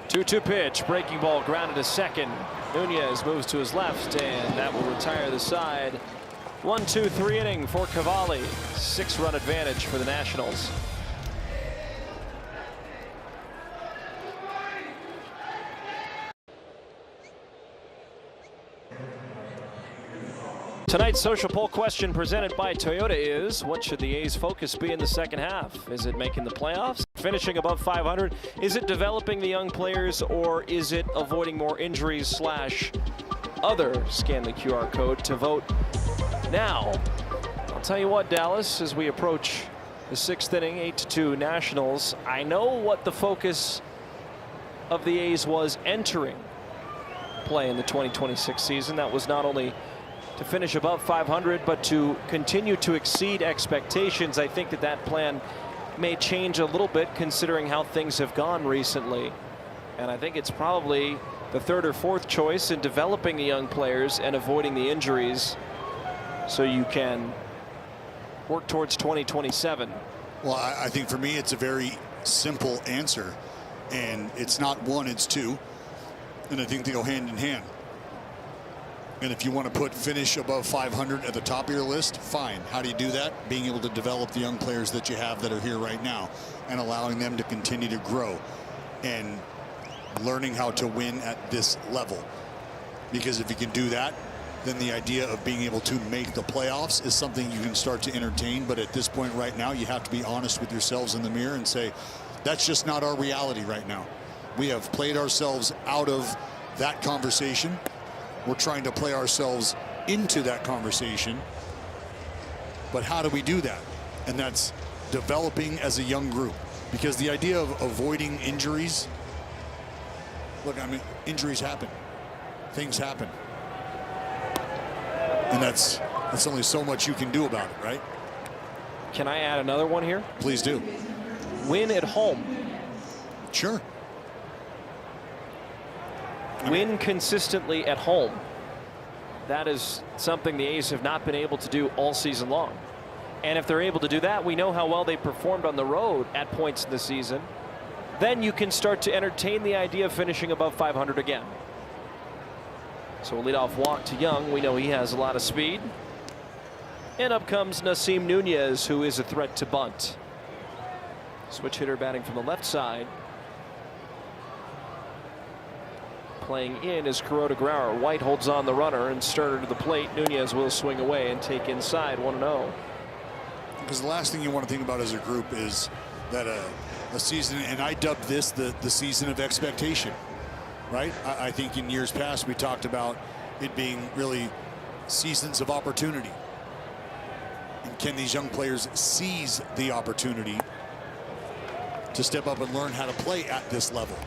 Two pitch, breaking ball grounded to second. Nunez moves to his left, and that will retire the side. 1-2-3 inning for Cavalli. 6-run advantage for the Nationals. Tonight's social poll question presented by Toyota is, what should the A's focus be in the second half? Is it making the playoffs? Finishing above 500? Is it developing the young players? Or is it avoiding more injuries / other? Scan the QR code to vote now. I'll tell you what, Dallas, as we approach the 6th inning, 8-2 Nationals, I know what the focus of the A's was entering play in the 2026 season. That was not only to finish above 500, but to continue to exceed expectations. I think that plan may change a little bit considering how things have gone recently. And I think it's probably the 3rd or 4th choice in developing the young players and avoiding the injuries so you can work towards 2027. Well, I think for me it's a very simple answer, and it's not 1, it's 2, and I think they go hand in hand. And if you want to put finish above 500 at the top of your list, fine. How do you do that? Being able to develop the young players that you have that are here right now and allowing them to continue to grow and learning how to win at this level. Because if you can do that, then the idea of being able to make the playoffs is something you can start to entertain. But at this point right now, you have to be honest with yourselves in the mirror and say, that's just not our reality right now. We have played ourselves out of that conversation. We're trying to play ourselves into that conversation. But how do we do that? And that's developing as a young group. Because the idea of avoiding injuries, look, I mean, injuries happen. Things happen. And that's only so much you can do about it, right? Can I add another one here? Please do. Win at home. Sure. Win consistently at home. That is something the A's have not been able to do all season long. And if they're able to do that, we know how well they performed on the road at points in the season. then you can start to entertain the idea of finishing above 500 again. So a leadoff walk to Young. We know he has a lot of speed. And up comes Nasim Nunez, who is a threat to bunt. Switch hitter batting from the left side. Playing in is Kuroda Grauer. White holds on the runner, and Sterner to the plate. Nunez will swing away and take inside 1-0. Because the last thing you want to think about as a group is that a season, and I dubbed this the season of expectation, right? I think in years past we talked about it being really seasons of opportunity. And can these young players seize the opportunity to step up and learn how to play at this level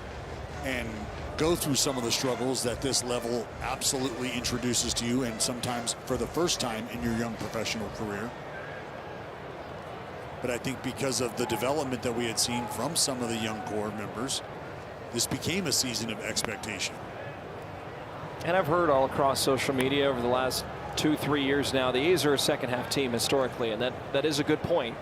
and go through some of the struggles that this level absolutely introduces to you, and sometimes for the first time in your young professional career. But I think because of the development that we had seen from some of the young core members, this became a season of expectation. And I've heard all across social media over the last 2-3 years now, the A's are a second half team historically, and that is a good point.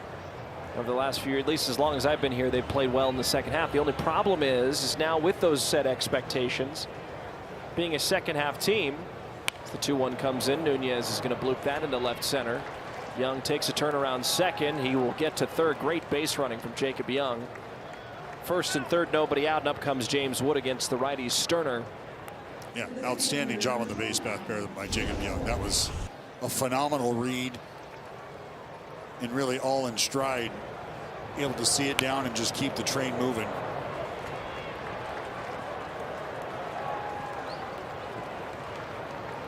Over the last few years, at least as long as I've been here, they've played well in the second half. The only problem is now with those set expectations, being a second half team, the 2-1 comes in, Nunez is going to bloop that into left center. Young takes a turn around second. He will get to third. Great base running from Jacob Young. First and third, nobody out, and up comes James Wood against the righty Sterner. Yeah, outstanding job on the base path there by Jacob Young. That was a phenomenal read, and really all in stride, able to see it down and just keep the train moving.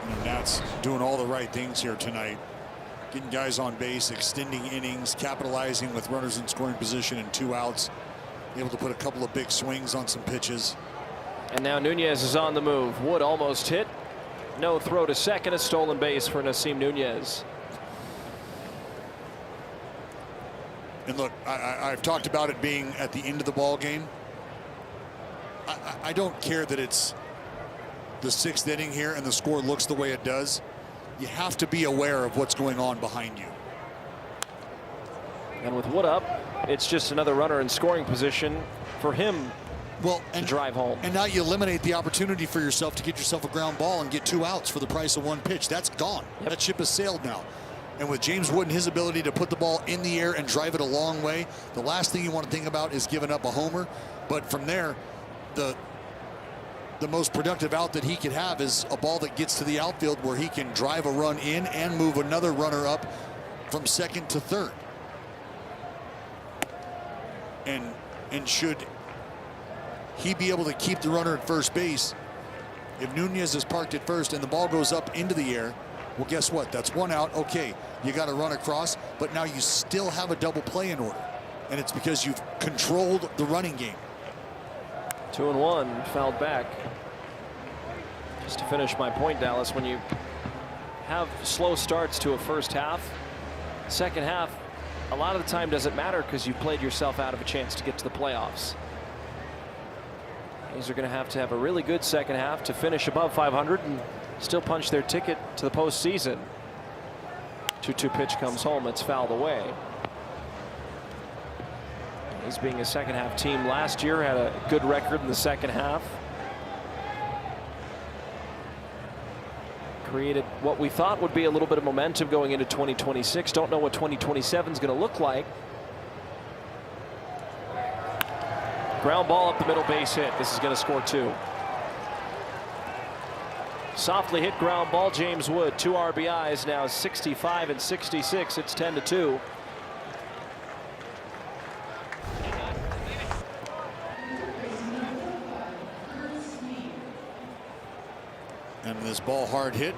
And Nats doing all the right things here tonight. Getting guys on base, extending innings, capitalizing with runners in scoring position and 2 outs. Able to put a couple of big swings on some pitches. And now Nunez is on the move. Wood almost hit. No throw to second. A stolen base for Nasim Nunez. And look, I've talked about it being at the end of the ball game. I don't care that it's the 6th inning here and the score looks the way it does. You have to be aware of what's going on behind you. And with Wood up, it's just another runner in scoring position for him to drive home. And now you eliminate the opportunity for yourself to get yourself a ground ball and get 2 outs for the price of 1 pitch. That's gone. Yep. That ship has sailed now. And with James Wood and his ability to put the ball in the air and drive it a long way, the last thing you want to think about is giving up a homer. But from there, the most productive out that he could have is a ball that gets to the outfield where he can drive a run in and move another runner up from second to third. And should he be able to keep the runner at first base, if Nunez is parked at first and the ball goes up into the air, well, guess what? That's 1 out. Okay, you got to run across, but now you still have a double play in order. And it's because you've controlled the running game. 2-1, fouled back. Just to finish my point, Dallas, when you have slow starts to a first half, second half, a lot of the time doesn't matter because you played yourself out of a chance to get to the playoffs. These are going to have a really good second half to finish above 500 and still punch their ticket to the postseason. 2-2 pitch comes home. It's fouled away. He's being a second half team last year, had a good record in the second half. Created what we thought would be a little bit of momentum going into 2026. Don't know what 2027 is going to look like. Ground ball up the middle, base hit. This is going to score 2. Softly hit ground ball, James Wood. 2 RBIs now, 65 and 66. It's 10-2. And this ball hard hit,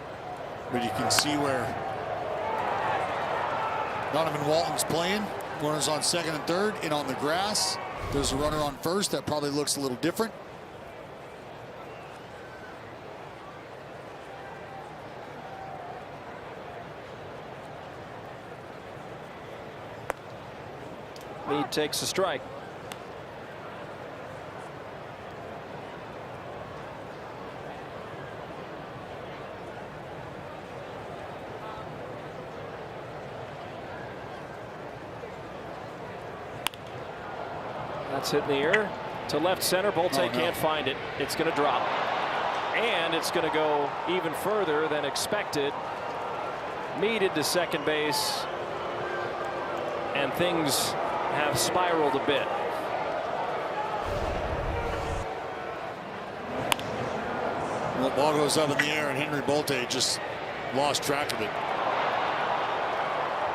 but you can see where Donovan Walton's playing. Runners on second and third, in on the grass. There's a runner on first. That probably looks a little different. Meade takes a strike. That's hit in the air. to left center. Bolte can't find it. It's going to drop. And it's going to go even further than expected. Meted to second base. And things have spiraled a bit. Well, the ball goes up in the air, and Henry Bolte just lost track of it.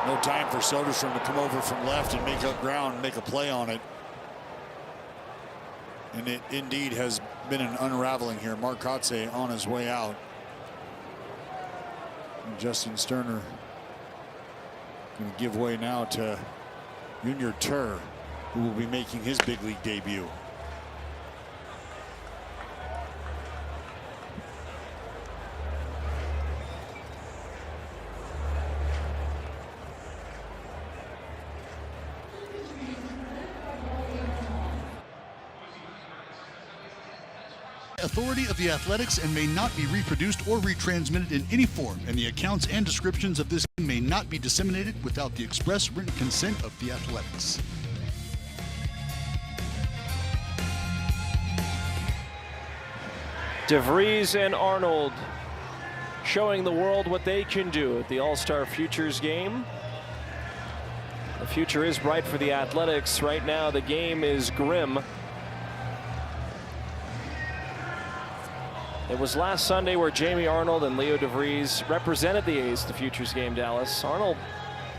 No time for Soderstrom to come over from left and make up ground and make a play on it. And it indeed has been an unraveling here. Mark Kotze on his way out. And Justin Sterner going to give way now to Junior Tur, who will be making his big league debut. Authority of the Athletics and may not be reproduced or retransmitted in any form, and the accounts and descriptions of this game may not be disseminated without the express written consent of the Athletics. DeVries and Arnold showing the world what they can do at the All-Star Futures game. The future is bright for the Athletics. Right now the game is grim. It was last Sunday where Jamie Arnold and Leo DeVries represented the A's at the Futures game, Dallas. Arnold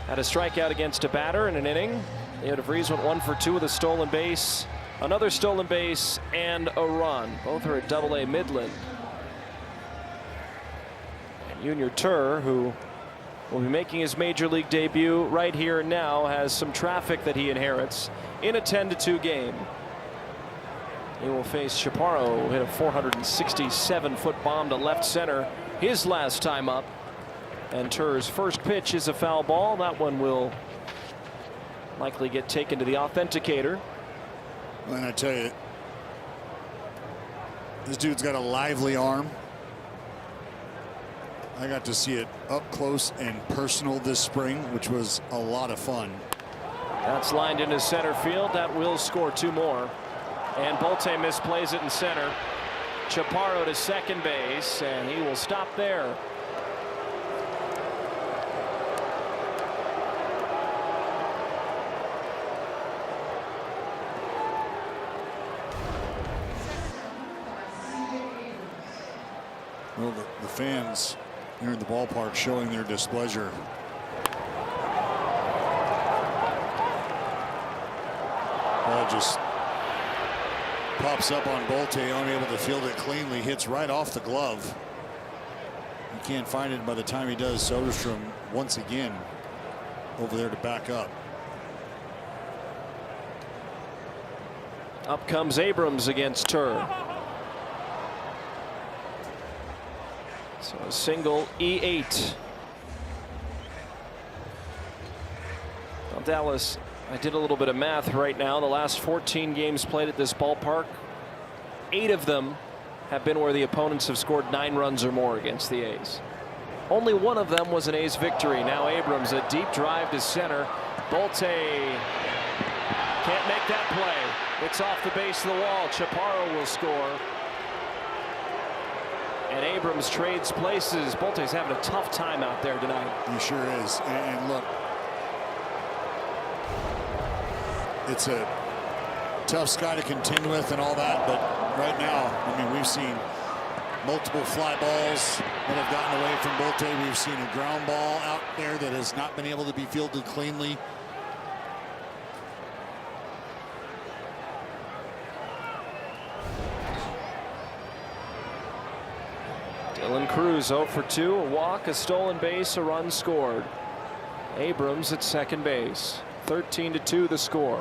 had a strikeout against a batter in an inning. Leo DeVries went 1 for 2 with a stolen base, another stolen base, and a run. Both are at Double-A Midland. And Junior Tur, who will be making his major league debut right here and now, has some traffic that he inherits in a 10-2 game. He will face Chaparro, who hit a 467-foot bomb to left center his last time up. And Tur's first pitch is a foul ball. That one will likely get taken to the authenticator. And I tell you, this dude's got a lively arm. I got to see it up close and personal this spring, which was a lot of fun. That's lined into center field. That will score 2 more. And Bolte misplays it in center. Chaparro to second base, and he will stop there. Well, the fans here in the ballpark showing their displeasure. Ball just pops up on Bolte, unable to field it cleanly, hits right off the glove. He can't find it by the time he does. Soderstrom once again over there to back up. Up comes Abrams against Tur. So a single E8. Well, Dallas, I did a little bit of math right now. The last 14 games played at this ballpark, 8 of them have been where the opponents have scored 9 runs or more against the A's. Only 1 of them was an A's victory. Now Abrams, a deep drive to center. Bolte can't make that play. It's off the base of the wall. Chaparro will score. And Abrams trades places. Bolte's having a tough time out there tonight. He sure is. And look, it's a tough sky to contend with and all that, but right now, I mean, we've seen multiple fly balls that have gotten away from Bolte. We've seen a ground ball out there that has not been able to be fielded cleanly. Dylan Cruz 0 for 2, a walk, a stolen base, a run scored. Abrams at second base. 13-2 the score.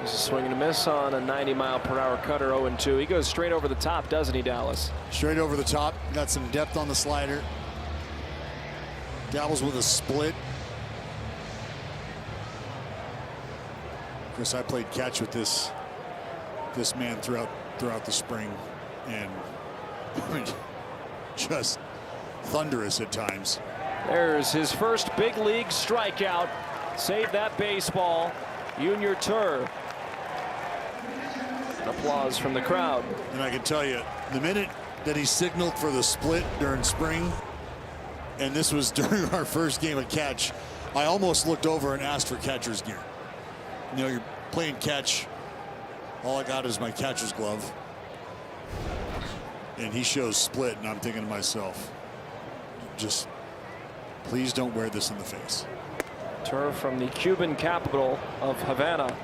There's a swing and a miss on a 90-mile-per-hour cutter. 0-2. He goes straight over the top, doesn't he, Dallas? Straight over the top. Got some depth on the slider. Dabbles with a split. Chris, I played catch with this man throughout the spring, and I mean, just thunderous at times. There's his first big league strikeout. Save that baseball. Junior Tur. Applause from the crowd. And I can tell you, the minute that he signaled for the split during spring, and this was during our first game of catch, I almost looked over and asked for catcher's gear. You know, you're playing catch. All I got is my catcher's glove. And he shows split, and I'm thinking to myself, just please don't wear this in the face. Tur from the Cuban capital of Havana.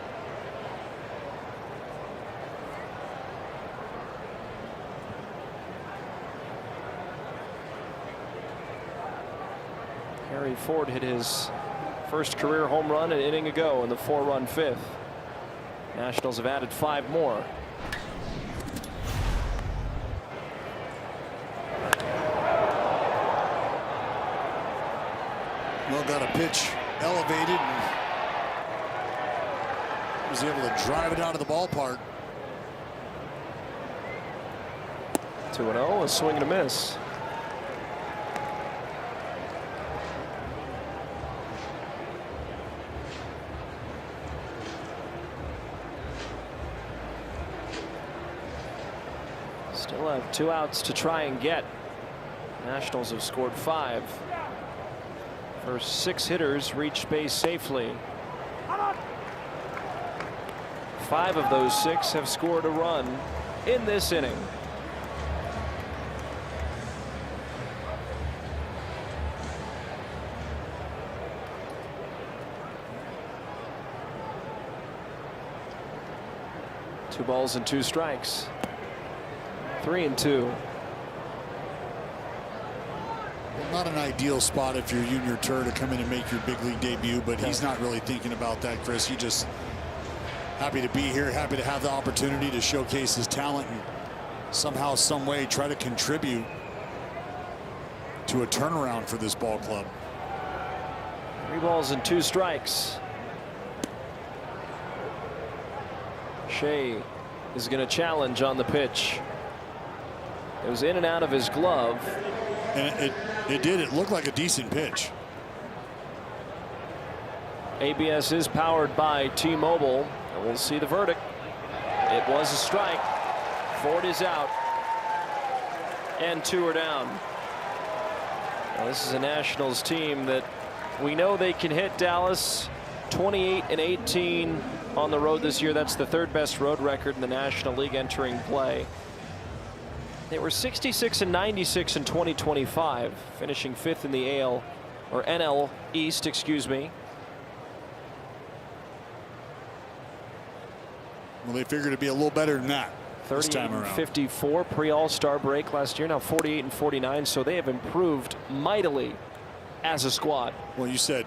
Harry Ford hit his first career home run an inning ago in the 4-run fifth. Nationals have added 5 more. Well, got a pitch elevated and was able to drive it out of the ballpark. 2-0, a swing and a miss. Still have 2 outs to try and get. Nationals have scored 5. First 6 hitters reached base safely. 5 of those 6 have scored a run in this inning. Two balls and 2 strikes. 3-2. Not an ideal spot if you're Junior Tur to come in and make your big league debut, but he's not really thinking about that, Chris. He just happy to be here, happy to have the opportunity to showcase his talent and somehow, some way try to contribute to a turnaround for this ball club. 3 balls and 2 strikes. Shea is going to challenge on the pitch. It was in and out of his glove. And it did. It looked like a decent pitch. ABS is powered by T-Mobile, and we'll see the verdict. It was a strike. Ford is out, and 2 are down. Now, this is a Nationals team that we know they can hit. Dallas 28-18 on the road this year. That's the 3rd best road record in the National League entering play. They were 66-96 in 2025, finishing 5th in the NL East, excuse me. Well, they figured it'd be a little better than that this time around. 38-54 pre-All-Star break last year. Now 48-49, so they have improved mightily as a squad. Well, you said,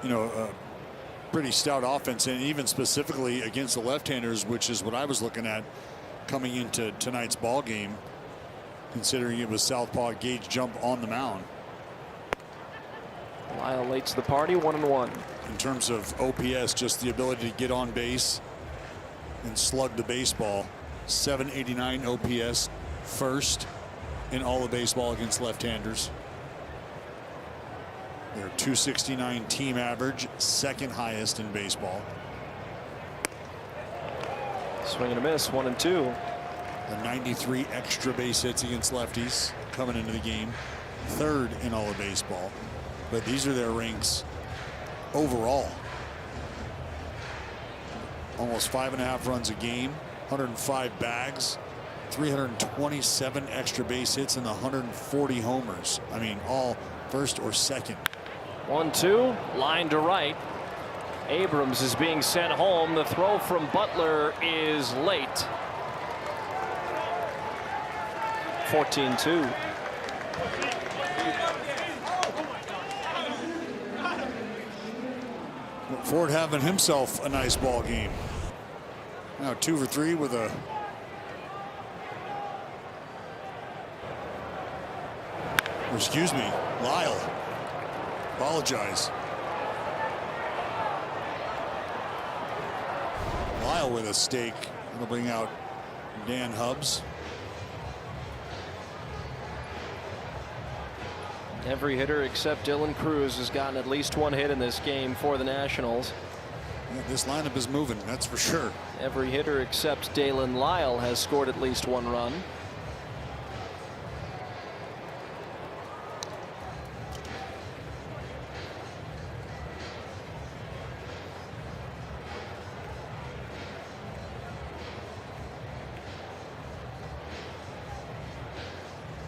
you know, a pretty stout offense, and even specifically against the left-handers, which is what I was looking at coming into tonight's ball game, considering it was southpaw Gage Jump on the mound. Lyle late to the party, 1-1. In terms of OPS, just the ability to get on base and slug the baseball. 789 OPS, first in all of baseball against left-handers. Their 269 team average, 2nd highest in baseball. Swing and a miss, 1-2. The 93 extra base hits against lefties coming into the game, 3rd in all of baseball. But these are their ranks overall. Almost 5.5 runs a game, 105 bags, 327 extra base hits, and 140 homers. I mean, all 1st or 2nd. 1-2, line to right. Abrams is being sent home. The throw from Butler is late. 14-2. Ford having himself a nice ball game. Now 2 for 3 with a excuse me, Lyle. Apologize. Lyle with a stake. It'll bring out Dan Hubbs. Every hitter except Dylan Cruz has gotten at least one hit in this game for the Nationals. Yeah, this lineup is moving, that's for sure. Every hitter except Dalen Lyle has scored at least one run.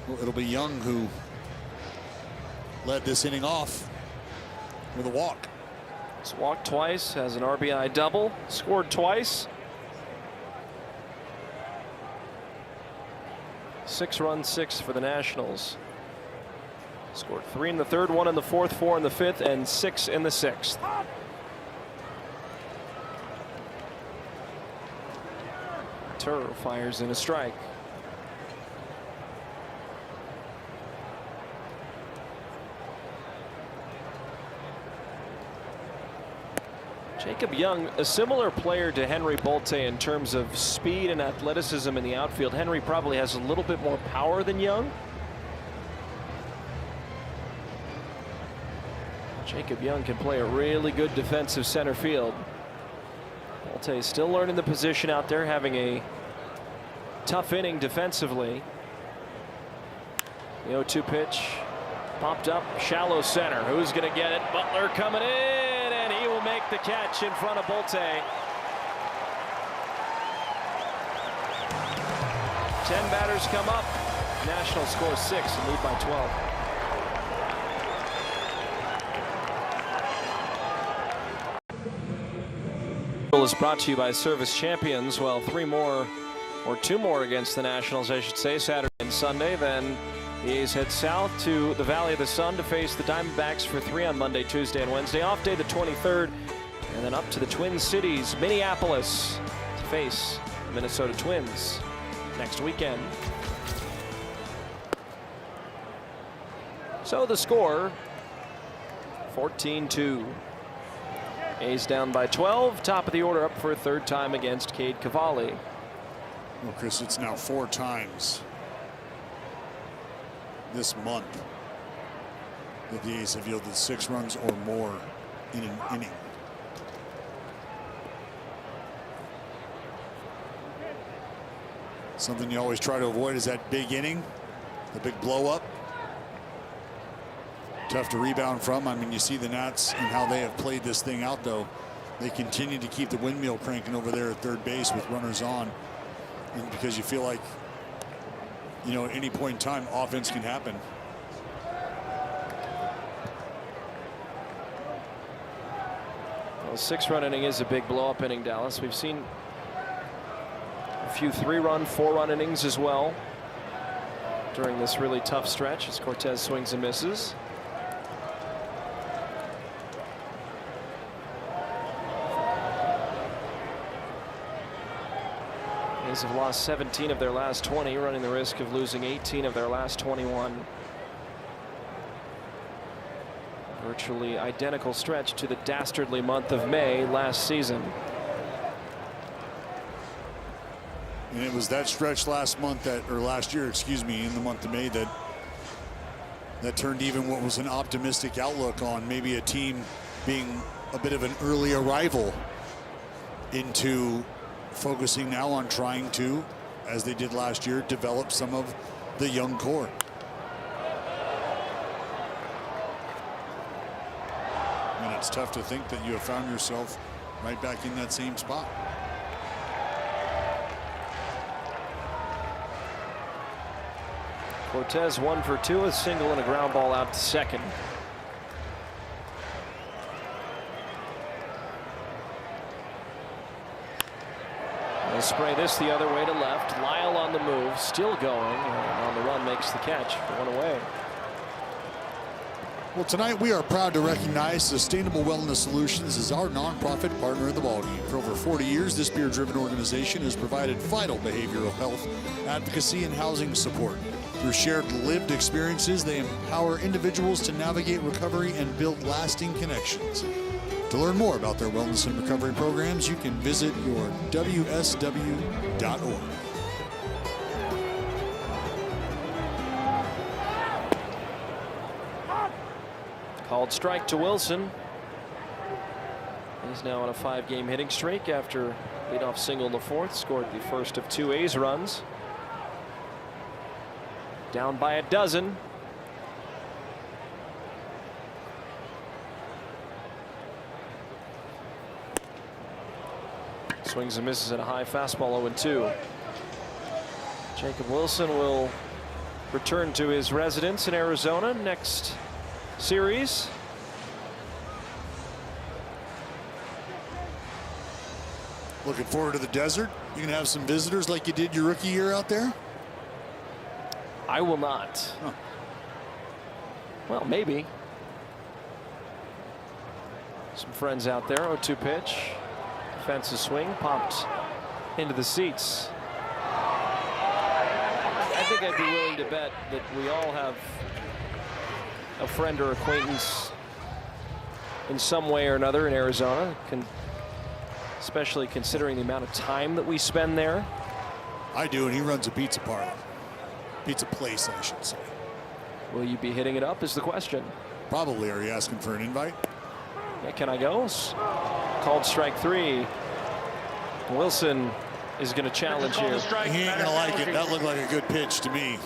Well, it'll be Young who led this inning off with a walk. He's walked twice, has an RBI double, scored twice. 6 runs, 6 for the Nationals. Scored 3 in the third, 1 in the fourth, 4 in the fifth, and 6 in the sixth. Turr fires in a strike. Jacob Young, a similar player to Henry Bolte in terms of speed and athleticism in the outfield. Henry probably has a little bit more power than Young. Jacob Young can play a really good defensive center field. Bolte is still learning the position out there, having a tough inning defensively. The 0-2 pitch popped up, shallow center. Who's going to get it? Butler coming in. He will make the catch in front of Bolte. 10 batters come up. Nationals score 6 and lead by 12. Is brought to you by Service Champions. Well, 3 more, or 2 more against the Nationals, I should say, Saturday and Sunday. Then the A's head south to the Valley of the Sun to face the Diamondbacks for 3 on Monday, Tuesday, and Wednesday. Off day the 23rd, and then up to the Twin Cities, Minneapolis, to face the Minnesota Twins next weekend. So the score, 14-2. A's down by 12, top of the order, up for a 3rd time against Cade Cavalli. Well, Chris, it's now 4 times this month that the A's have yielded 6 runs or more in an inning. Something you always try to avoid is that big inning, the big blow up. Tough to rebound from. I mean, you see the Nats and how they have played this thing out, though. They continue to keep the windmill cranking over there at third base with runners on, and because you feel like, you know, at any point in time, offense can happen. Well, 6-run inning is a big blow-up inning, Dallas. We've seen a few 3-run, 4-run innings as well during this really tough stretch as Cortez swings and misses. A's have lost 17 of their last 20, running the risk of losing 18 of their last 21. Virtually identical stretch to the dastardly month of May last season. And it was that stretch last month or last year, excuse me, in the month of May that turned even what was an optimistic outlook on maybe a team being a bit of an early arrival into focusing now on trying to, as they did last year, develop some of the young core. And it's tough to think that you have found yourself right back in that same spot. Cortez 1 for 2, a single and a ground ball out to second. They'll spray this the other way to left. Lyle on the move, still going, and on the run makes the catch for 1 away. Well, tonight we are proud to recognize Sustainable Wellness Solutions as our nonprofit partner in the ballgame. For over 40 years, this peer-driven organization has provided vital behavioral health, advocacy, and housing support. Through shared lived experiences, they empower individuals to navigate recovery and build lasting connections. To learn more about their wellness and recovery programs, you can visit your WSW.org. Called strike to Wilson. He's now on a 5-game hitting streak after leadoff single in the 4th. Scored the first of 2 A's runs. Down by a dozen. Swings and misses at a high fastball, 0-2. Jacob Wilson will return to his residence in Arizona next series. Looking forward to the desert. You gonna have some visitors like you did your rookie year out there? I will not. Huh. Well, maybe. Some friends out there. 0-2 pitch. Defensive swing popped into the seats. I think I'd be willing to bet that we all have a friend or acquaintance in some way or another in Arizona, especially considering the amount of time that we spend there. I do, and he runs a pizza parlor. Pizza place, I should say. Will you be hitting it up is the question. Probably. Are you asking for an invite? Yeah, can I go? Called strike 3. Wilson is going to challenge here. He ain't going to like it. That looked like a good pitch to me.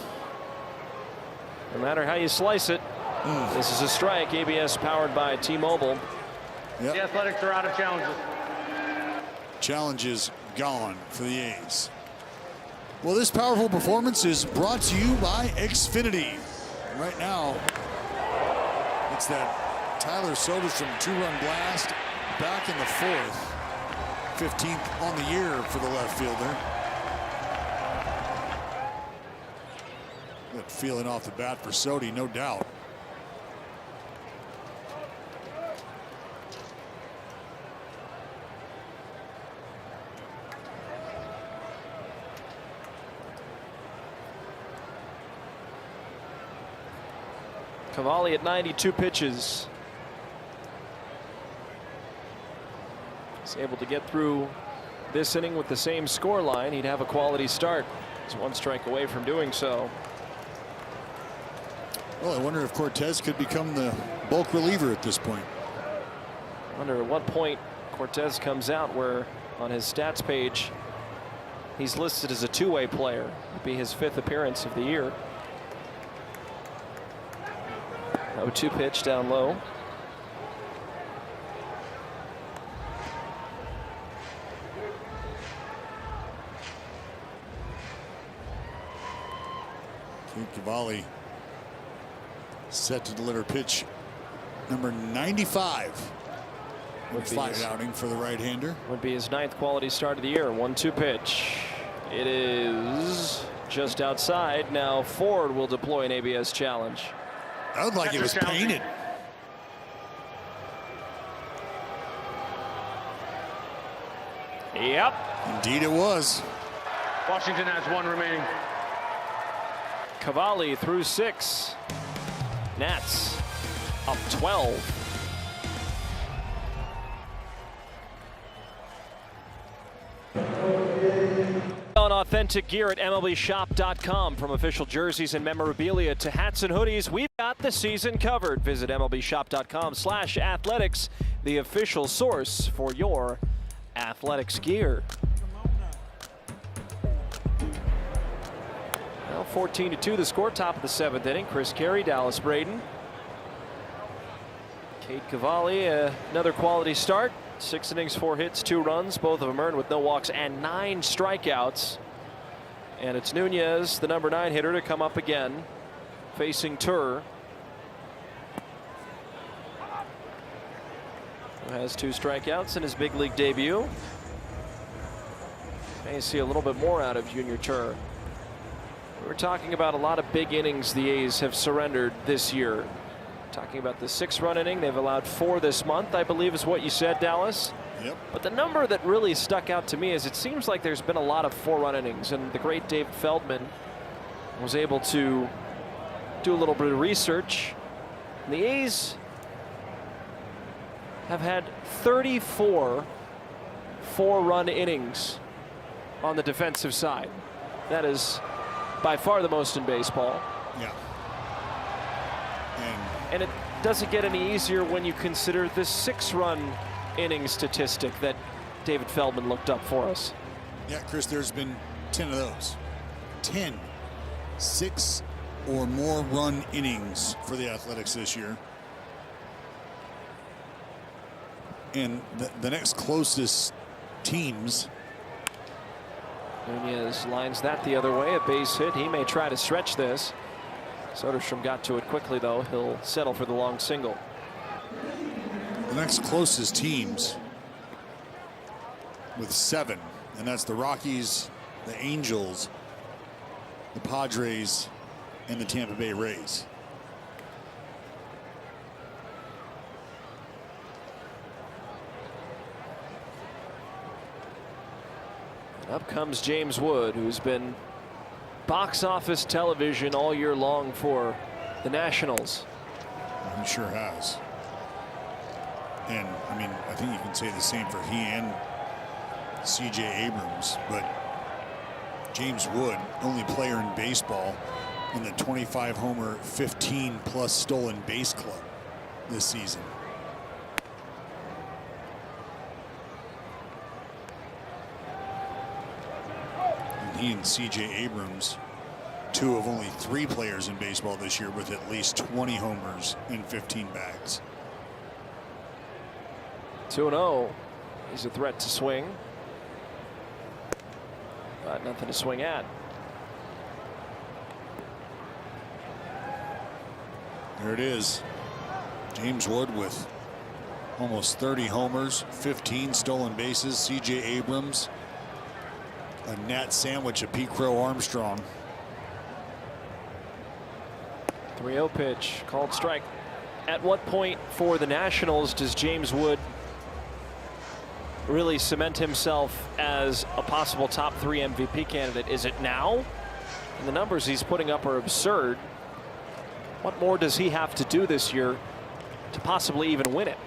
No matter how you slice it, this is a strike. ABS powered by T-Mobile. Yep. The Athletics are out of challenges. Challenges gone for the A's. Well, this powerful performance is brought to you by Xfinity. Right now, it's that Tyler Soderstrom 2-run blast back in the 4th. 15th on the year for the left fielder. Good feeling off the bat for Sodi, no doubt. Cavalli at 92 pitches. He's able to get through this inning with the same score line. He'd have a quality start. He's 1 strike away from doing so. Well, I wonder if Cortez could become the bulk reliever at this point. I wonder at what point Cortez comes out where on his stats page he's listed as a 2-way player. It'd be his 5th appearance of the year. 0-2 pitch down low. Cavalli set to deliver pitch number 95. Fine outing for the right-hander. Would be his 9th quality start of the year. 1-2 pitch. It is just outside. Now Ford will deploy an ABS challenge. That looked like it was painted. Yep. Indeed it was. Washington has 1 remaining. Cavalli through 6. Nats up 12. On authentic gear at MLBshop.com. From official jerseys and memorabilia to hats and hoodies, we've got the season covered. Visit MLBshop.com/athletics, the official source for your athletics gear. Well, 14-2 the score, top of the 7th inning. Chris Carey, Dallas Braden. Cade Cavalli, another quality start. 6 innings, 4 hits, 2 runs, both of them earned with no walks and 9 strikeouts. And it's Nunez, the number 9 hitter, to come up again, facing Tur, who has 2 strikeouts in his big league debut. May see a little bit more out of Junior Tur. We're talking about a lot of big innings the A's have surrendered this year. Talking about the 6-run inning, they've allowed 4 this month, I believe is what you said, Dallas. Yep. But the number that really stuck out to me is it seems like there's been a lot of 4-run innings, and the great Dave Feldman was able to do a little bit of research. And the A's have had 34 4-run innings on the defensive side. That is by far the most in baseball. Yeah. And it doesn't get any easier when you consider the 6-run inning statistic that David Feldman looked up for us. Yeah, Chris, there's been 10 of those. 10. 6 or more run innings for the Athletics this year. And the next closest teams. Nunez lines that the other way, a base hit. He may try to stretch this. Soderstrom got to it quickly, though. He'll settle for the long single. The next closest teams with 7, and that's the Rockies, the Angels, the Padres, and the Tampa Bay Rays. Up comes James Wood, who's been box office television all year long for the Nationals. He sure has. And I mean, I think you can say the same for he and C.J. Abrams, but James Wood, only player in baseball in the 25 homer, 15 plus stolen base club this season. And he and C.J. Abrams, 2 of only 3 players in baseball this year with at least 20 homers in 15 bags. 2-0. He's a threat to swing, but nothing to swing at. There it is. James Wood with almost 30 homers, 15 stolen bases. C.J. Abrams, a Nat sandwich of Pete Crow Armstrong. 3-0 pitch, called strike. At what point for the Nationals does James Wood really cement himself as a possible top 3 MVP candidate? Is it now? And the numbers he's putting up are absurd. What more does he have to do this year to possibly even win it?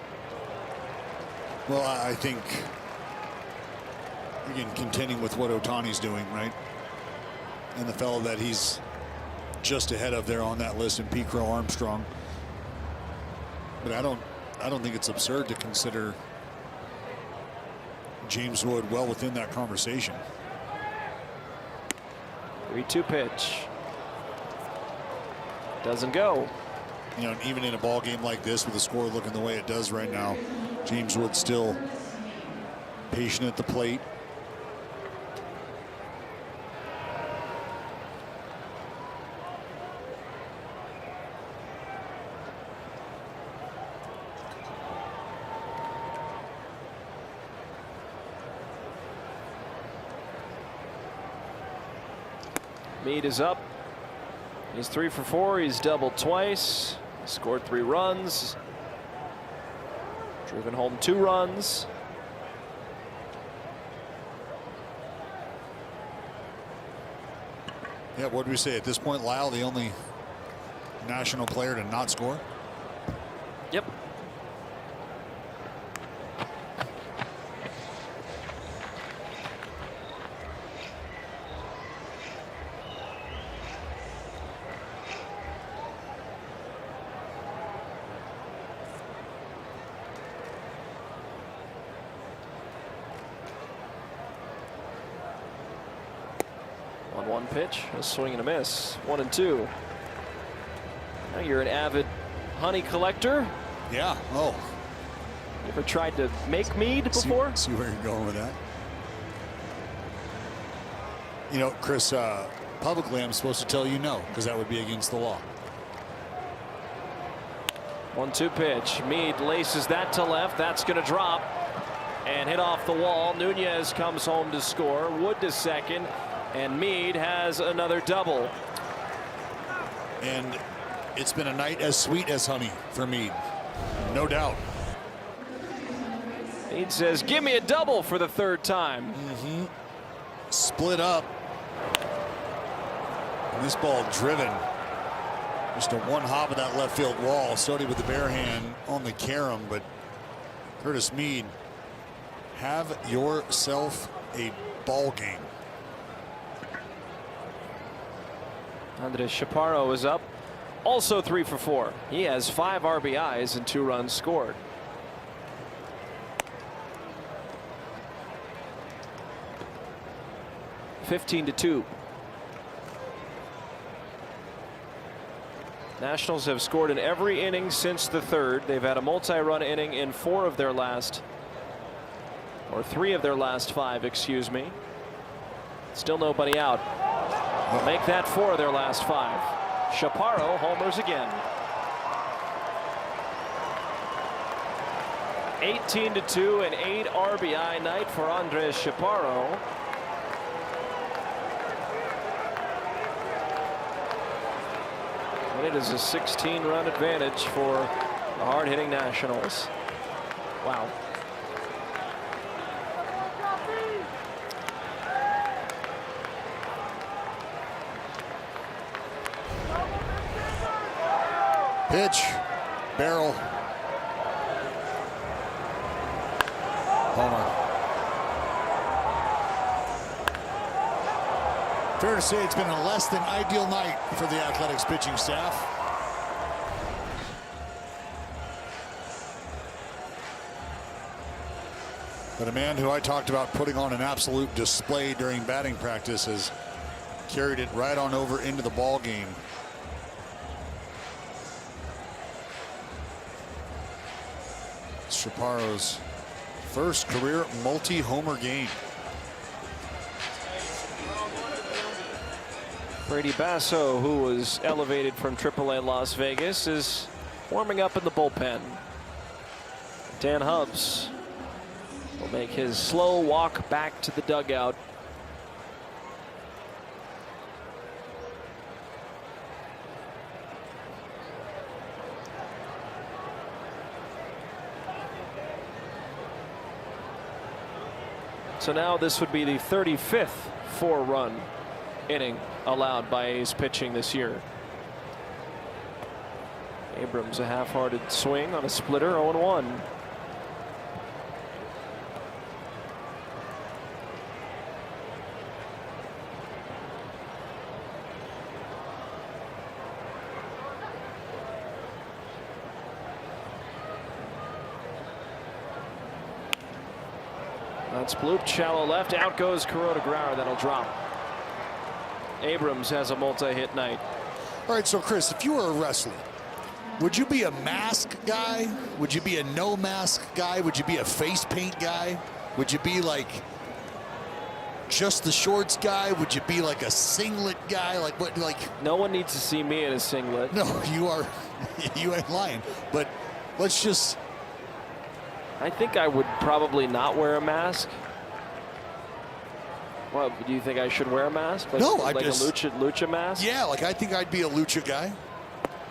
Well, I think, again, contending with what Ohtani's doing, right? And the fellow that he's just ahead of there on that list, and Pete Crow Armstrong. But I don't think it's absurd to consider James Wood well within that conversation. 3-2 pitch. Doesn't go. You know, even in a ball game like this with the score looking the way it does right now, James Wood still patient at the plate. Meade is up. He's 3 for 4. He's doubled twice. Scored 3 runs. Driven home 2 runs. Yeah, what do we say at this point, Lyle? The only national player to not score? Yep. One pitch, a swing and a miss. 1-2. Now you're an avid honey collector. Yeah. Oh. You ever tried to make mead before? See where you're going with that. You know, Chris, publicly I'm supposed to tell you no, because that would be against the law. 1-2 pitch. Meade laces that to left. That's going to drop and hit off the wall. Nunez comes home to score. Wood to second. And Meade has another double. And it's been a night as sweet as honey for Meade. No doubt. Meade says, give me a double for the 3rd time. Split up. And this ball driven. Just a one hop of that left field wall. Sodi with the bare hand on the carom, but Curtis Mead, have yourself a ball game. Andres Chaparro is up, also 3 for 4. He has 5 RBIs and 2 runs scored. (15-2). Nationals have scored in every inning since the 3rd. They've had a multi-run inning in 3 of their last 5, excuse me. Still nobody out. They'll make that 4 of their last 5. Chaparro homers again. 18-2, an 8 RBI night for Andres Chaparro. And it is a 16-run advantage for the hard-hitting Nationals. Wow. Pitch, barrel, homer. Fair to say it's been a less than ideal night for the Athletics pitching staff. But a man who I talked about putting on an absolute display during batting practice has carried it right on over into the ball game. Chaparro's first career multi-homer game. Brady Basso, who was elevated from AAA Las Vegas, is warming up in the bullpen. Dan Hubbs will make his slow walk back to the dugout. So now this would be the 35th 4-run inning allowed by A's pitching this year. Abrams, a half-hearted swing on a splitter, 0-1. That's blooped shallow left. Out goes Kuroda Grauer. That'll drop. Abrams has a multi-hit night. All right, so Chris, if you were a wrestler, would you be a mask guy? Would you be a no mask guy? Would you be a face paint guy? Would you be like just the shorts guy? Would you be like a singlet guy? Like what? Like no one needs to see me in a singlet. No, you are. You ain't lying. But let's just. I think I would probably not wear a mask. Well, do you think I should wear a mask? Like, no, like a lucha mask? Yeah, like I think I'd be a lucha guy.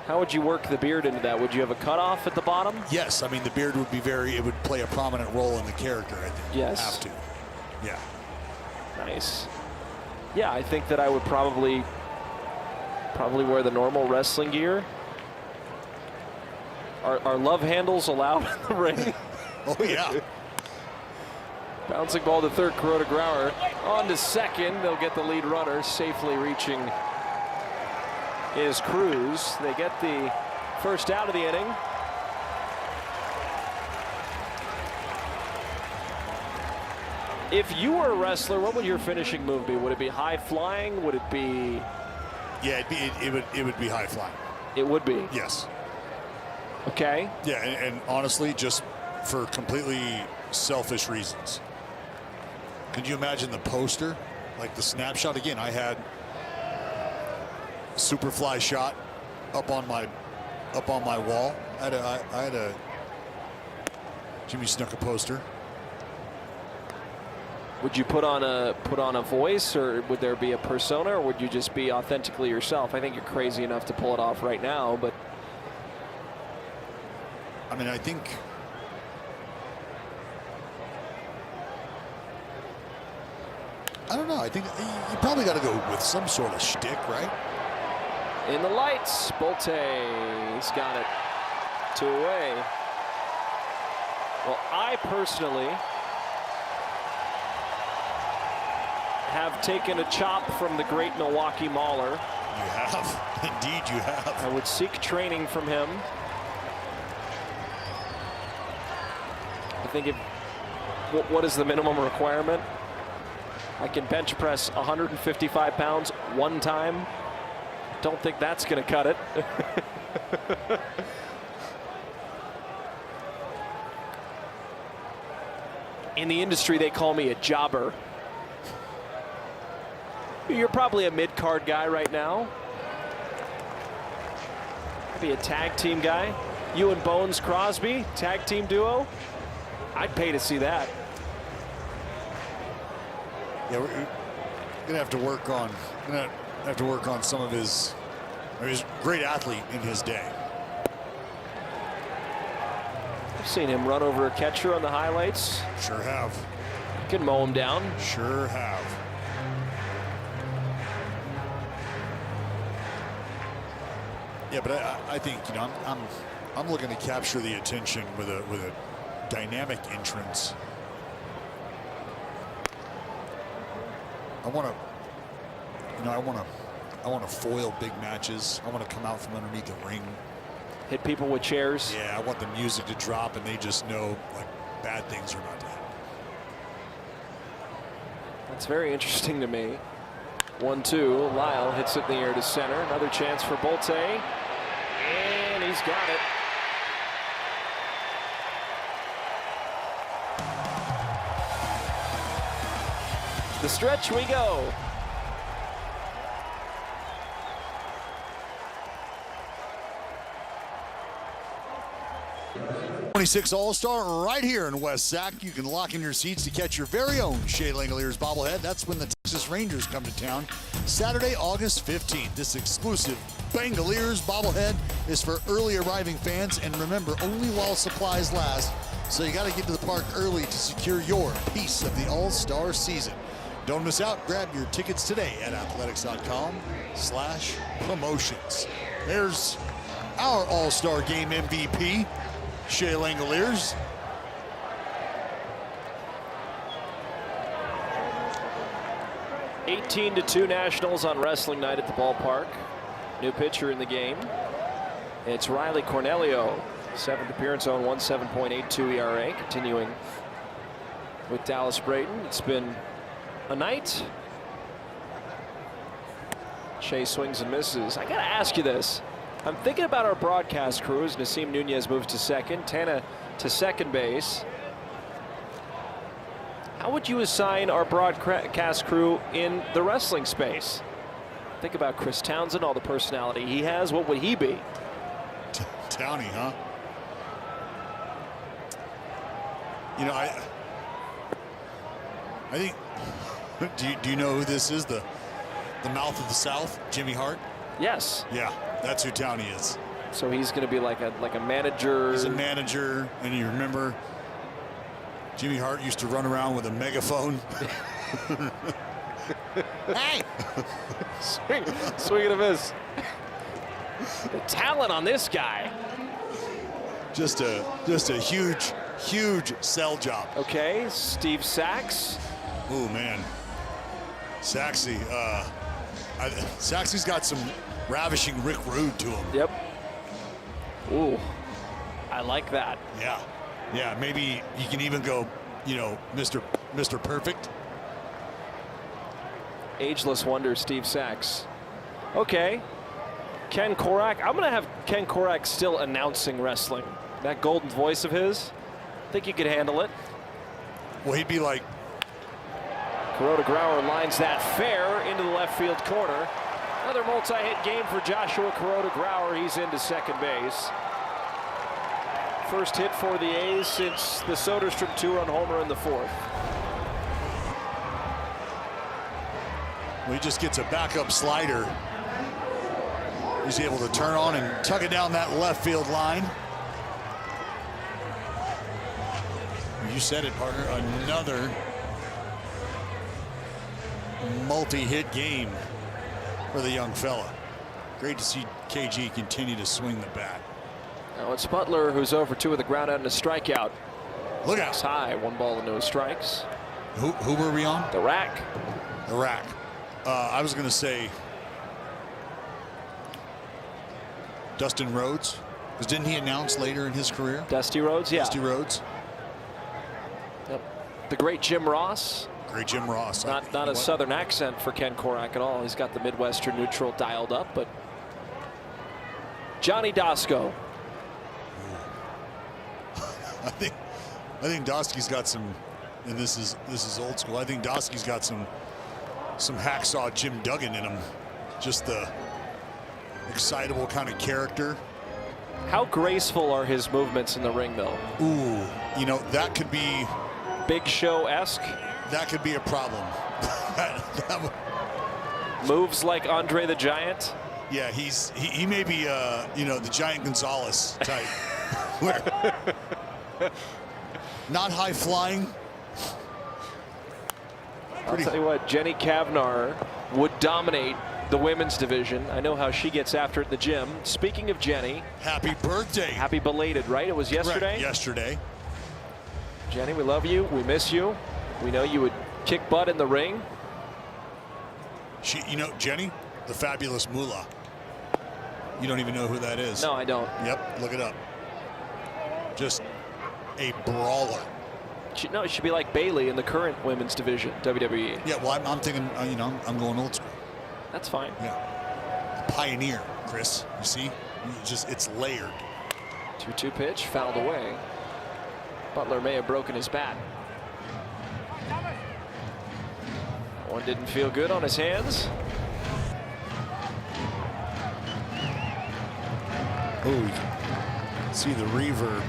How would you work the beard into that? Would you have a cutoff at the bottom? Yes, I mean the beard would be it would play a prominent role in the character, I think. Yes. Have to. Yeah. Nice. Yeah, I think that I would probably wear the normal wrestling gear. Are love handles allowed in the ring? Oh yeah. Bouncing ball to third, Kuroda Grauer on to second. They'll get the lead runner, safely reaching is Cruz. They get the first out of the inning. If you were a wrestler, what would your finishing move be? Would it be high flying? Would it be? Yeah, it would be high flying. It would be. Yes. Okay. Yeah, and honestly, just for completely selfish reasons. Could you imagine the poster, like the snapshot? Again, I had Superfly shot up on my wall. I had a Jimmy Snuka poster. Would you put on a voice, or would there be a persona, or would you just be authentically yourself? I think you're crazy enough to pull it off right now, but I mean, I think I don't know. I think you probably got to go with some sort of shtick, right? In the lights, Bolte, he's got it 2 away. Well, I personally have taken a chop from the great Milwaukee Mauler. You have. Indeed, you have. I would seek training from him. I think what is the minimum requirement? I can bench press 155 pounds one time. Don't think that's going to cut it. In the industry, they call me a jobber. You're probably a mid-card guy right now. Maybe a tag team guy. You and Bones Crosby, tag team duo. I'd pay to see that. Yeah, we're gonna have to work on some of his. He's a great athlete in his day. I've seen him run over a catcher on the highlights. Sure have. Can mow him down. Sure have. Yeah, but I think, you know, I'm looking to capture the attention with a dynamic entrance. I want to foil big matches. I want to come out from underneath the ring. Hit people with chairs. Yeah, I want the music to drop and they just know like bad things are not to happen. That's very interesting to me. 1-2. Lyle hits it in the air to center. Another chance for Bolte. And he's got it. The stretch we go. 26 All-Star right here in West Sac. You can lock in your seats to catch your very own Shea Langoliers bobblehead. That's when the Texas Rangers come to town. Saturday, August 15th. This exclusive Bangoliers bobblehead is for early arriving fans. And remember, only while supplies last. So you got to get to the park early to secure your piece of the All-Star season. Don't miss out. Grab your tickets today at athletics.com/promotions. There's our All-Star Game MVP, Shea Langoliers. (18-2) Nationals on wrestling night at the ballpark. New pitcher in the game. It's Riley Cornelio. 7th appearance on 1.782 ERA. Continuing with Dallas Brayton. It's been a night. Shea swings and misses. I gotta ask you this. I'm thinking about our broadcast crews. Nasim Nunez moves to second. Tana to second base. How would you assign our broadcast crew in the wrestling space? Think about Chris Townsend, all the personality he has. What would he be? Townie, huh? You know, I think. Do you know who this is? The mouth of the South, Jimmy Hart. Yes. Yeah, that's who Townie is. So he's going to be like a manager. He's a manager, and you remember Jimmy Hart used to run around with a megaphone. Hey! Swing and a miss. The talent on this guy. Just a huge sell job. Okay, Steve Sachs. Oh man, Saxy. Saxy's got some ravishing Rick Rude to him. Yep. Ooh, I like that. Yeah, yeah. Maybe you can even go, you know, Mr. Perfect. Ageless wonder, Steve Sachs. Okay. Ken Korak. I'm going to have Ken Korak still announcing wrestling. That golden voice of his. I think he could handle it. Well, he'd be like. Kuroda Grauer lines that fair into the left field corner. Another multi-hit game for Joshua Kuroda Grauer. He's into second base. First hit for the A's since the Soderstrom two-run homer in the fourth. Well, he just gets a backup slider. He's able to turn on and tuck it down that left field line. You said it, partner. Another multi-hit game for the young fella. Great to see KG continue to swing the bat. Now it's Butler who's over 2 with a ground out and a strikeout. Look out. High, 1 ball and no strikes. Who were we on? The rack. The rack. I was going to say Dustin Rhodes. Because didn't he announce later in his career? Dusty Rhodes, yeah. Dusty Rhodes. Yep. The great Jim Ross. Great Jim Ross. Not a southern accent for Ken Korak at all. He's got the Midwestern neutral dialed up, but Johnny Dasco. I think Doski's got some, and this is old school. I think Doski's got some hacksaw Jim Duggan in him. Just the excitable kind of character. How graceful are his movements in the ring, though? Ooh, you know, that could be Big Show-esque. That could be a problem. Moves like Andre the Giant. Yeah, he may be you know, the Giant Gonzalez type. Where not high flying. I'll tell you what, Jenny Kavnar would dominate the women's division. I know how she gets after it in the gym. Speaking of Jenny, happy birthday. Happy belated, right? It was yesterday? Correct. Yesterday. Jenny, we love you. We miss you. We know you would kick butt in the ring. You know, Jenny, the fabulous Moolah. You don't even know who that is. No, I don't. Yep, look it up. Just a brawler. No, it should be like Bailey in the current women's division, WWE. Yeah, well, I'm thinking, you know, I'm going old school. That's fine. Yeah. Pioneer, Chris. You see? It's layered. 2-2 pitch, fouled away. Butler may have broken his bat. One didn't feel good on his hands. Oh, you can see the reverb.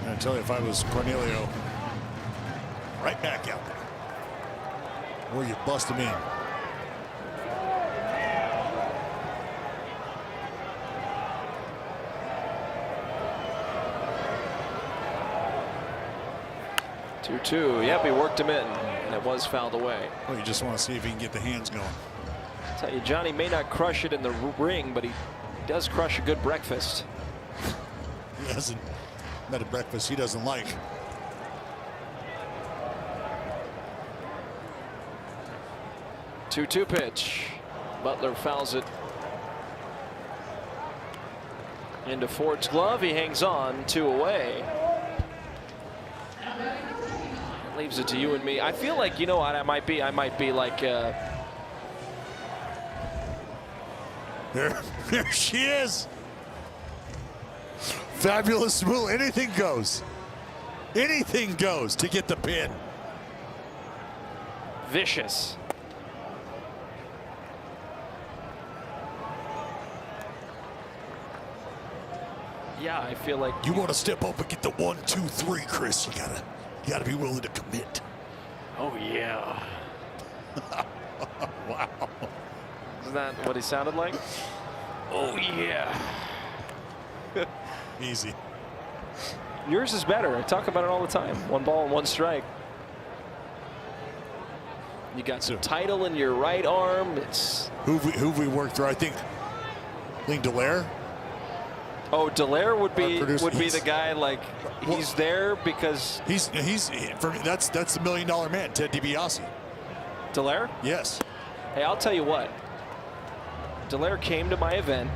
I tell you, if I was Cornelio, right back out there. Or you bust him in. Yep, he worked him in, and it was fouled away. Well, you just want to see if he can get the hands going. I'll tell you, Johnny may not crush it in the ring, but he does crush a good breakfast. He hasn't met a breakfast he doesn't like. Two pitch. Butler fouls it into Ford's glove. He hangs on, 2 away. Leaves it to you and me. I feel like, you know what, I might be like there she is. Fabulous move. Anything goes. Anything goes to get the pin. Vicious. Yeah, I feel like you want to step up and get the 1, 2, 3, Chris. You gotta be willing to commit. Oh yeah. Wow. Isn't that what he sounded like? Oh yeah. Easy. Yours is better. I talk about it all the time. 1 ball and 1 strike. You got some title in your right arm. It's who've we worked through? I think Dallaire. Oh, Dallaire would be the guy, like, he's there because he's for me, that's the $1 million man, Ted DiBiase. Dallaire? Yes. Hey, I'll tell you what. Dallaire came to my event,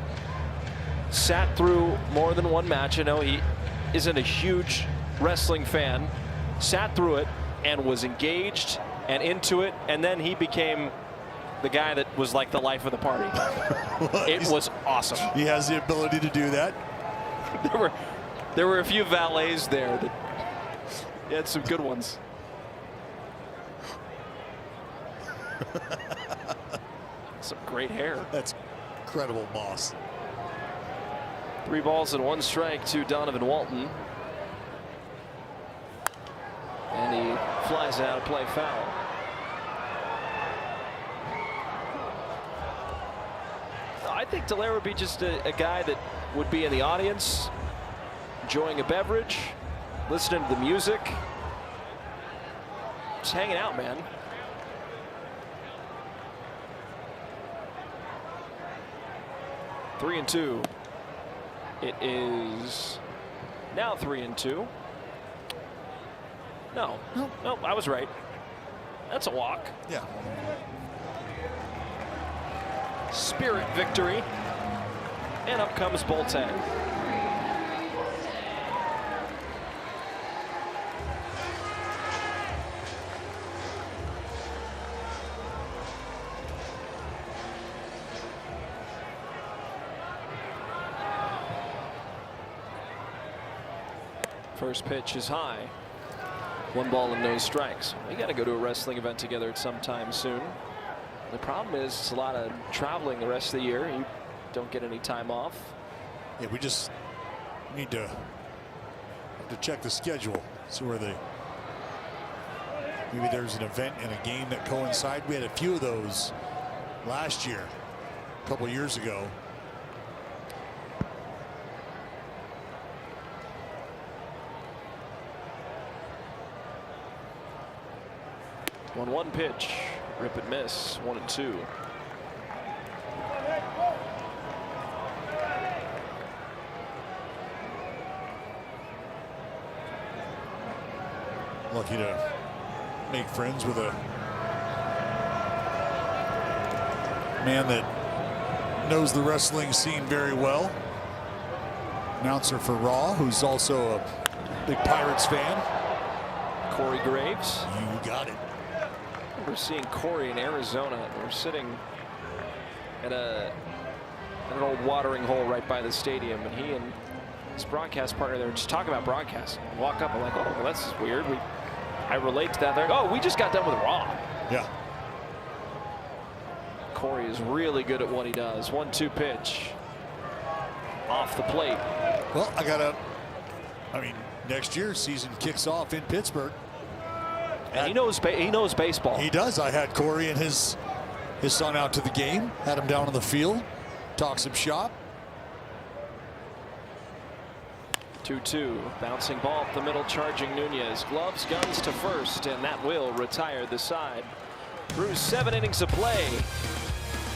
sat through more than 1 match. I know he isn't a huge wrestling fan. Sat through it and was engaged and into it, and then he became the guy that was like the life of the party. It was awesome. He has the ability to do that. There were a few valets there that he had some good ones. Some great hair. That's incredible, boss. 3 balls and 1 strike to Donovan Walton. And he flies out of play, foul. I think Dallaire would be just a guy that would be in the audience, enjoying a beverage, listening to the music, just hanging out, man. 3-2. It is now 3-2. No, nope, I was right. That's a walk. Yeah. Spirit victory. And up comes Bolte. First pitch is high. 1 ball and no strikes. We got to go to a wrestling event together at some time soon. The problem is it's a lot of traveling the rest of the year. You don't get any time off. Yeah, we just need to check the schedule, see where maybe there's an event and a game that coincide. We had a few of those last year, a couple years ago. One pitch, rip and miss, 1-2. Lucky to make friends with a man that knows the wrestling scene very well. Announcer for Raw, who's also a big Pirates fan. Corey Graves. You got it. We're seeing Corey in Arizona. We're sitting at an old watering hole right by the stadium, and he and his broadcast partner there just talking about broadcasting. Walk up, I'm like, oh, well, that's weird. I relate to that. They're like, oh, we just got done with Raw. Yeah. Corey is really good at what he does. 1-2 pitch off the plate. Well, I mean, next year season kicks off in Pittsburgh. And he knows baseball. He does. I had Corey and his son out to the game, had him down on the field, talk some shop. 2-2, bouncing ball up the middle, charging Nunez. Gloves, guns to first, and that will retire the side. Through 7 innings of play,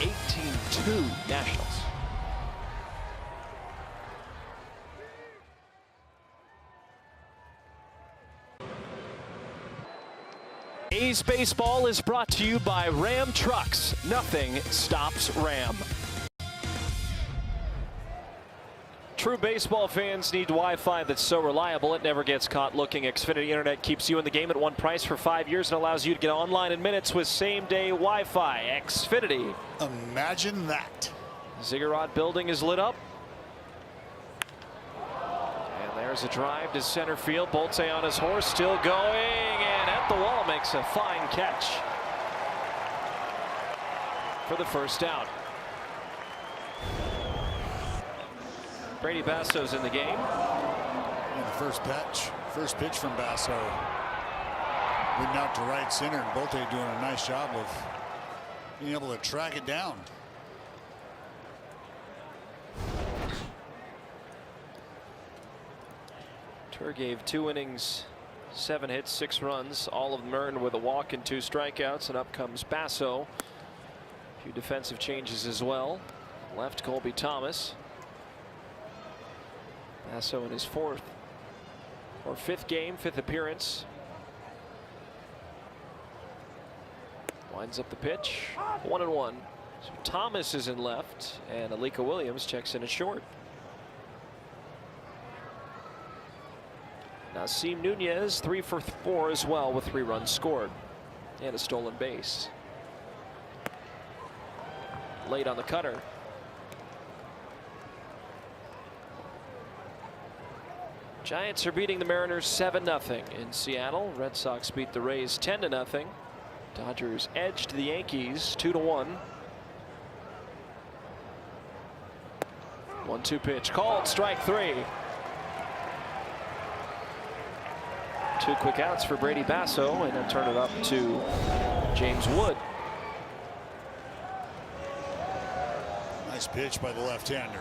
18-2 Nationals. A's Baseball is brought to you by Ram Trucks. Nothing stops Ram. True baseball fans need Wi-Fi that's so reliable it never gets caught looking. Xfinity Internet keeps you in the game at one price for 5 years and allows you to get online in minutes with same-day Wi-Fi. Xfinity. Imagine that. Ziggurat building is lit up. And there's a drive to center field. Bolte on his horse, still going, and at the wall makes a fine catch for the first out. Brady Basso's in the game. And the first pitch from Basso. Went out to right center, and Bolte doing a nice job of being able to track it down. Tur gave 2 innings, 7 hits, 6 runs, all of them earned with a walk and 2 strikeouts, and up comes Basso. A few defensive changes as well. Left Colby Thomas. Basso in his 4th or 5th game, 5th appearance. Winds up the pitch, 1-1. So Thomas is in left, and Alika Williams checks in at short. Nasim Nunez 3 for 4 as well with 3 runs scored and a stolen base. Late on the cutter. Giants are beating the Mariners 7-0 in Seattle. Red Sox beat the Rays 10-0. Dodgers edged the Yankees 2-1. 1-2 pitch called, strike 3. 2 quick outs for Brady Basso, and he'll turn it up to James Wood. Nice pitch by the left-hander.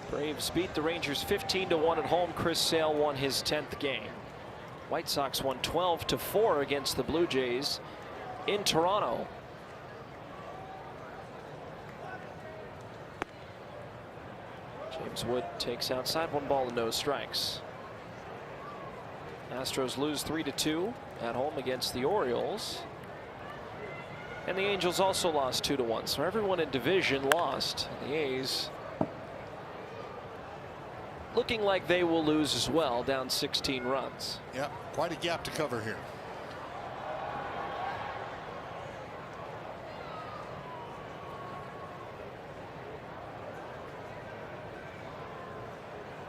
Braves beat the Rangers 15-1 at home. Chris Sale won his 10th game. White Sox won 12-4 against the Blue Jays in Toronto. James Wood takes outside, 1 ball and no strikes. Astros lose 3-2 at home against the Orioles. And the Angels also lost 2-1. So everyone in division lost. The A's looking like they will lose as well, down 16 runs. Yeah, quite a gap to cover here.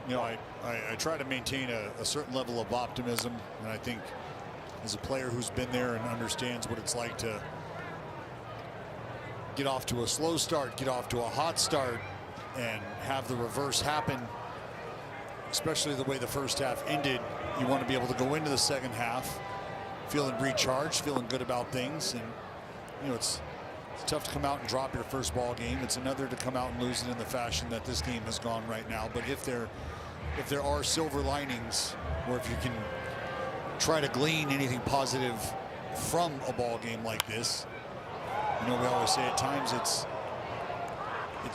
You know, I try to maintain a certain level of optimism, and I think as a player who's been there and understands what it's like to get off to a slow start, get off to a hot start, and have the reverse happen, especially the way the first half ended. You want to be able to go into the second half feeling recharged, feeling good about things. And you know, it's tough to come out and drop your first ball game. It's another to come out and lose it in the fashion that this game has gone right now. But if there are silver linings, or if you can try to glean anything positive from a ball game like this, you know, we always say at times it's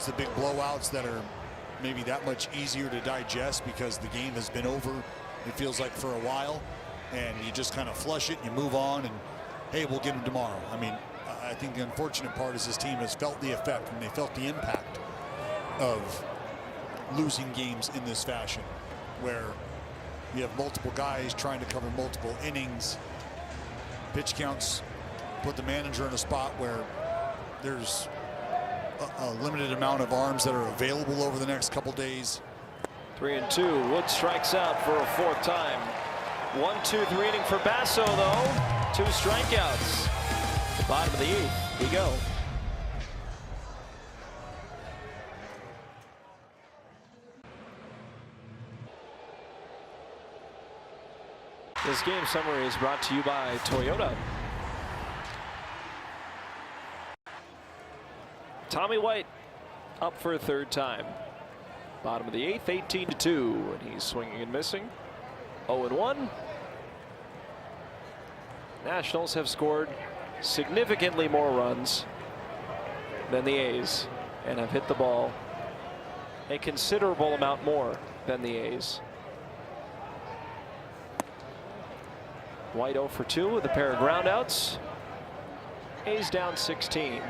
the big blowouts that are maybe that much easier to digest because the game has been over, it feels like, for a while, and you just kind of flush it and you move on and hey, we'll get them tomorrow. I mean, I think the unfortunate part is this team has felt the effect and they felt the impact of losing games in this fashion, where you have multiple guys trying to cover multiple innings, pitch counts put the manager in a spot where there's a limited amount of arms that are available over the next couple days. 3-2. Wood strikes out for a 4th time. 1-2-3 inning for Basso, though. 2 strikeouts. The bottom of the 8th. We go. This game summary is brought to you by Toyota. Tommy White up for a 3rd time. Bottom of the 8th, 18-2, and he's swinging and missing. 0-1. Nationals have scored significantly more runs than the A's and have hit the ball a considerable amount more than the A's. White 0 for 2 with a pair of groundouts. A's down 16.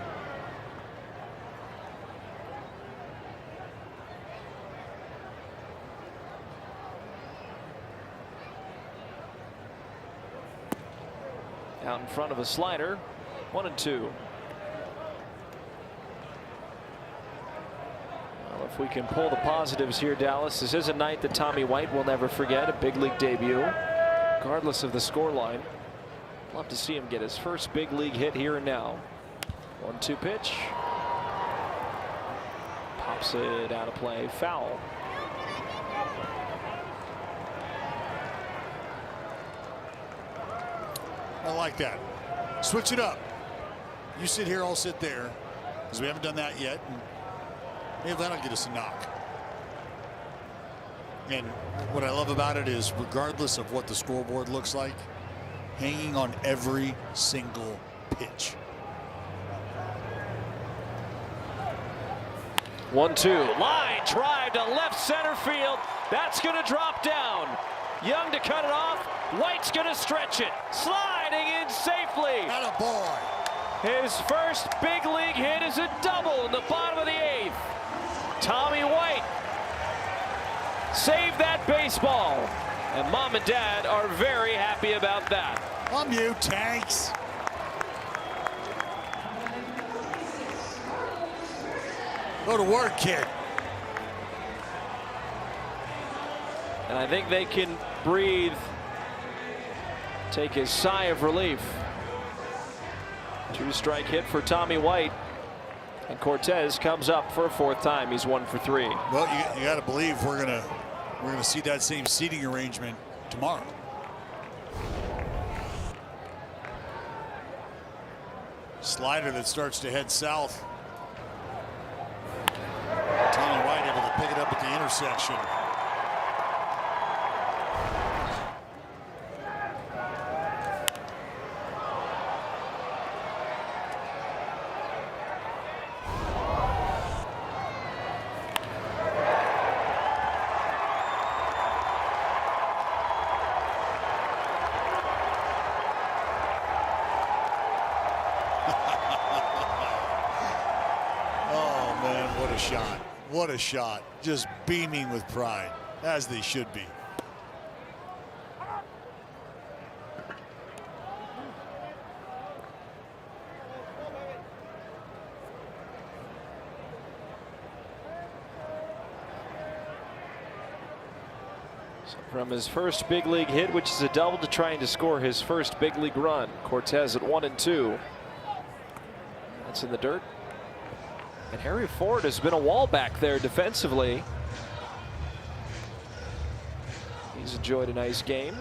Out in front of a slider. 1-2. Well, if we can pull the positives here, Dallas, this is a night that Tommy White will never forget. A big league debut, regardless of the scoreline. Love to see him get his first big league hit here and now. 1-2 pitch. Pops it out of play. Foul. I like that. Switch it up. You sit here, I'll sit there, because we haven't done that yet. And maybe that'll get us a knock. And what I love about it is, regardless of what the scoreboard looks like, hanging on every single pitch. 1-2. Line drive to left center field. That's going to drop down. Young to cut it off. White's going to stretch it. Sliding in safely. Attaboy. His first big league hit is a double in the bottom of the 8th. Tommy White saved that baseball. And Mom and Dad are very happy about that. I'm you, Tanks. Go to work, kid. And I think they can breathe, take a sigh of relief. 2-strike hit for Tommy White. And Cortez comes up for a 4th time. He's 1 for 3. Well, you got to believe we're gonna see that same seating arrangement tomorrow. Slider that starts to head south. Tommy White able to pick it up at the intersection. shot. What a shot. Just beaming with pride, as they should be. From his first big league hit, which is a double, to trying to score his first big league run. Cortez at 1-2. That's in the dirt. And Harry Ford has been a wall back there defensively. He's enjoyed a nice game.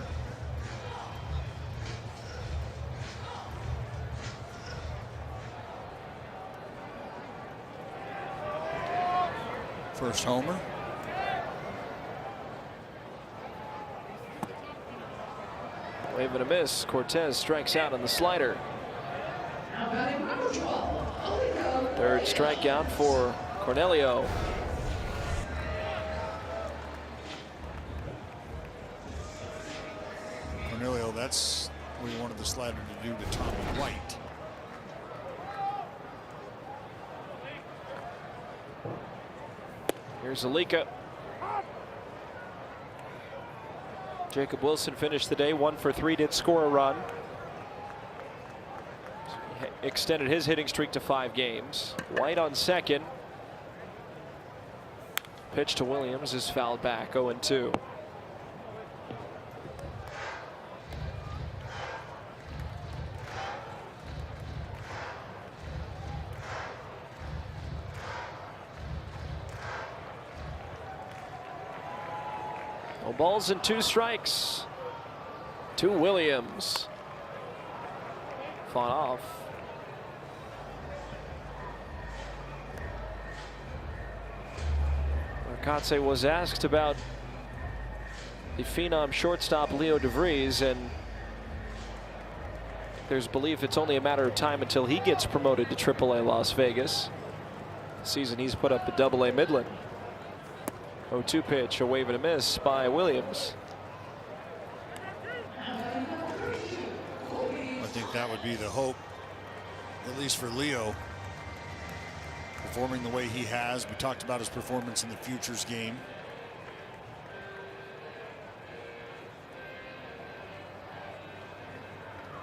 First homer. Wave and a miss. Cortez strikes out on the slider. Third strikeout for Cornelio. Cornelio, that's what he wanted the slider to do to Tommy White. Here's Alika. Jacob Wilson finished the day 1 for 3, did score a run. Extended his hitting streak to 5 games. White on second. Pitch to Williams is fouled back, 0-2. No balls and 2 strikes to Williams. Fought off. Arcatse was asked about the phenom shortstop Leo DeVries, and there's belief it's only a matter of time until he gets promoted to AAA Las Vegas. This season he's put up a AA Midland. 0-2 pitch, a wave and a miss by Williams. I think that would be the hope, at least for Leo. Performing the way he has. We talked about his performance in the Futures game.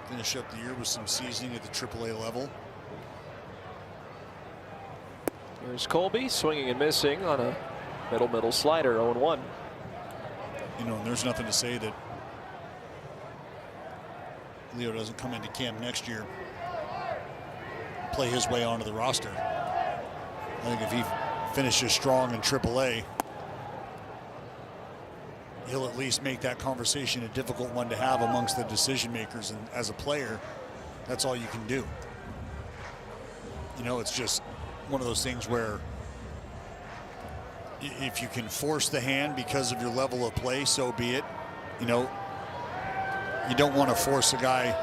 Finish up the year with some seasoning at the AAA level. Here's Colby swinging and missing on a middle slider, 0-1. You know, and there's nothing to say that Leo doesn't come into camp next year, play his way onto the roster. I think if he finishes strong in AAA, he'll at least make that conversation a difficult one to have amongst the decision makers. And as a player, that's all you can do. You know, it's just one of those things where if you can force the hand because of your level of play, so be it. You know, you don't want to force a guy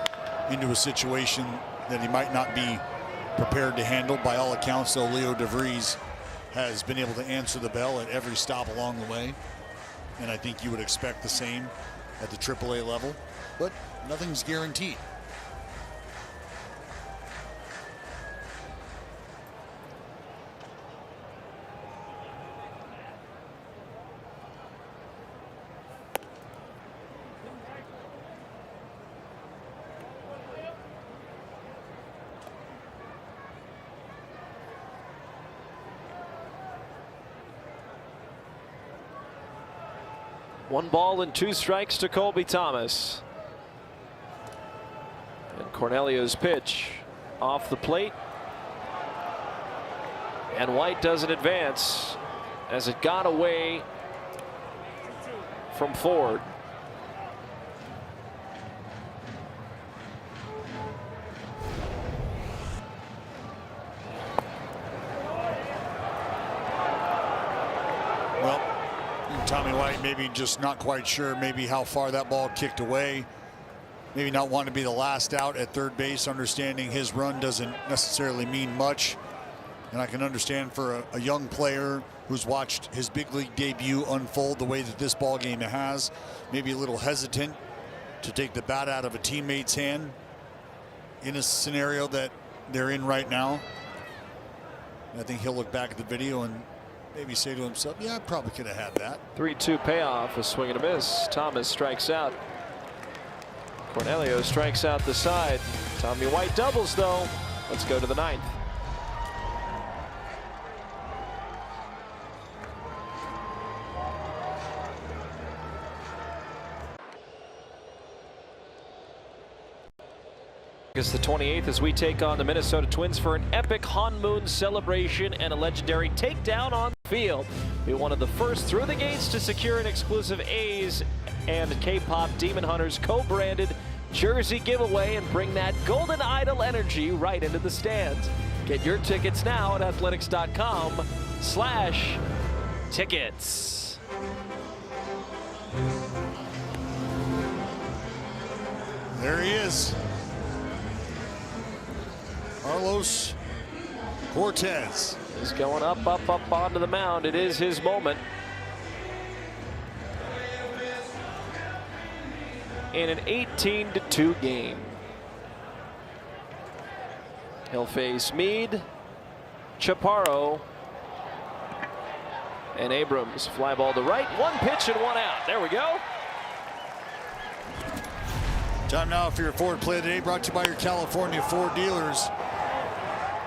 into a situation that he might not be prepared to handle. By all accounts, though, Leo DeVries has been able to answer the bell at every stop along the way. And I think you would expect the same at the AAA level, but nothing's guaranteed. One ball and 2 strikes to Colby Thomas. And Cornelio's pitch off the plate. And White doesn't advance as it got away from Ford. Tommy White maybe just not quite sure maybe how far that ball kicked away. Maybe not wanting to be the last out at third base, understanding his run doesn't necessarily mean much. And I can understand for a young player who's watched his big league debut unfold the way that this ball game has, maybe a little hesitant to take the bat out of a teammate's hand in a scenario that they're in right now. And I think he'll look back at the video and maybe say to himself, yeah, I probably could have had that. 3-2 payoff, a swing and a miss. Thomas strikes out. Cornelio strikes out the side. Tommy White doubles, though. Let's go to the 9th. August the 28th as we take on the Minnesota Twins for an epic Hanmoon celebration and a legendary takedown on the field. Be one of the first through the gates to secure an exclusive A's and K-pop Demon Hunters co-branded jersey giveaway and bring that Golden Idol energy right into the stands. Get your tickets now at athletics.com/tickets. There he is. Carlos Cortez. He's going up onto the mound. It is his moment. In an 18-2 game. He'll face Meade, Chaparro, and Abrams. Fly ball to right. One pitch and one out. There we go. Time now for your Ford play of the day, brought to you by your California Ford dealers.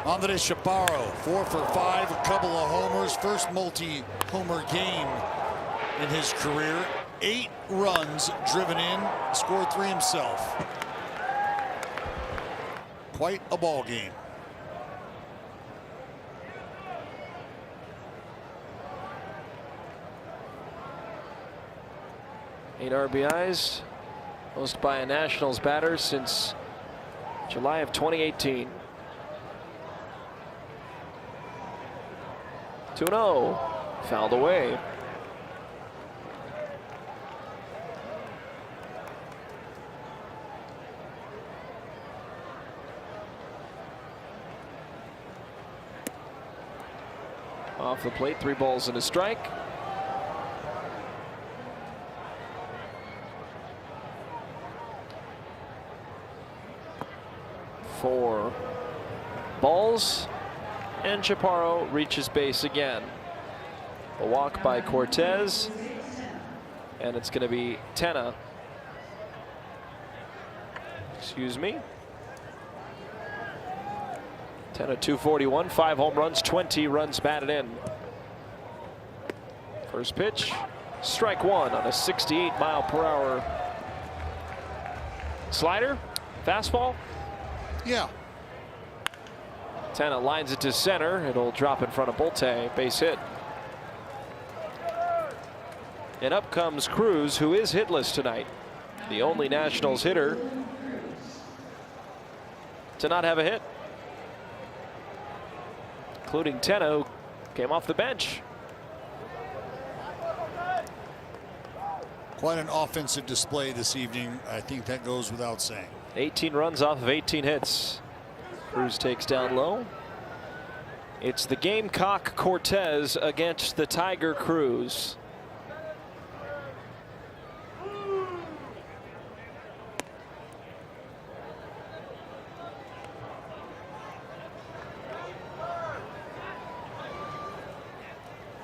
Andres Chaparro, 4 for 5, a couple of homers, first multi-homer game in his career. 8 runs driven in, scored 3 himself. Quite a ball game. Eight RBIs, most by a Nationals batter since July of 2018. 2-0, fouled away. Off the plate, 3 balls and a strike. Four balls, and Chaparro reaches base again. A walk by Cortez, and it's going to be Tenna. Excuse me. Tenna 241, 5 home runs, 20 runs batted in. First pitch, strike 1 on a 68-mile-per-hour slider, fastball. Yeah. Tenna lines it to center. It'll drop in front of Bolte. Base hit. And up comes Cruz, who is hitless tonight. The only Nationals hitter to not have a hit, including Tenna, who came off the bench. Quite an offensive display this evening. I think that goes without saying. 18 runs off of 18 hits. Cruz takes down low. It's the Gamecock Cortez against the Tiger Cruz.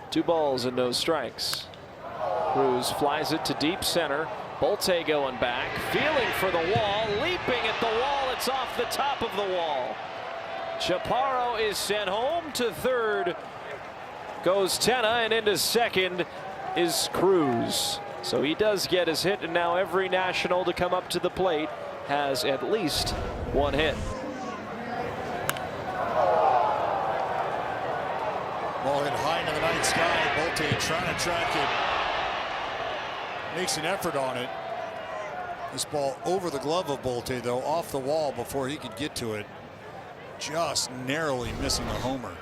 Two balls and no strikes. Cruz flies it to deep center. Bolte going back, feeling for the wall, leaping at the wall. It's off the top of the wall. Chaparro is sent home. To third goes Tenna, and into second is Cruz. So he does get his hit, and now every National to come up to the plate has at least one hit. Ball hit high into the night sky. Bolte trying to track it. Makes an effort on it. This ball over the glove of Bolte, though, off the wall before he could get to it. Just narrowly missing a homer.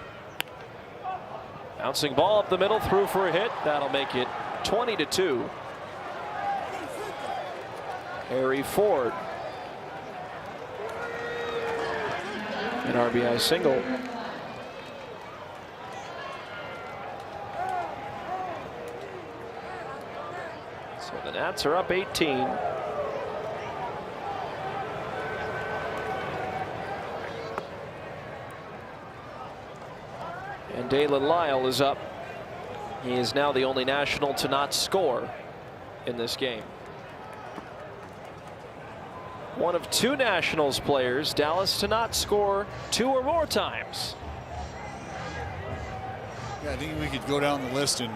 Bouncing ball up the middle, through for a hit. That'll make it 20-2. Harry Ford. An RBI single. So the Nats are up 18. And Dalen Lyle is up He is now the only National to not score in this game. One of 2 Nationals players, Dallas, to not score 2 or more times. Yeah, I think we could go down the list and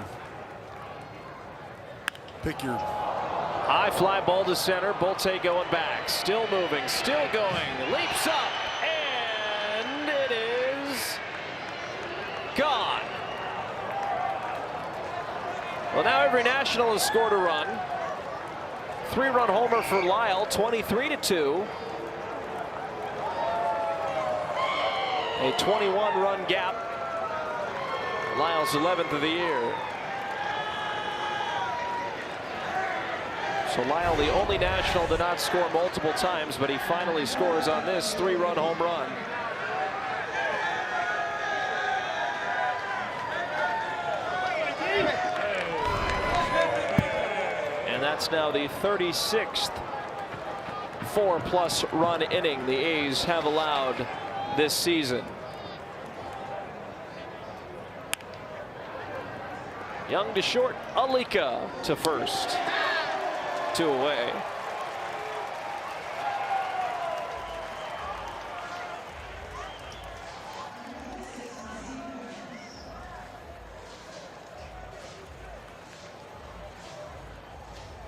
pick your... High fly ball to center. Bolte going back. Still moving. Still going. Leaps up. And it is gone. Well, now every National has scored a run. 3-run homer for Lyle. 23-2. A 21-run gap. Lyle's 11th of the year. So Lyle, the only National to not score multiple times, but he finally scores on this 3-run home run. And that's now the 36th 4+ run inning the A's have allowed this season. Young to short, Alika to first. 2 away.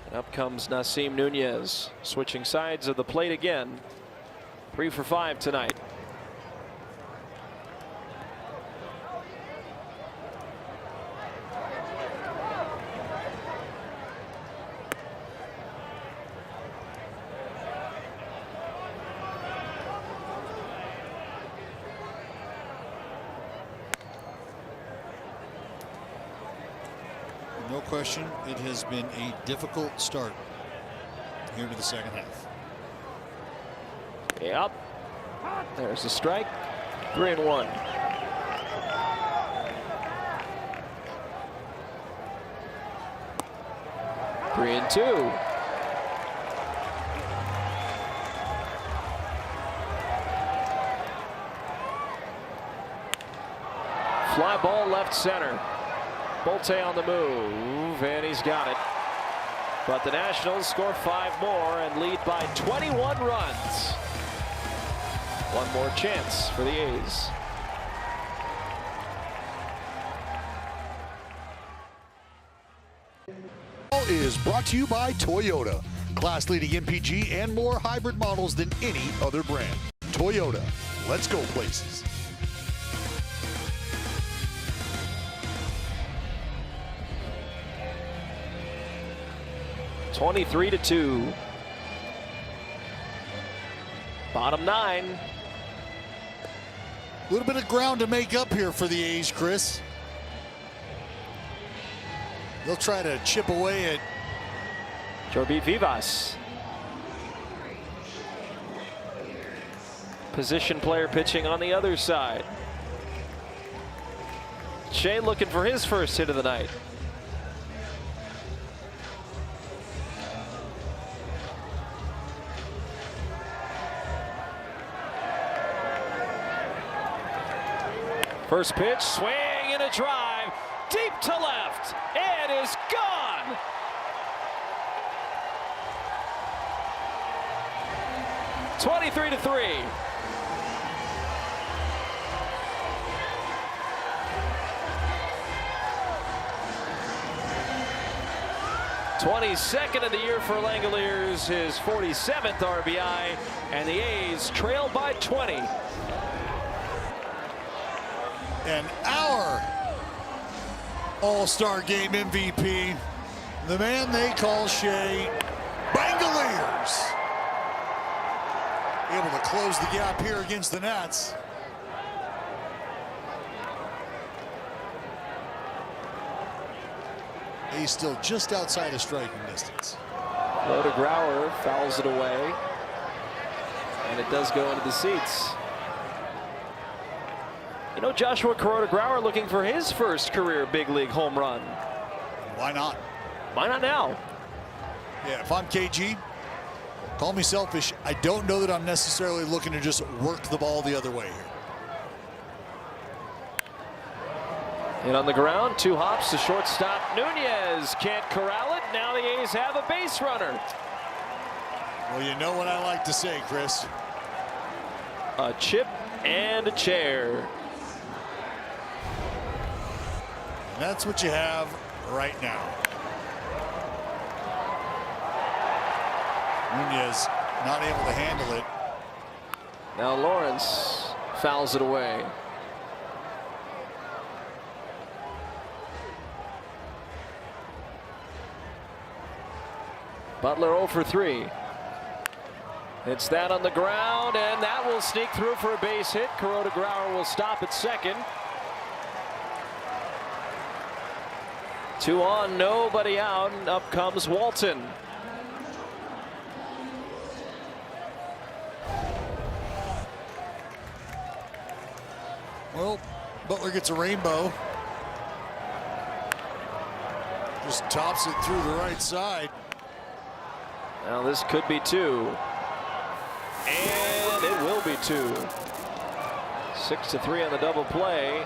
And up comes Nasim Nunez, switching sides of the plate again. 3 for 5 tonight. No question, it has been a difficult start here to the second half. Yep. There's a strike. 3-1. Three and 2. Fly ball left center. Bolte on the move, and he's got it. But the Nationals score 5 more and lead by 21 runs. One more chance for the A's. Is brought to you by Toyota. Class-leading MPG and more hybrid models than any other brand. Toyota, let's go places. (23-2). Bottom 9. A little bit of ground to make up here for the A's, Chris. They'll try to chip away at Jorby Vivas. Position player pitching on the other side. Shea looking for his first hit of the night. First pitch, swing and a drive, deep to left. It is gone. (23-3). (22nd of the year for Langoliers, his 47th RBI, and the A's trail by 20. And our All-Star Game MVP, the man they call Shea, Langoliers, able to close the gap here against the Nats. He's still just outside of striking distance. Low to Grauer, fouls it away, and it does go into the seats. You know, Joshua Kuroda Grauer looking for his first career big league home run. Why not? Why not now? Yeah, if I'm KG, call me selfish. I don't know that I'm necessarily looking to just work the ball the other way here. And on the ground, 2 hops to shortstop. Nunez can't corral it. Now the A's have a base runner. Well, you know what I like to say, Chris. A chip and a chair. And that's what you have right now. Nunez not able to handle it. Now Lawrence fouls it away. Butler 0 for 3. It's that on the ground, and that will sneak through for a base hit. Kuroda Grauer will stop at second. 2 on, nobody out, and up comes Walton. Well, Butler gets a rainbow. Just tops it through the right side. Now this could be 2. And it will be 2. 6-3 on the double play.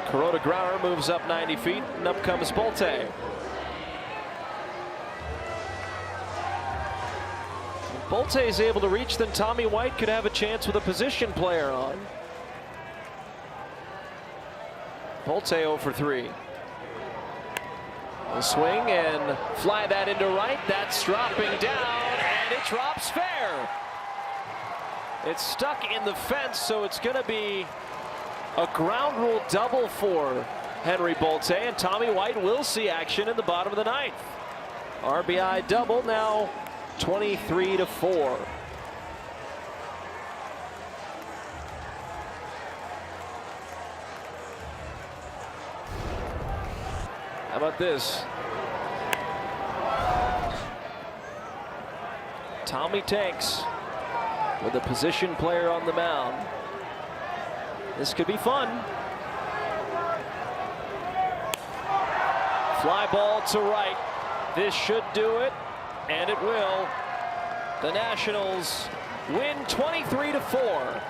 Kuroda Grauer moves up 90 feet, and up comes Bolte. If Bolte is able to reach, then Tommy White could have a chance with a position player on. Bolte 0 for 3. A swing and fly that into right. That's dropping down, and it drops fair. It's stuck in the fence, so it's going to be a ground rule double for Henry Bolte, and Tommy White will see action in the bottom of the 9th. RBI double, now 23-4. How about this? Tommy takes with a position player on the mound. This could be fun. Fly ball to right. This should do it, and it will. The Nationals win 23-4.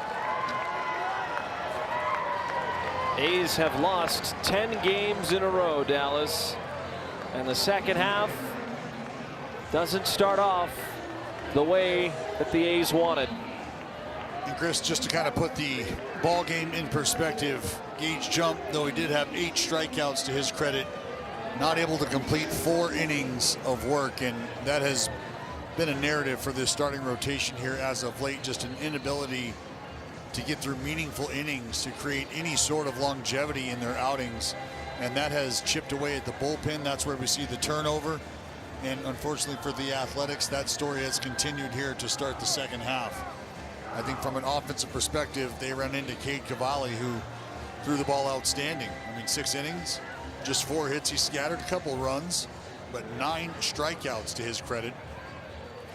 A's have lost 10 games in a row, Dallas. And the second half doesn't start off the way that the A's wanted. And Chris, just to kind of put the ball game in perspective, Gage Jump, though he did have 8 strikeouts to his credit, not able to complete 4 innings of work, and that has been a narrative for this starting rotation here as of late. Just an inability to get through meaningful innings, to create any sort of longevity in their outings, and that has chipped away at the bullpen. That's where we see the turnover, and unfortunately for the Athletics, that story has continued here to start the second half. I think from an offensive perspective, they ran into Cade Cavalli, who threw the ball outstanding. I mean, 6 innings, just 4 hits. He scattered a couple runs, but 9 strikeouts to his credit.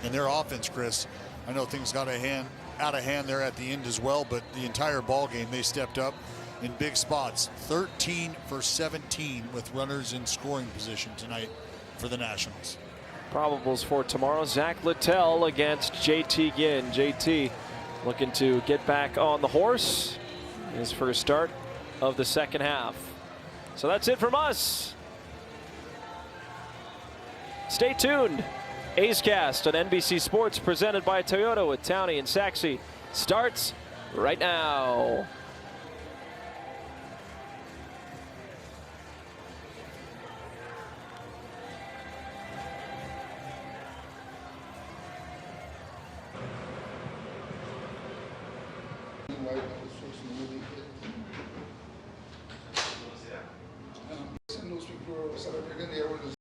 And their offense, Chris, I know things got out of hand there at the end as well, but the entire ball game, they stepped up in big spots. 13 for 17 with runners in scoring position tonight for the Nationals. Probables for tomorrow: Zach Littell against JT Ginn. JT looking to get back on the horse, his first start of the second half. So that's it from us. Stay tuned. A's Cast on NBC Sports, presented by Toyota with Towney and Saxey, starts right now. White was first in the league.